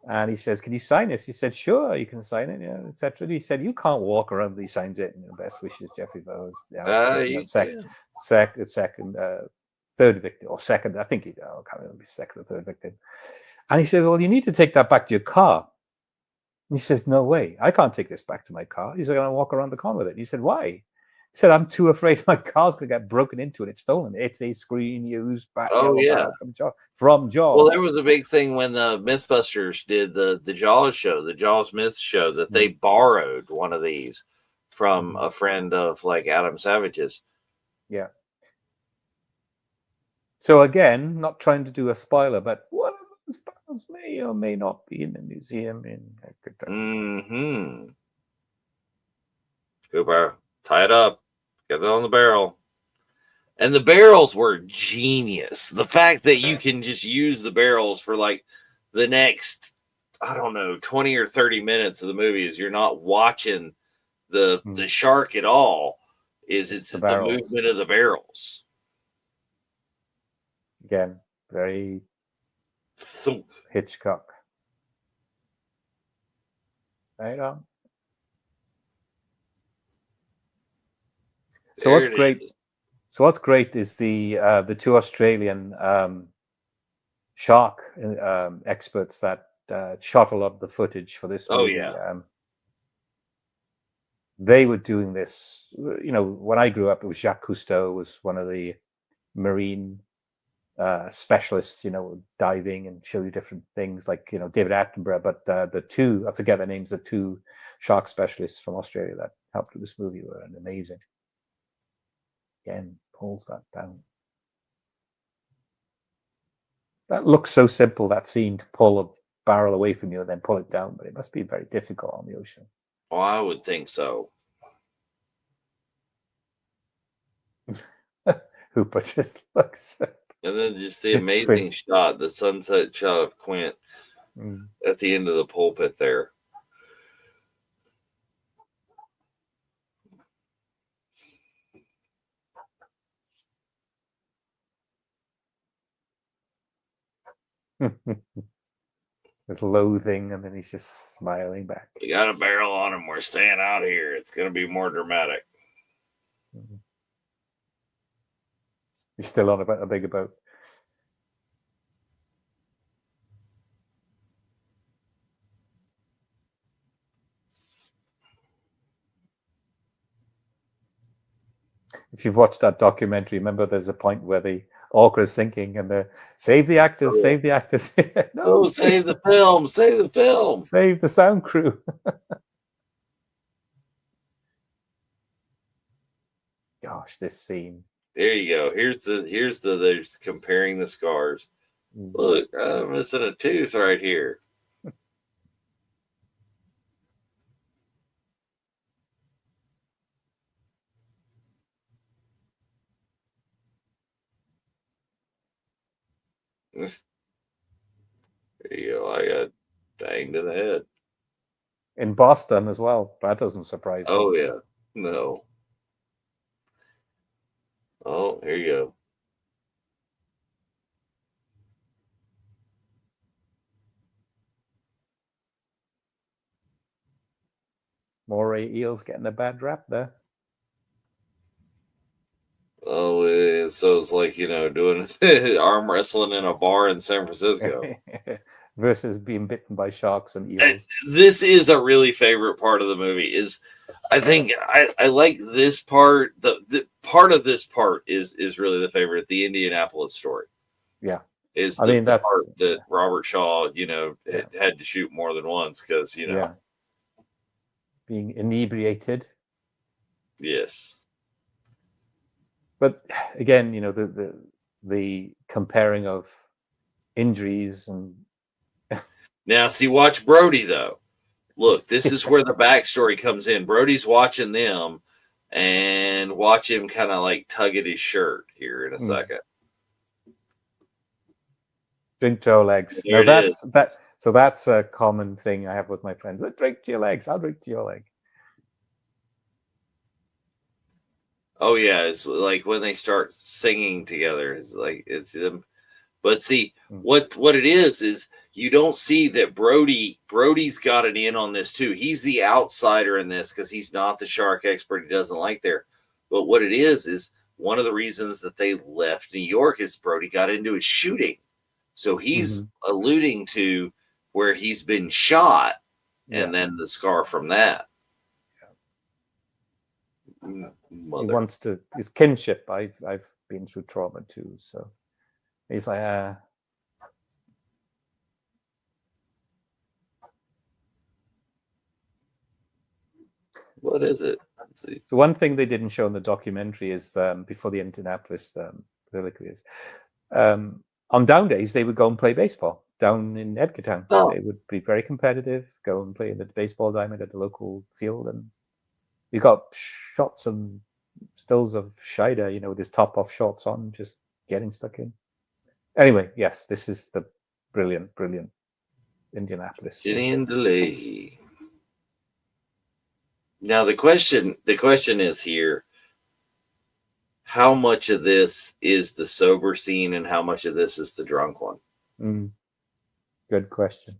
And he says, can you sign this? He said, sure, you can sign it, yeah, etc. He said, you can't walk around. He signs it. Best wishes, Jeffrey Verhoes. Third victim, or second, I think I can't remember, second or third victim. And he said, well, you need to take that back to your car. And he says, no way, I can't take this back to my car. He's going to walk around the con with it. And he said, why? He said, I'm too afraid my car's going to get broken into and it's stolen. It's a screen used barrel from Jaws. Well, there was a big thing when the Mythbusters did the Jaws show, the Jaws Myths show, that they borrowed one of these from a friend of like Adam Savage's. Yeah. So again, not trying to do a spoiler, but one of those barrels may or may not be in the museum in Kentucky. Cooper, tie it up, get it on the barrel. And the barrels were genius. The fact that you can just use the barrels for like the next, I don't know, 20 or 30 minutes of the movie is you're not watching the shark at all. It's the movement of the barrels. Again, very Thunk. Hitchcock. Right on. So There what's it great? is. So what's great is the two Australian shark experts that shot a lot of the footage for this movie. Oh, yeah. They were doing this. You know, when I grew up, it was Jacques Cousteau was one of the marine specialists. You know, diving and show you different things, like David Attenborough. But the two, I forget their names, the two shark specialists from Australia that helped with this movie were amazing. Again, pulls that down. That looks so simple, that scene, to pull a barrel away from you and then pull it down, but it must be very difficult on the ocean. Oh, I would think so. Hooper just looks. And then just the amazing shot, the sunset shot of Quint at the end of the pulpit there. With loathing, and then he's just smiling back. We got a barrel on him. We're staying out here. It's going to be more dramatic. He's still on about a bigger boat. If you've watched that documentary, remember there's a point where the orca is sinking and the save the actors, save the actors. No, save the film, save the film. Save the sound crew. Gosh, this scene. There you go. Here's there's comparing the scars. Look, I'm missing a tooth right here. There you go. I got banged in the head. In Boston as well. That doesn't surprise me. Oh, yeah. No. Oh, here you go. Moray eels getting a bad rap there. Oh, so it's like, doing arm wrestling in a bar in San Francisco. Versus being bitten by sharks and eels. This is a really favorite part of the movie. I think I like this part. The part of this part is really the favorite. The Indianapolis story. Yeah. Is the part that Robert Shaw, had to shoot more than once because, being inebriated. Yes. But again, the comparing of injuries and now see, watch Brody though. Look, this is where the backstory comes in. Brody's watching them and watch him kind of like tug at his shirt here in a second. Drink to your legs. There So that's a common thing I have with my friends. Drink to your legs. I'll drink to your leg. Oh yeah, it's like when they start singing together. It's like it's them. But see, what it is you don't see that Brody's got it in on this too. He's the outsider in this because he's not the shark expert. He doesn't like there. But what it is one of the reasons that they left New York is Brody got into his shooting. So he's alluding to where he's been shot and then the scar from that. He wants to his kinship. I've been through trauma too, so he's like what is it? So one thing they didn't show in the documentary is before the Indianapolis colloquy is on down days they would go and play baseball down in Edgartown. They would be very competitive, go and play in the baseball diamond at the local field, and you got shots and stills of Scheider, with his top off shorts on, just getting stuck in. Anyway, yes, this is the brilliant Indianapolis. Gillian DeLay. Now the question is here: how much of this is the sober scene and how much of this is the drunk one? Good question.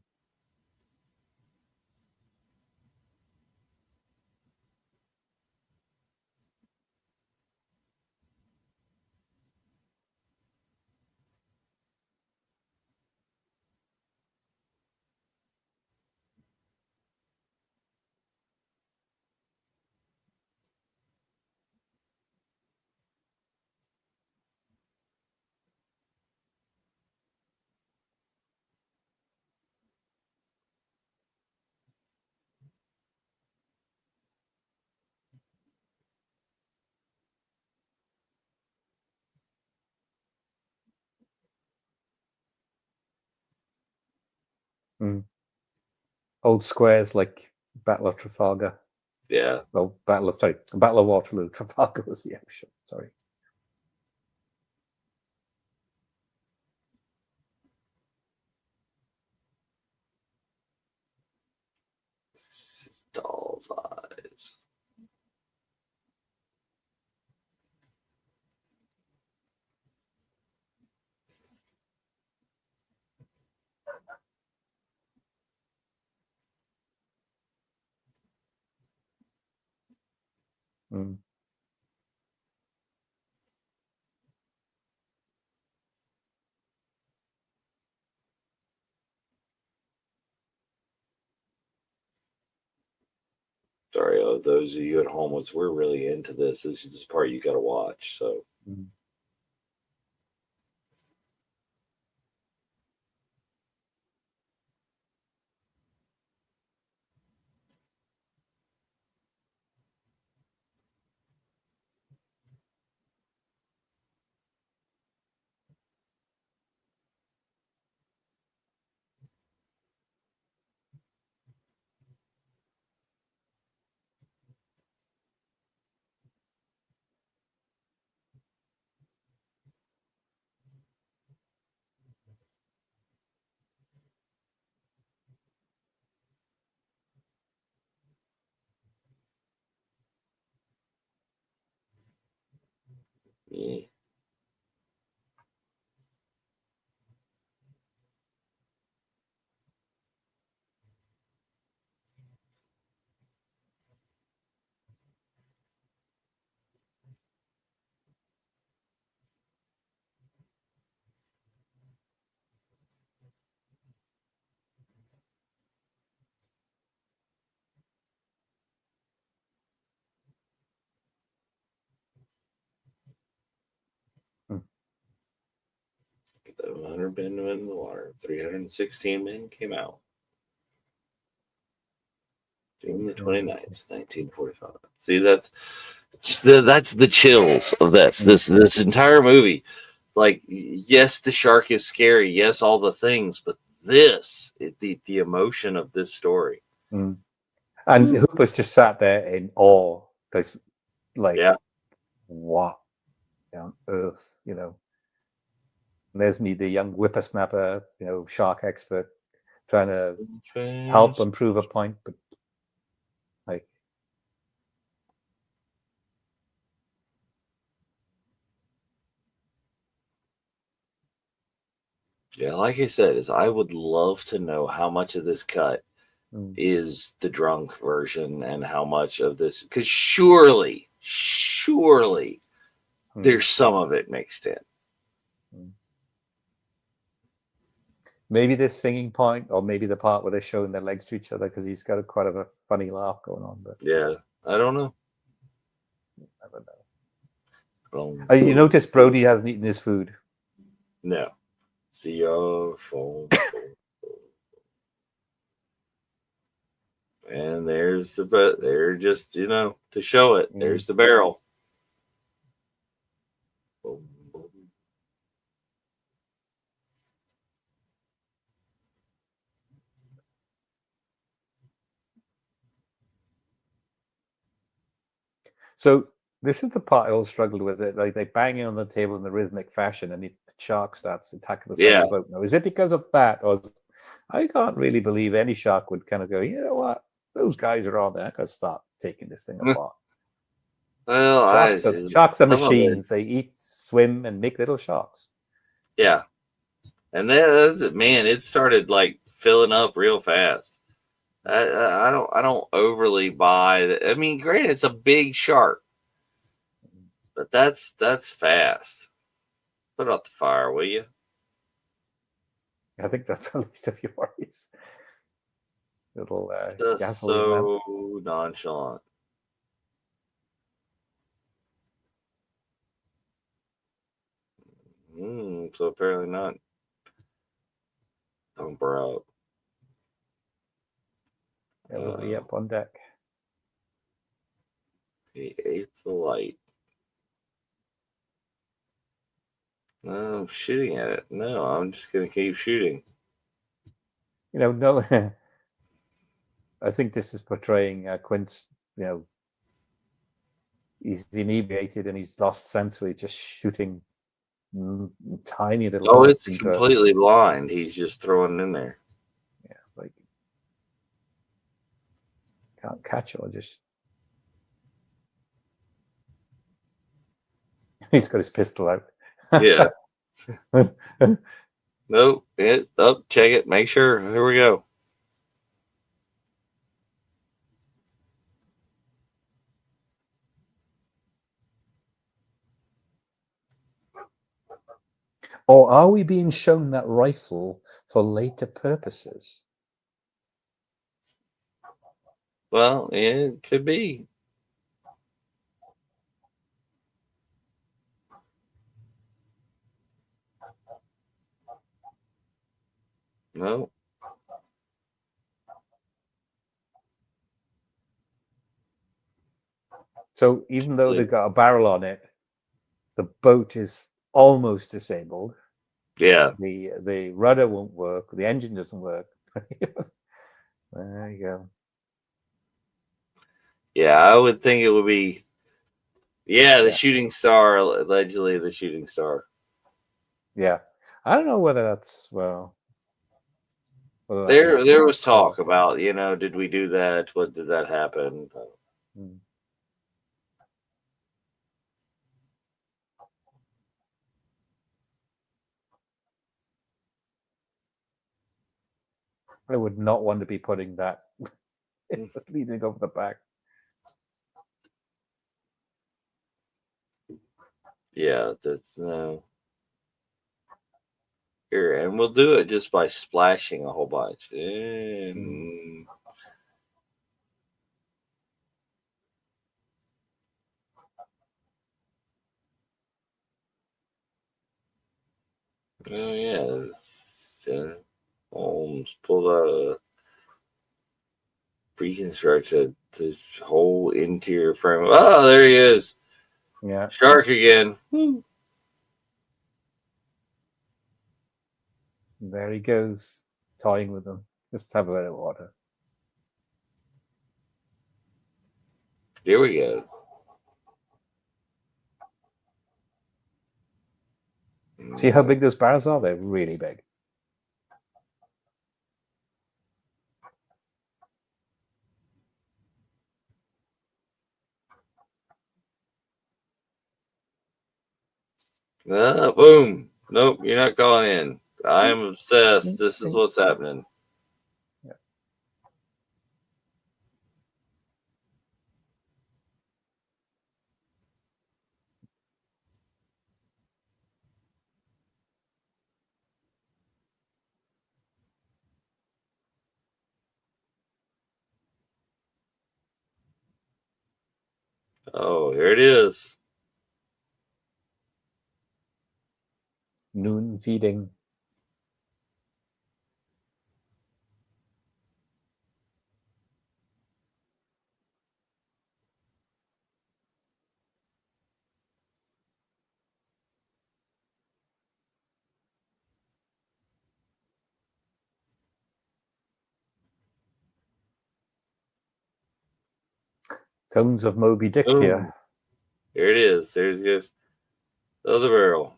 Old squares like Battle of Trafalgar. Yeah. Well, Battle of Waterloo. Trafalgar was the ocean. Sorry. Doll's eyes. Sorry, those of you at home, we're really into this. This is the part you got to watch. So. Yeah. The 100 men went in the water. 316 men came out. June the 29th, 1945. See, that's the chills of this. This entire movie. Like, yes, the shark is scary. Yes, all the things, but the emotion of this story. And Hooper's just sat there in awe because, like, what on earth, you know? And there's me, the young whippersnapper, you know, shark expert, trying to help and prove a point, but like, yeah, like I said, is I would love to know how much of this cut is the drunk version and how much of this, because surely there's some of it mixed in. Maybe this singing point, or maybe the part where they're showing their legs to each other, because he's got quite a funny laugh going on. But yeah, I don't know. I don't know. You notice Brody hasn't eaten his food. No. See your phone. And there's they're just, you know, to show it. There's the barrel. Boom, boom. So this is the part I always struggled with. It like they bang it on the table in the rhythmic fashion, and the shark starts attacking the side of the boat. Now, is it because of that, or I can't really believe any shark would kind of go, you know what, those guys are all there. I gotta start taking this thing apart. Well, guys, Sharks are some of it, machines. They eat, swim, and make little sharks. yeah. And then, man, it started like filling up real fast. I don't overly buy that. I mean, granted, it's a big shark, but that's fast. Put out the fire, will you? I think that's the least of your worries. Little Just gasoline lamp. so nonchalant. So apparently not. Bumper out. Everybody up on deck. He ate the light. No, I'm shooting at it. No, I'm just gonna keep shooting. No. I think this is portraying Quint's. He's inebriated and he's lost sense. We're just shooting tiny little. Oh, it's completely blind. He's just throwing it in there. Yeah, like can't catch it. Or just he's got his pistol out. Yeah. Nope. Check it. Make sure. Here we go. Or are we being shown that rifle for later purposes? Well, yeah, it could be. No. So even though they've got a barrel on it, the boat is almost disabled. Yeah. The rudder won't work. The engine doesn't work. There you go. Yeah, I would think it would be. Yeah, the shooting star, allegedly the shooting star. Yeah, I don't know whether that's There was talk about, did we do that? What did that happen? I would not want to be putting that leading over the back. Yeah, that's no. Here, and we'll do it just by splashing a whole bunch. And oh yeah, Holmes pulled out a reconstructed the whole interior frame. Oh, there he is. Yeah, shark again. Woo. There he goes, toying with them. Just have a bit of water. Here we go. See how big those barrels are? They're really big. Boom. Nope, you're not calling in. I am obsessed. This is what's happening. Yeah. Oh, here it is. Noon feeding. Tones of Moby Dick here. Here it is. There's goes the other barrel.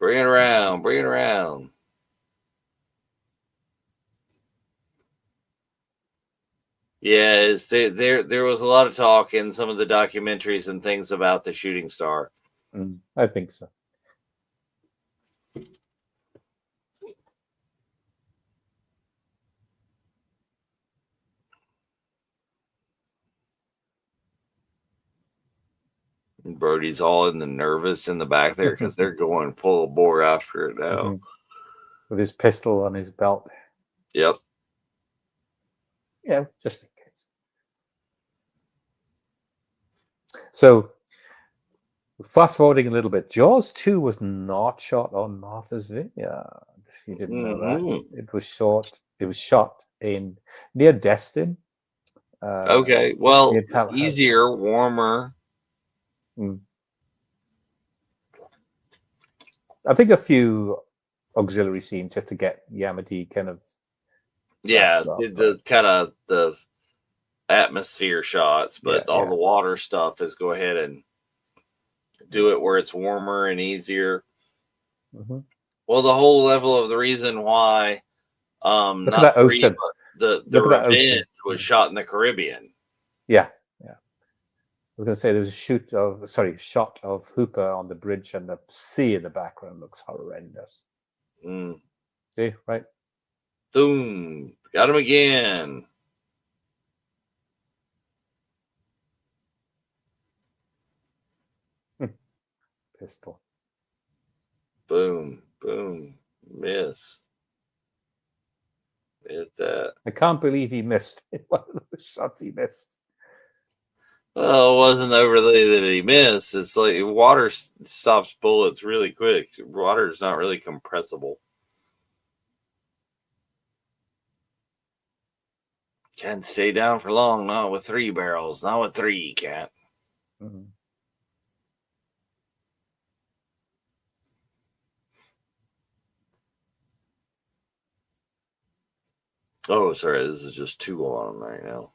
Bring it around. Bring it around. Yeah, there was a lot of talk in some of the documentaries and things about the shooting star. I think so. Brody's all in the nervous in the back there because they're going full bore after it now. With his pistol on his belt. Yep. Yeah, just in case. So, fast forwarding a little bit, Jaws 2 was not shot on Martha's Vineyard. If you didn't know that, it was shot. It was shot in near Destin. Okay, well, near Tallahassee. easier, warmer. I think a few auxiliary scenes just to get Yamati kind of. Yeah, up, the right? kind of the atmosphere shots, but Yeah, all yeah. the water stuff is go ahead and do it where it's warmer and easier. Well, the whole level of the reason why Look not at that three, ocean. but the Look at that Revenge ocean. was shot in the Caribbean. Yeah, yeah. I was going to say there was a shot of Hooper on the bridge, and the sea in the background looks horrendous. See, right? Boom! Got him again. Pistol. Boom! Boom! Miss. Hit that. I can't believe he missed one of those shots. He missed. Well, it wasn't overly that he missed. It's like water stops bullets really quick. Water is not really compressible. Can't stay down for long. Not with 3 barrels. Not with 3, you can't. Oh, sorry. This is just 2 on him right now.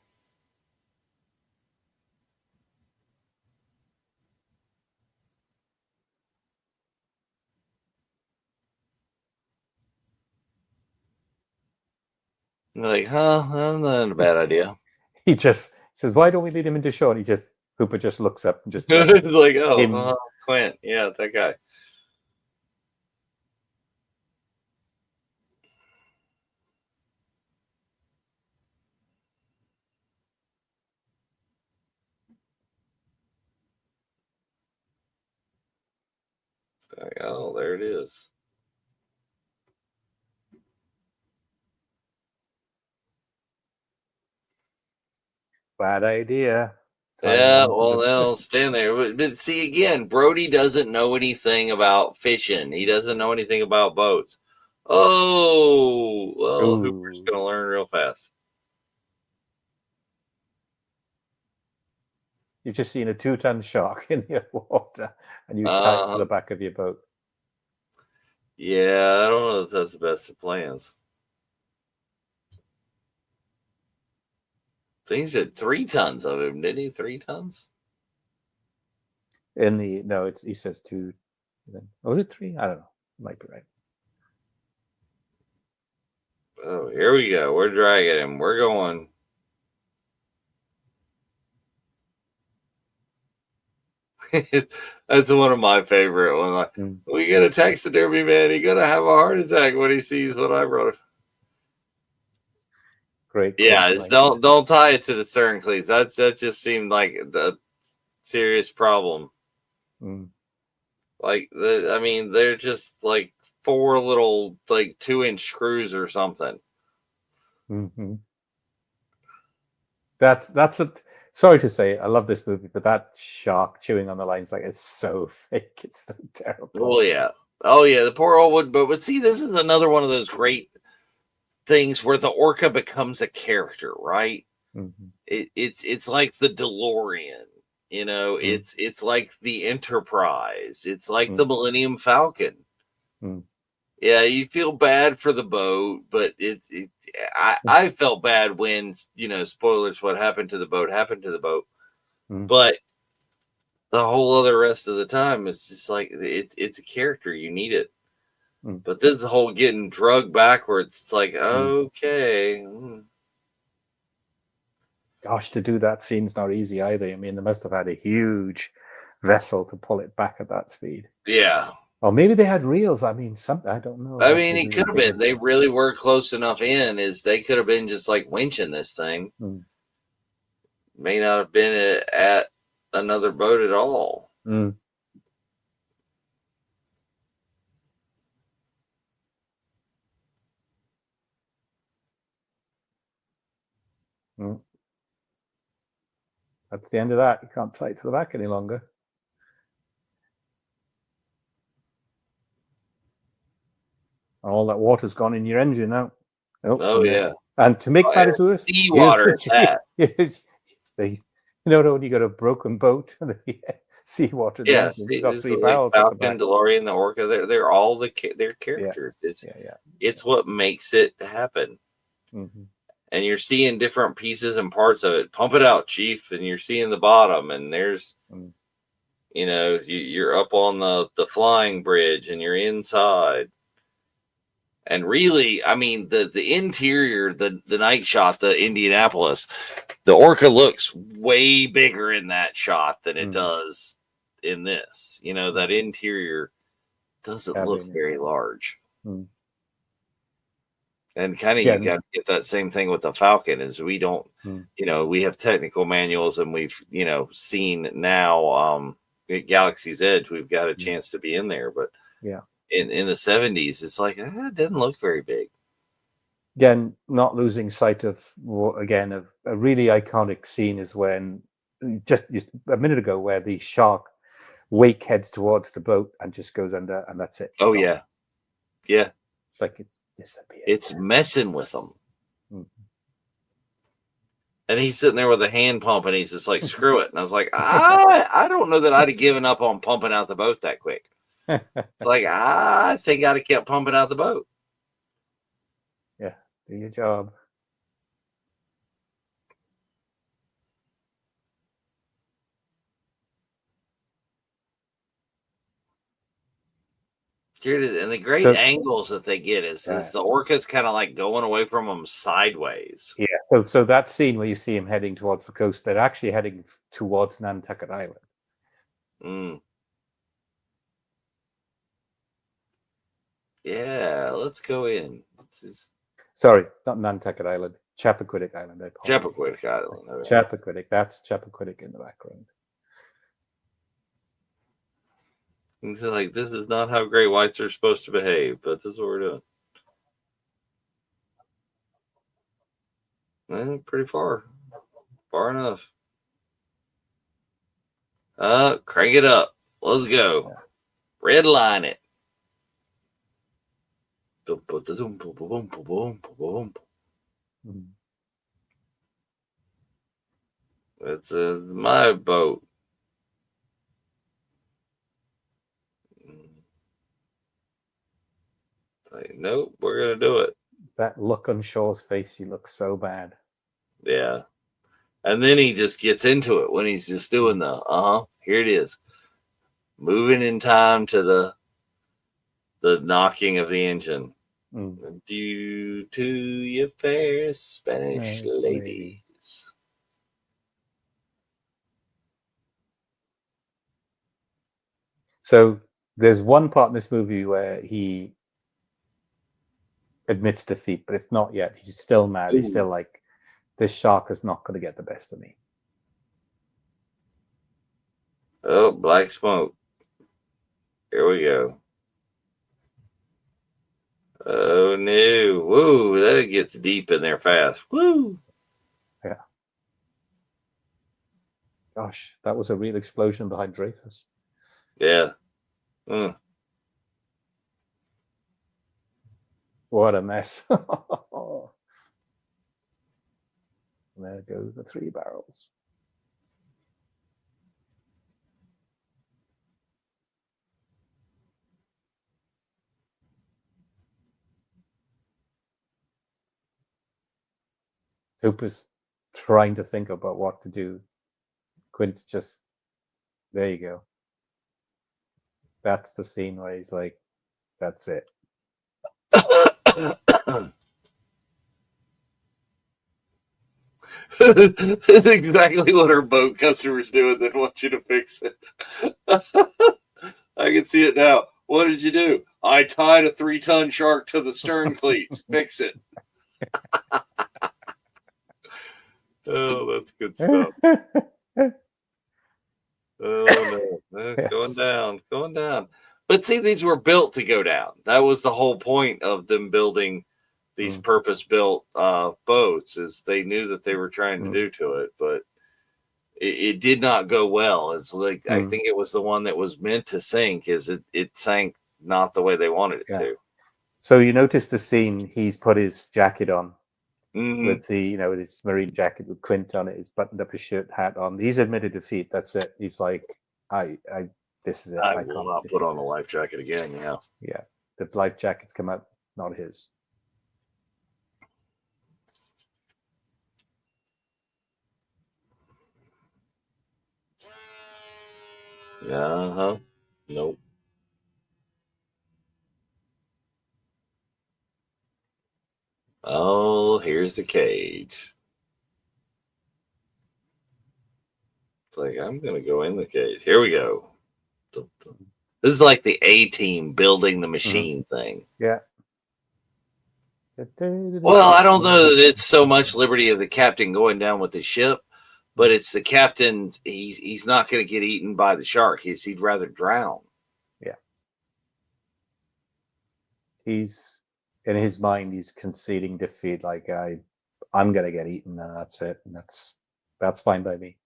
You're like, huh? That's not a bad idea. He just says, "Why don't we lead him into shore?" And Hooper just looks up and just like, oh, Clint. Yeah, that guy. Oh, there it is. Bad idea. Yeah, well, they'll stand there. But see, again, Brody doesn't know anything about fishing. He doesn't know anything about boats. Oh, well, Hooper's going to learn real fast. You've just seen a 2-ton shark in your water, and you tie it to the back of your boat. Yeah, I don't know if that's the best of plans. I think he said 3 tons of him, didn't he? 3 tons? He says 2. Was it 3? I don't know. Might be right. Oh, here we go. We're dragging him. We're going. That's one of my favorite ones. Like, we get a taxidermy man. He's gonna have a heart attack when he sees what I wrote. Great. Yeah, don't tie it to the stern cleats. That just seemed like the serious problem. Like they're just like 4 little 2-inch screws or something. That's a. Sorry to say, I love this movie, but that shark chewing on the lines it's so fake. It's so terrible. Oh yeah, the poor old wood. But see, this is another one of those great things where the orca becomes a character, right? It's like the DeLorean, it's like the Enterprise, it's like the Millennium Falcon. Yeah, you feel bad for the boat, but I felt bad when spoilers, what happened to the boat happened to the boat, but the whole other rest of the time it's just like it's a character, you need it. But this whole getting drugged backwards, it's like, okay. Gosh, to do that scene's not easy either. I mean, they must have had a huge vessel to pull it back at that speed. Yeah. Or maybe they had reels. I mean, I don't know. I What mean, they it do could have with been. They reels. really were close enough in, is they could have been just like winching this thing. May not have been at another boat at all. That's the end of that. You can't tie it to the back any longer. All that water's gone in your engine now. Oh yeah. And to make matters worse, seawater at that. You know when you got a broken boat and the seawater. Yeah, You've got 3 like barrels at the Falcon, back. DeLorean, the Orca. They're all their characters. It's what makes it happen. And you're seeing different pieces and parts of it. Pump it out, Chief. And you're seeing the bottom, and there's, you know, you're up on the flying bridge, and you're inside. And really, I mean, the interior, the night shot, the Indianapolis, the Orca looks way bigger in that shot than it does in this. You know, that interior doesn't look very large. And kind of you got to get that same thing with the Falcon is we don't, you know, we have technical manuals and we've, you know, seen now at Galaxy's Edge, we've got a chance to be in there. But in the 70s, it's like, it didn't look very big. Again, not losing sight of, again, of a really iconic scene is when, just a minute ago, where the shark wake heads towards the boat and just goes under, and that's it. It's gone. Yeah. It's like it's disappeared. It's messing with them. And he's sitting there with a hand pump, and he's just like, screw it. And I was like, I don't know that I'd have given up on pumping out the boat that quick. It's like, I think I'd have kept pumping out the boat. Yeah, do your job. Dude, and the great angles that they get is the Orca's kind of like going away from them sideways. Yeah, so that scene where you see him heading towards the coast, they're actually heading towards Nantucket Island. Yeah, let's go in. Sorry, not Nantucket Island, Chappaquiddick Island. Chappaquiddick Island. Okay. Chappaquiddick, that's Chappaquiddick in the background. It's like, this is not how great whites are supposed to behave, but this is what we're doing. Pretty far. Far enough. Crank it up. Let's go. Red line it. That's my boat. Like, nope, we're gonna do it. That look on Shaw's face, he looks so bad. Yeah. And then he just gets into it when he's just doing here it is. Moving in time to the knocking of the engine. Due to your fair Spanish ladies. So there's one part in this movie where he admits defeat, but it's not yet. He's still mad. He's still like, this shark is not going to get the best of me. Oh, black smoke. Here we go. Oh, no. Woo, that gets deep in there fast. Woo. Yeah. Gosh, that was a real explosion behind Dreyfus. Yeah. What a mess. There go the 3 barrels. Hooper's trying to think about what to do. Quint's just, there you go. That's the scene where he's like, that's it. That's exactly what our boat customers do, and then want you to fix it. I can see it now. What did you do? I tied a 3-ton shark to the stern cleats. Fix it. Oh, that's good stuff. Oh no, going Yes. down, going down. But see, these were built to go down. That was the whole point of them building these purpose-built boats. Is they knew that they were trying to do to it, but it did not go well. It's like I think it was the one that was meant to sink. Is it sank not the way they wanted it to. So you notice the scene. He's put his jacket on Mhm. with the with his marine jacket with Quint on it. He's buttoned up his shirt, hat on. He's admitted defeat. That's it. He's like, this is it. I I will can't not put defeat on a this. life jacket again. Yeah. Yeah, the life jackets come out, not his. Uh-huh. Nope. Oh, here's the cage. It's like, I'm going to go in the cage. Here we go. This is like the A-team building the machine thing. Yeah. Well, I don't know that it's so much liberty of the captain going down with the ship, but it's the captain. He's not going to get eaten by the shark. He'd rather drown. Yeah. He's in his mind. He's conceding defeat. Like I'm going to get eaten, and that's it. And that's fine by me.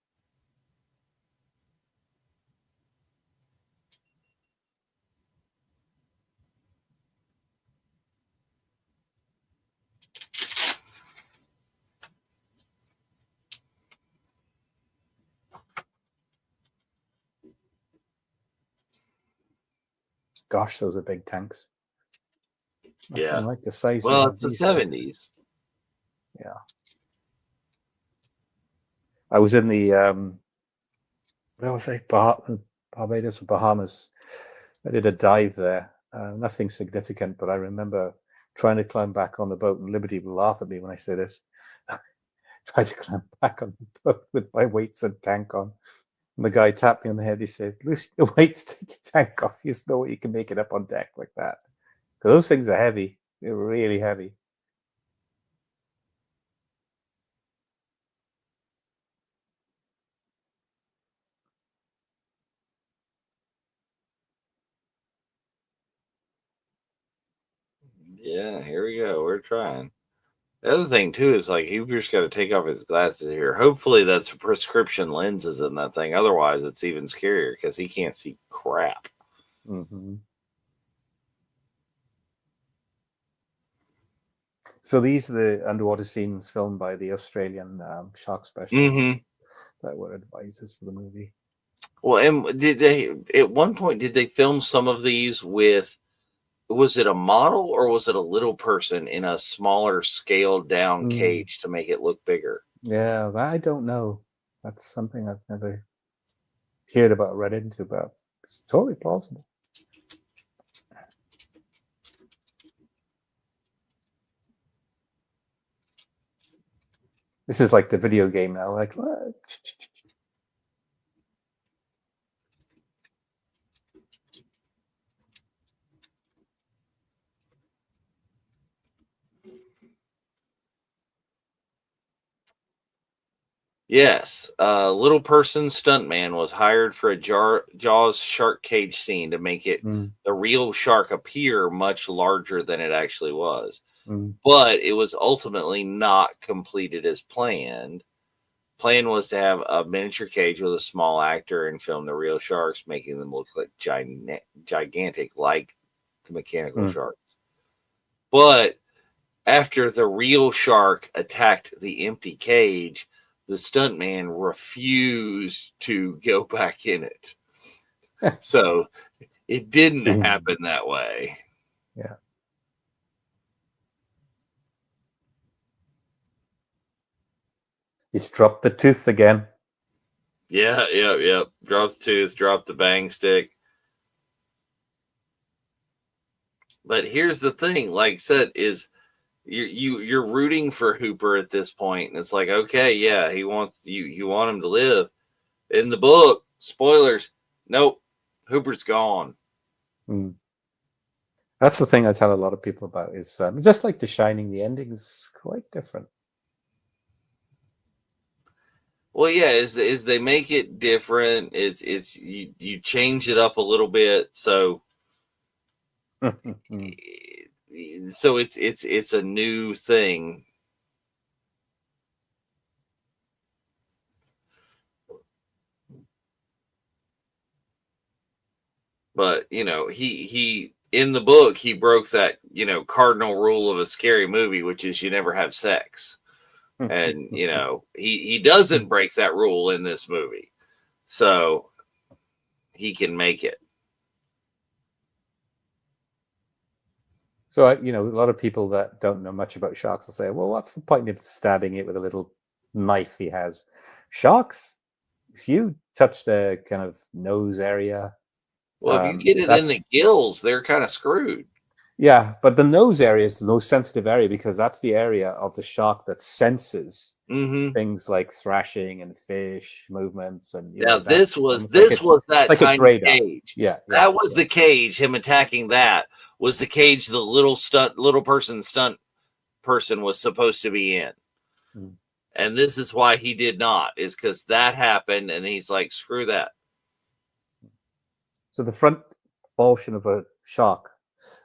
Gosh, those are big tanks. Yeah. Like the size. Well, it's the 70s. Yeah. I was in the where was I? Barbados or Bahamas. I did a dive there. Nothing significant, but I remember trying to climb back on the boat, and Liberty will laugh at me when I say this. Tried to climb back on the boat with my weights and tank on. And the guy tapped me on the head. He said, "Loosen your weights, take your tank off. You know what, you can make it up on deck like that." Because those things are heavy. They're really heavy. Yeah, here we go. We're trying. The other thing too is like Huber's got to take off his glasses here. Hopefully that's prescription lenses in that thing. Otherwise, it's even scarier because he can't see crap. Mm-hmm. So these are the underwater scenes filmed by the Australian shark specialists that were advisors for the movie. Well, and did they at one point did they film some of these with? Was it a model or was it a little person in a smaller scaled down cage to make it look bigger? Yeah, I don't know. That's something I've never heard about, read into, but it's totally plausible. This is like the video game now. Like, what? Yes, little person stuntman was hired for a Jaws shark cage scene to make it the real shark appear much larger than it actually was. But it was ultimately not completed as planned. Plan was to have a miniature cage with a small actor and film the real sharks, making them look like gigantic, like the mechanical sharks. But after the real shark attacked the empty cage, the stuntman refused to go back in it. So it didn't happen that way. Yeah. He's dropped the tooth again. Yeah. Drop the tooth, drop the bang stick. But here's the thing, like I said, is you're rooting for Hooper at this point, and it's like, okay, yeah, he wants you want him to live. In the book, spoilers, nope, Hooper's gone. Mm. That's the thing I tell a lot of people about is just like The Shining, the ending's quite different. Well, yeah, is they make it different. It's you change it up a little bit, so it's a new thing. But he in the book he broke that cardinal rule of a scary movie, which is you never have sex. And he doesn't break that rule in this movie, so he can make it. So a lot of people that don't know much about sharks will say, well, what's the point of stabbing it with a little knife he has? Sharks, if you touch the kind of nose area, Well, if you get it in the gills, they're kind of screwed. Yeah, but the nose area is the most sensitive area because that's the area of the shark that senses things like thrashing and fish movements, and this was that like tiny cage. Yeah, that was the cage. Him attacking that was the cage the little stunt person was supposed to be in. And this is why he did not, is because that happened, and he's like, screw that. So the front portion of a shark,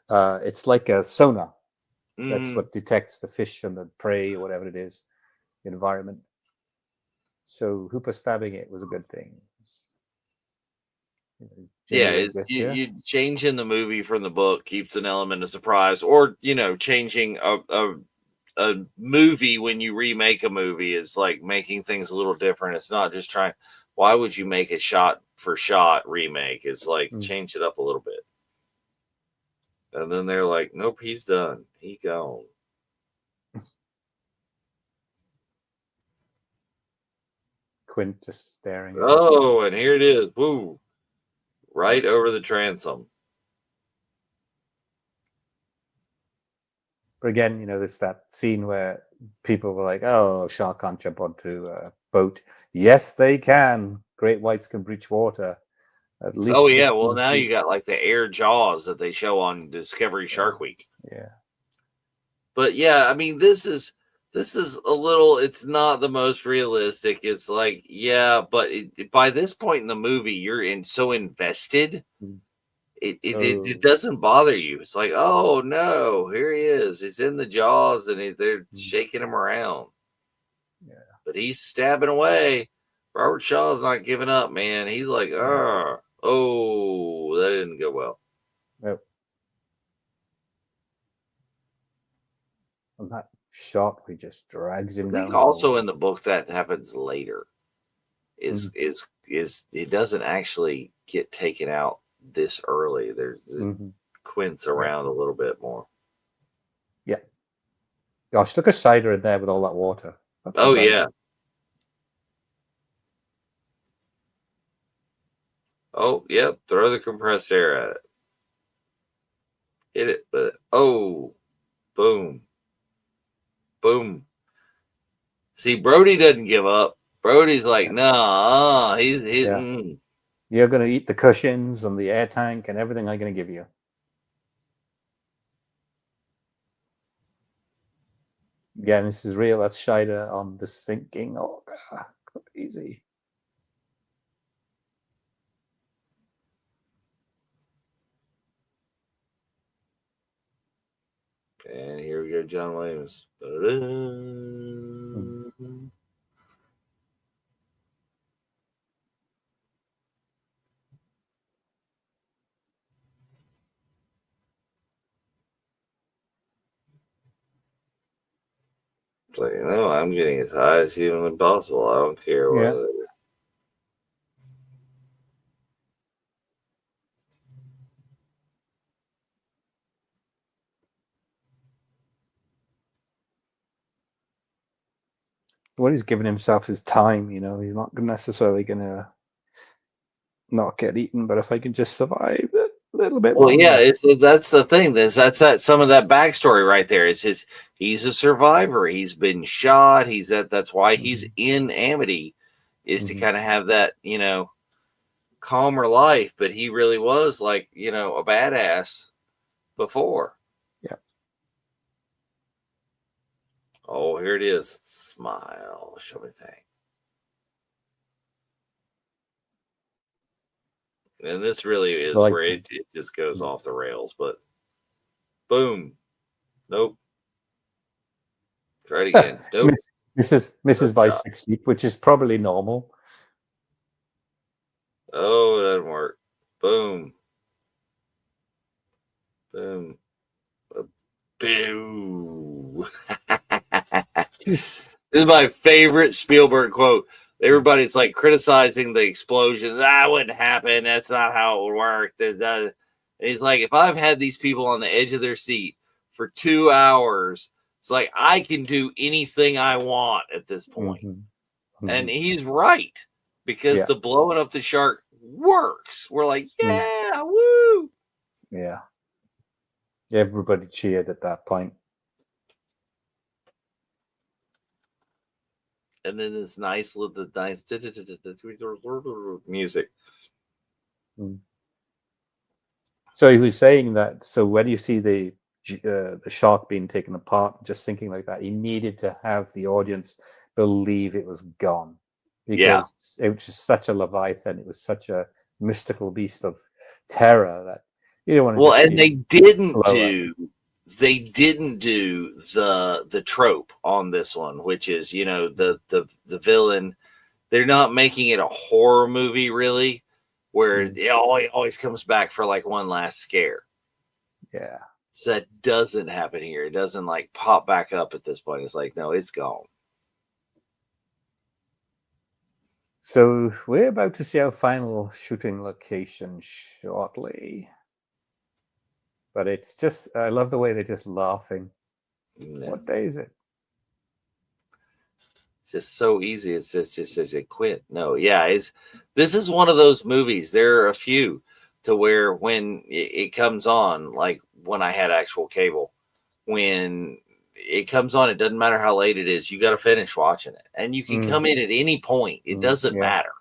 it's like a sonar. That's what detects the fish and the prey or whatever it is, the environment. So Hooper stabbing it was a good thing. You changing the movie from the book keeps an element of surprise, or changing a movie when you remake a movie is like making things a little different. It's not just trying. Why would you make a shot for shot remake? It's like change it up a little bit. And then they're like, nope, he's done. He's gone. Quint just staring. Oh, and here it is. Woo. Right over the transom. But again, there's that scene where people were like, oh, shark can't jump onto a boat. Yes, they can. Great whites can breach water. At least. Oh, yeah. Well, now you got like the air jaws that they show on Discovery Shark Week. Yeah. But yeah, I mean, this is a little, it's not the most realistic. It's like, yeah, but by this point in the movie, you're so invested. It doesn't bother you. It's like, oh no, here he is. He's in the jaws and they're shaking him around. Yeah. But he's stabbing away. Robert Shaw's not giving up, man. He's like, oh, that didn't go well. Nope. And that shot, he just drags him down. Also in the book that happens later is it doesn't actually get taken out this early. There's Quint's around a little bit more. Yeah. Gosh, look at Cider in there with all that water. Oh yeah. Oh, yep. Throw the compressed air at it. Hit it, but boom. Boom. See, Brody doesn't give up. Brody's like, nah, he's hitting. You're going to eat the cushions and the air tank and everything I'm going to give you. Again, this is real. That's Scheider on the sinking. Oh, God, crazy. And here we go, John Williams. It's like, I'm getting as high as humanly possible. I don't care what. What he's giving himself is time, he's not necessarily going to not get eaten, but if I can just survive little bit Well, longer. yeah, that's the thing. That's that some of that backstory right there. Is he's a survivor. He's been shot. That's why he's in Amity, is to kind of have that, calmer life. But he really was like, a badass before. Yeah. Oh, here it is. Smile. Show me thing. And this really is where it just goes off the rails. But boom. Nope. Try it again. Nope. Misses by 6 feet, which is probably normal. Oh, it doesn't work. Boom. Boom. Boo. This is my favorite Spielberg quote. Everybody's like criticizing the explosion. That wouldn't happen. That's not how it would work. And he's like, if I've had these people on the edge of their seat for 2 hours, it's like I can do anything I want at this point. And he's right, because the blowing up the shark works. We're like, yeah, woo. Yeah. Everybody cheered at that point. And then this nice music. So he was saying that. So when you see the shark being taken apart, just thinking like that, he needed to have the audience believe it was gone, because it was just such a leviathan. It was such a mystical beast of terror that you don't want to. Well, and they didn't do the trope on this one, which is, the villain. They're not making it a horror movie, really, where it always comes back for like one last scare. Yeah. So that doesn't happen here. It doesn't like pop back up at this point. It's like, no, it's gone. So we're about to see our final shooting location shortly. But it's just, I love the way they're just laughing. What day is it? It's just so easy. It's just as it quit. No, yeah, this is one of those movies. There are a few to where when it comes on, like when I had actual cable, when it comes on, it doesn't matter how late it is. You got to finish watching it, and you can come in at any point. It doesn't matter.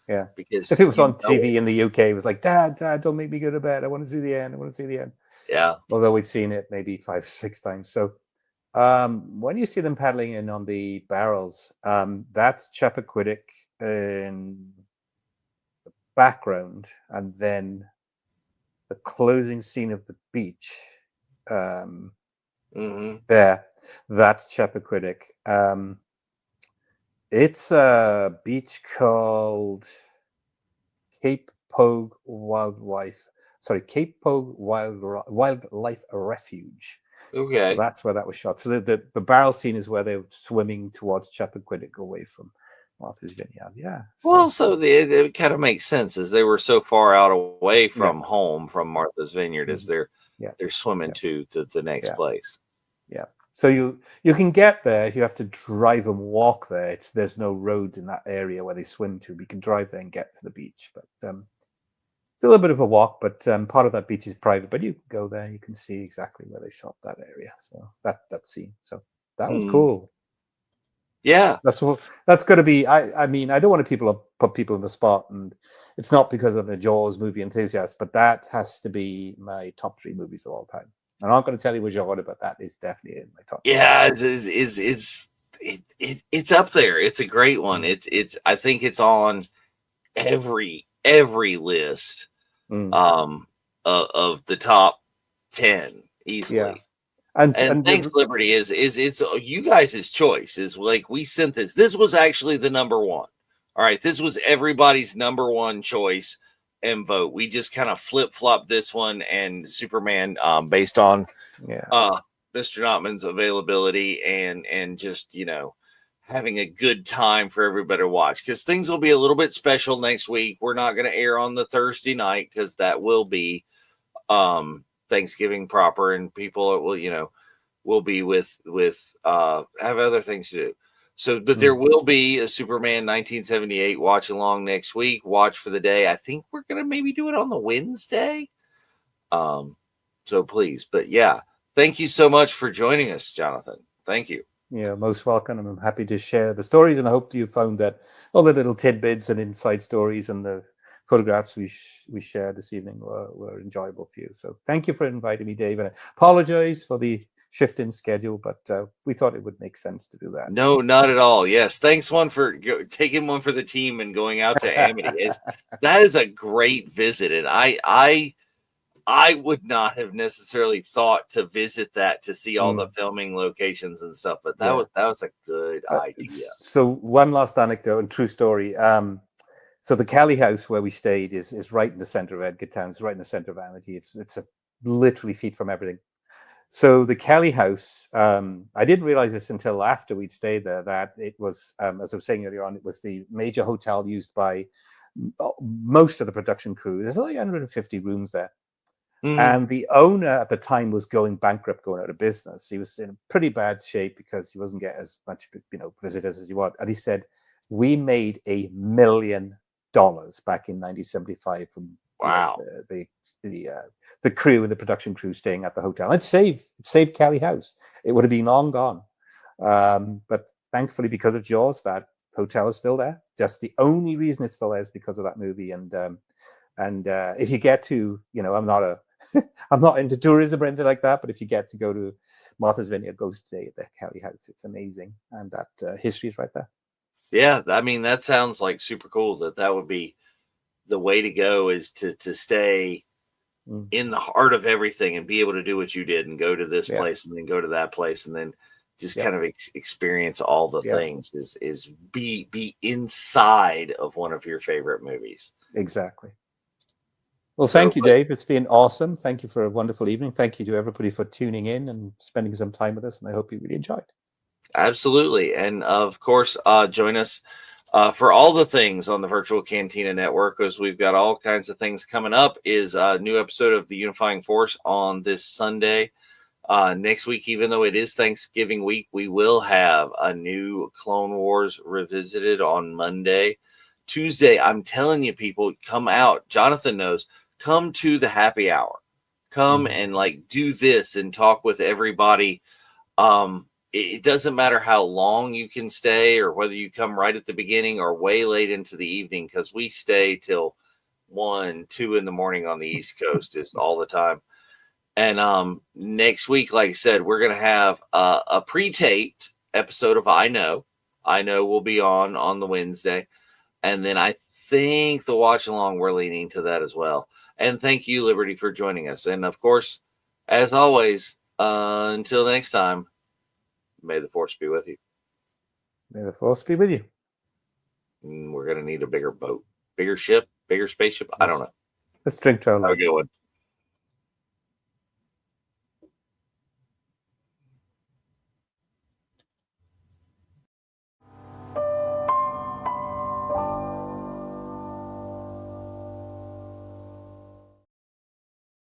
Yeah, because if it was on TV in the UK, it was like, Dad, don't make me go to bed. I want to see the end. I want to see the end. Yeah. Although we'd seen it maybe 5, 6 times. So when you see them paddling in on the barrels, that's Chappaquiddick in the background, and then the closing scene of the beach. There, that's Chappaquiddick. It's a beach called Cape Pogue Wildlife Refuge. Okay. So that's where that was shot. So the barrel scene is where they were swimming towards Chappaquiddick away from Martha's Vineyard. Yeah. Well, so it kind of makes sense, as they were so far out away from home, from Martha's Vineyard, as they're swimming to the next place. Yeah. So you can get there. You have to drive and walk there. There's no road in that area where they swim to. We can drive there and get to the beach, but it's a little bit of a walk. But part of that beach is private. But you can go there. You can see exactly where they shot that area. So that scene. So that was cool. Yeah, that's going to be. I mean, I don't want to put people in the spot, and it's not because I'm a Jaws movie enthusiast, but that has to be my top 3 movies of all time. I'm not going to tell you which order, but that is definitely in my top. Yeah, it's up there. It's a great one. It's I think it's on every list of the top 10 easily. Yeah. And Thanks Liberty is it's you guys' choice. Is like, we sent this. This was actually the number 1. All right, this was everybody's number 1 choice and vote. We just kind of flip-flop this one and Superman based on Mr. Notman's availability and just, having a good time for everybody to watch, because things will be a little bit special next week. We're not going to air on the Thursday night because that will be Thanksgiving proper, and people will be with have other things to do. So, but there will be a Superman 1978 watch along next week. Watch for the day. I think we're going to maybe do it on the Wednesday. So please, but yeah, thank you so much for joining us, Jonathan. Thank you. Yeah, most welcome. I'm happy to share the stories, and I hope you found that all the little tidbits and inside stories and the photographs we shared this evening were enjoyable for you. So thank you for inviting me, Dave. And I apologize for the shift in schedule, but we thought it would make sense to do that. No, not at all. Yes, thanks taking one for the team and going out to Amity. That is a great visit, and I would not have necessarily thought to visit that to see all the filming locations and stuff, but that was a good idea. So one last anecdote and true story. So the Kelly house where we stayed is right in the center of Edgartown. It's right in the center of Amity. It's literally feet from everything. So the Kelly house, I didn't realize this until after we'd stayed there, that it was, as I was saying earlier on, it was the major hotel used by most of the production crew. There's only 150 rooms there. And the owner at the time was going bankrupt, going out of business. He was in pretty bad shape because he wasn't getting as much, visitors as he wanted. And he said, "We made $1 million back in 1975 from the crew and the production crew staying at the hotel. It saved Kelly House. It would have been long gone, but thankfully, because of Jaws, that hotel is still there. Just the only reason it's still there is because of that movie. And if you get to, I'm not into tourism or anything like that, but if you get to go to Martha's Vineyard, go stay at the Kelly House. It's amazing, and that history is right there. Yeah, I mean, that sounds like super cool. That would be the way to go, is to stay in the heart of everything and be able to do what you did and go to this place and then go to that place and then just kind of experience all the things. Is be inside of one of your favorite movies. Exactly. Well, thank you, Dave. It's been awesome. Thank you for a wonderful evening. Thank you to everybody for tuning in and spending some time with us. And I hope you really enjoyed. Absolutely. And of course, join us for all the things on the Virtual Cantina Network, because we've got all kinds of things coming up. Is a new episode of The Unifying Force on this Sunday. Next week, even though it is Thanksgiving week, we will have a new Clone Wars Revisited on Monday. Tuesday, I'm telling you, people, come out. Jonathan knows. Come to the happy hour. Come and do this and talk with everybody. It doesn't matter how long you can stay or whether you come right at the beginning or way late into the evening, because we stay till 1, 2 in the morning on the East Coast is all the time. And next week, like I said, we're going to have a pre-taped episode of I Know. I Know will be on the Wednesday. And then I think the watch along, we're leaning to that as well. And thank you, Liberty, for joining us. And of course, as always, until next time, may the Force be with you. May the Force be with you. We're going to need a bigger boat, bigger ship, bigger spaceship. I don't know. Let's drink to our lives. Have a good one.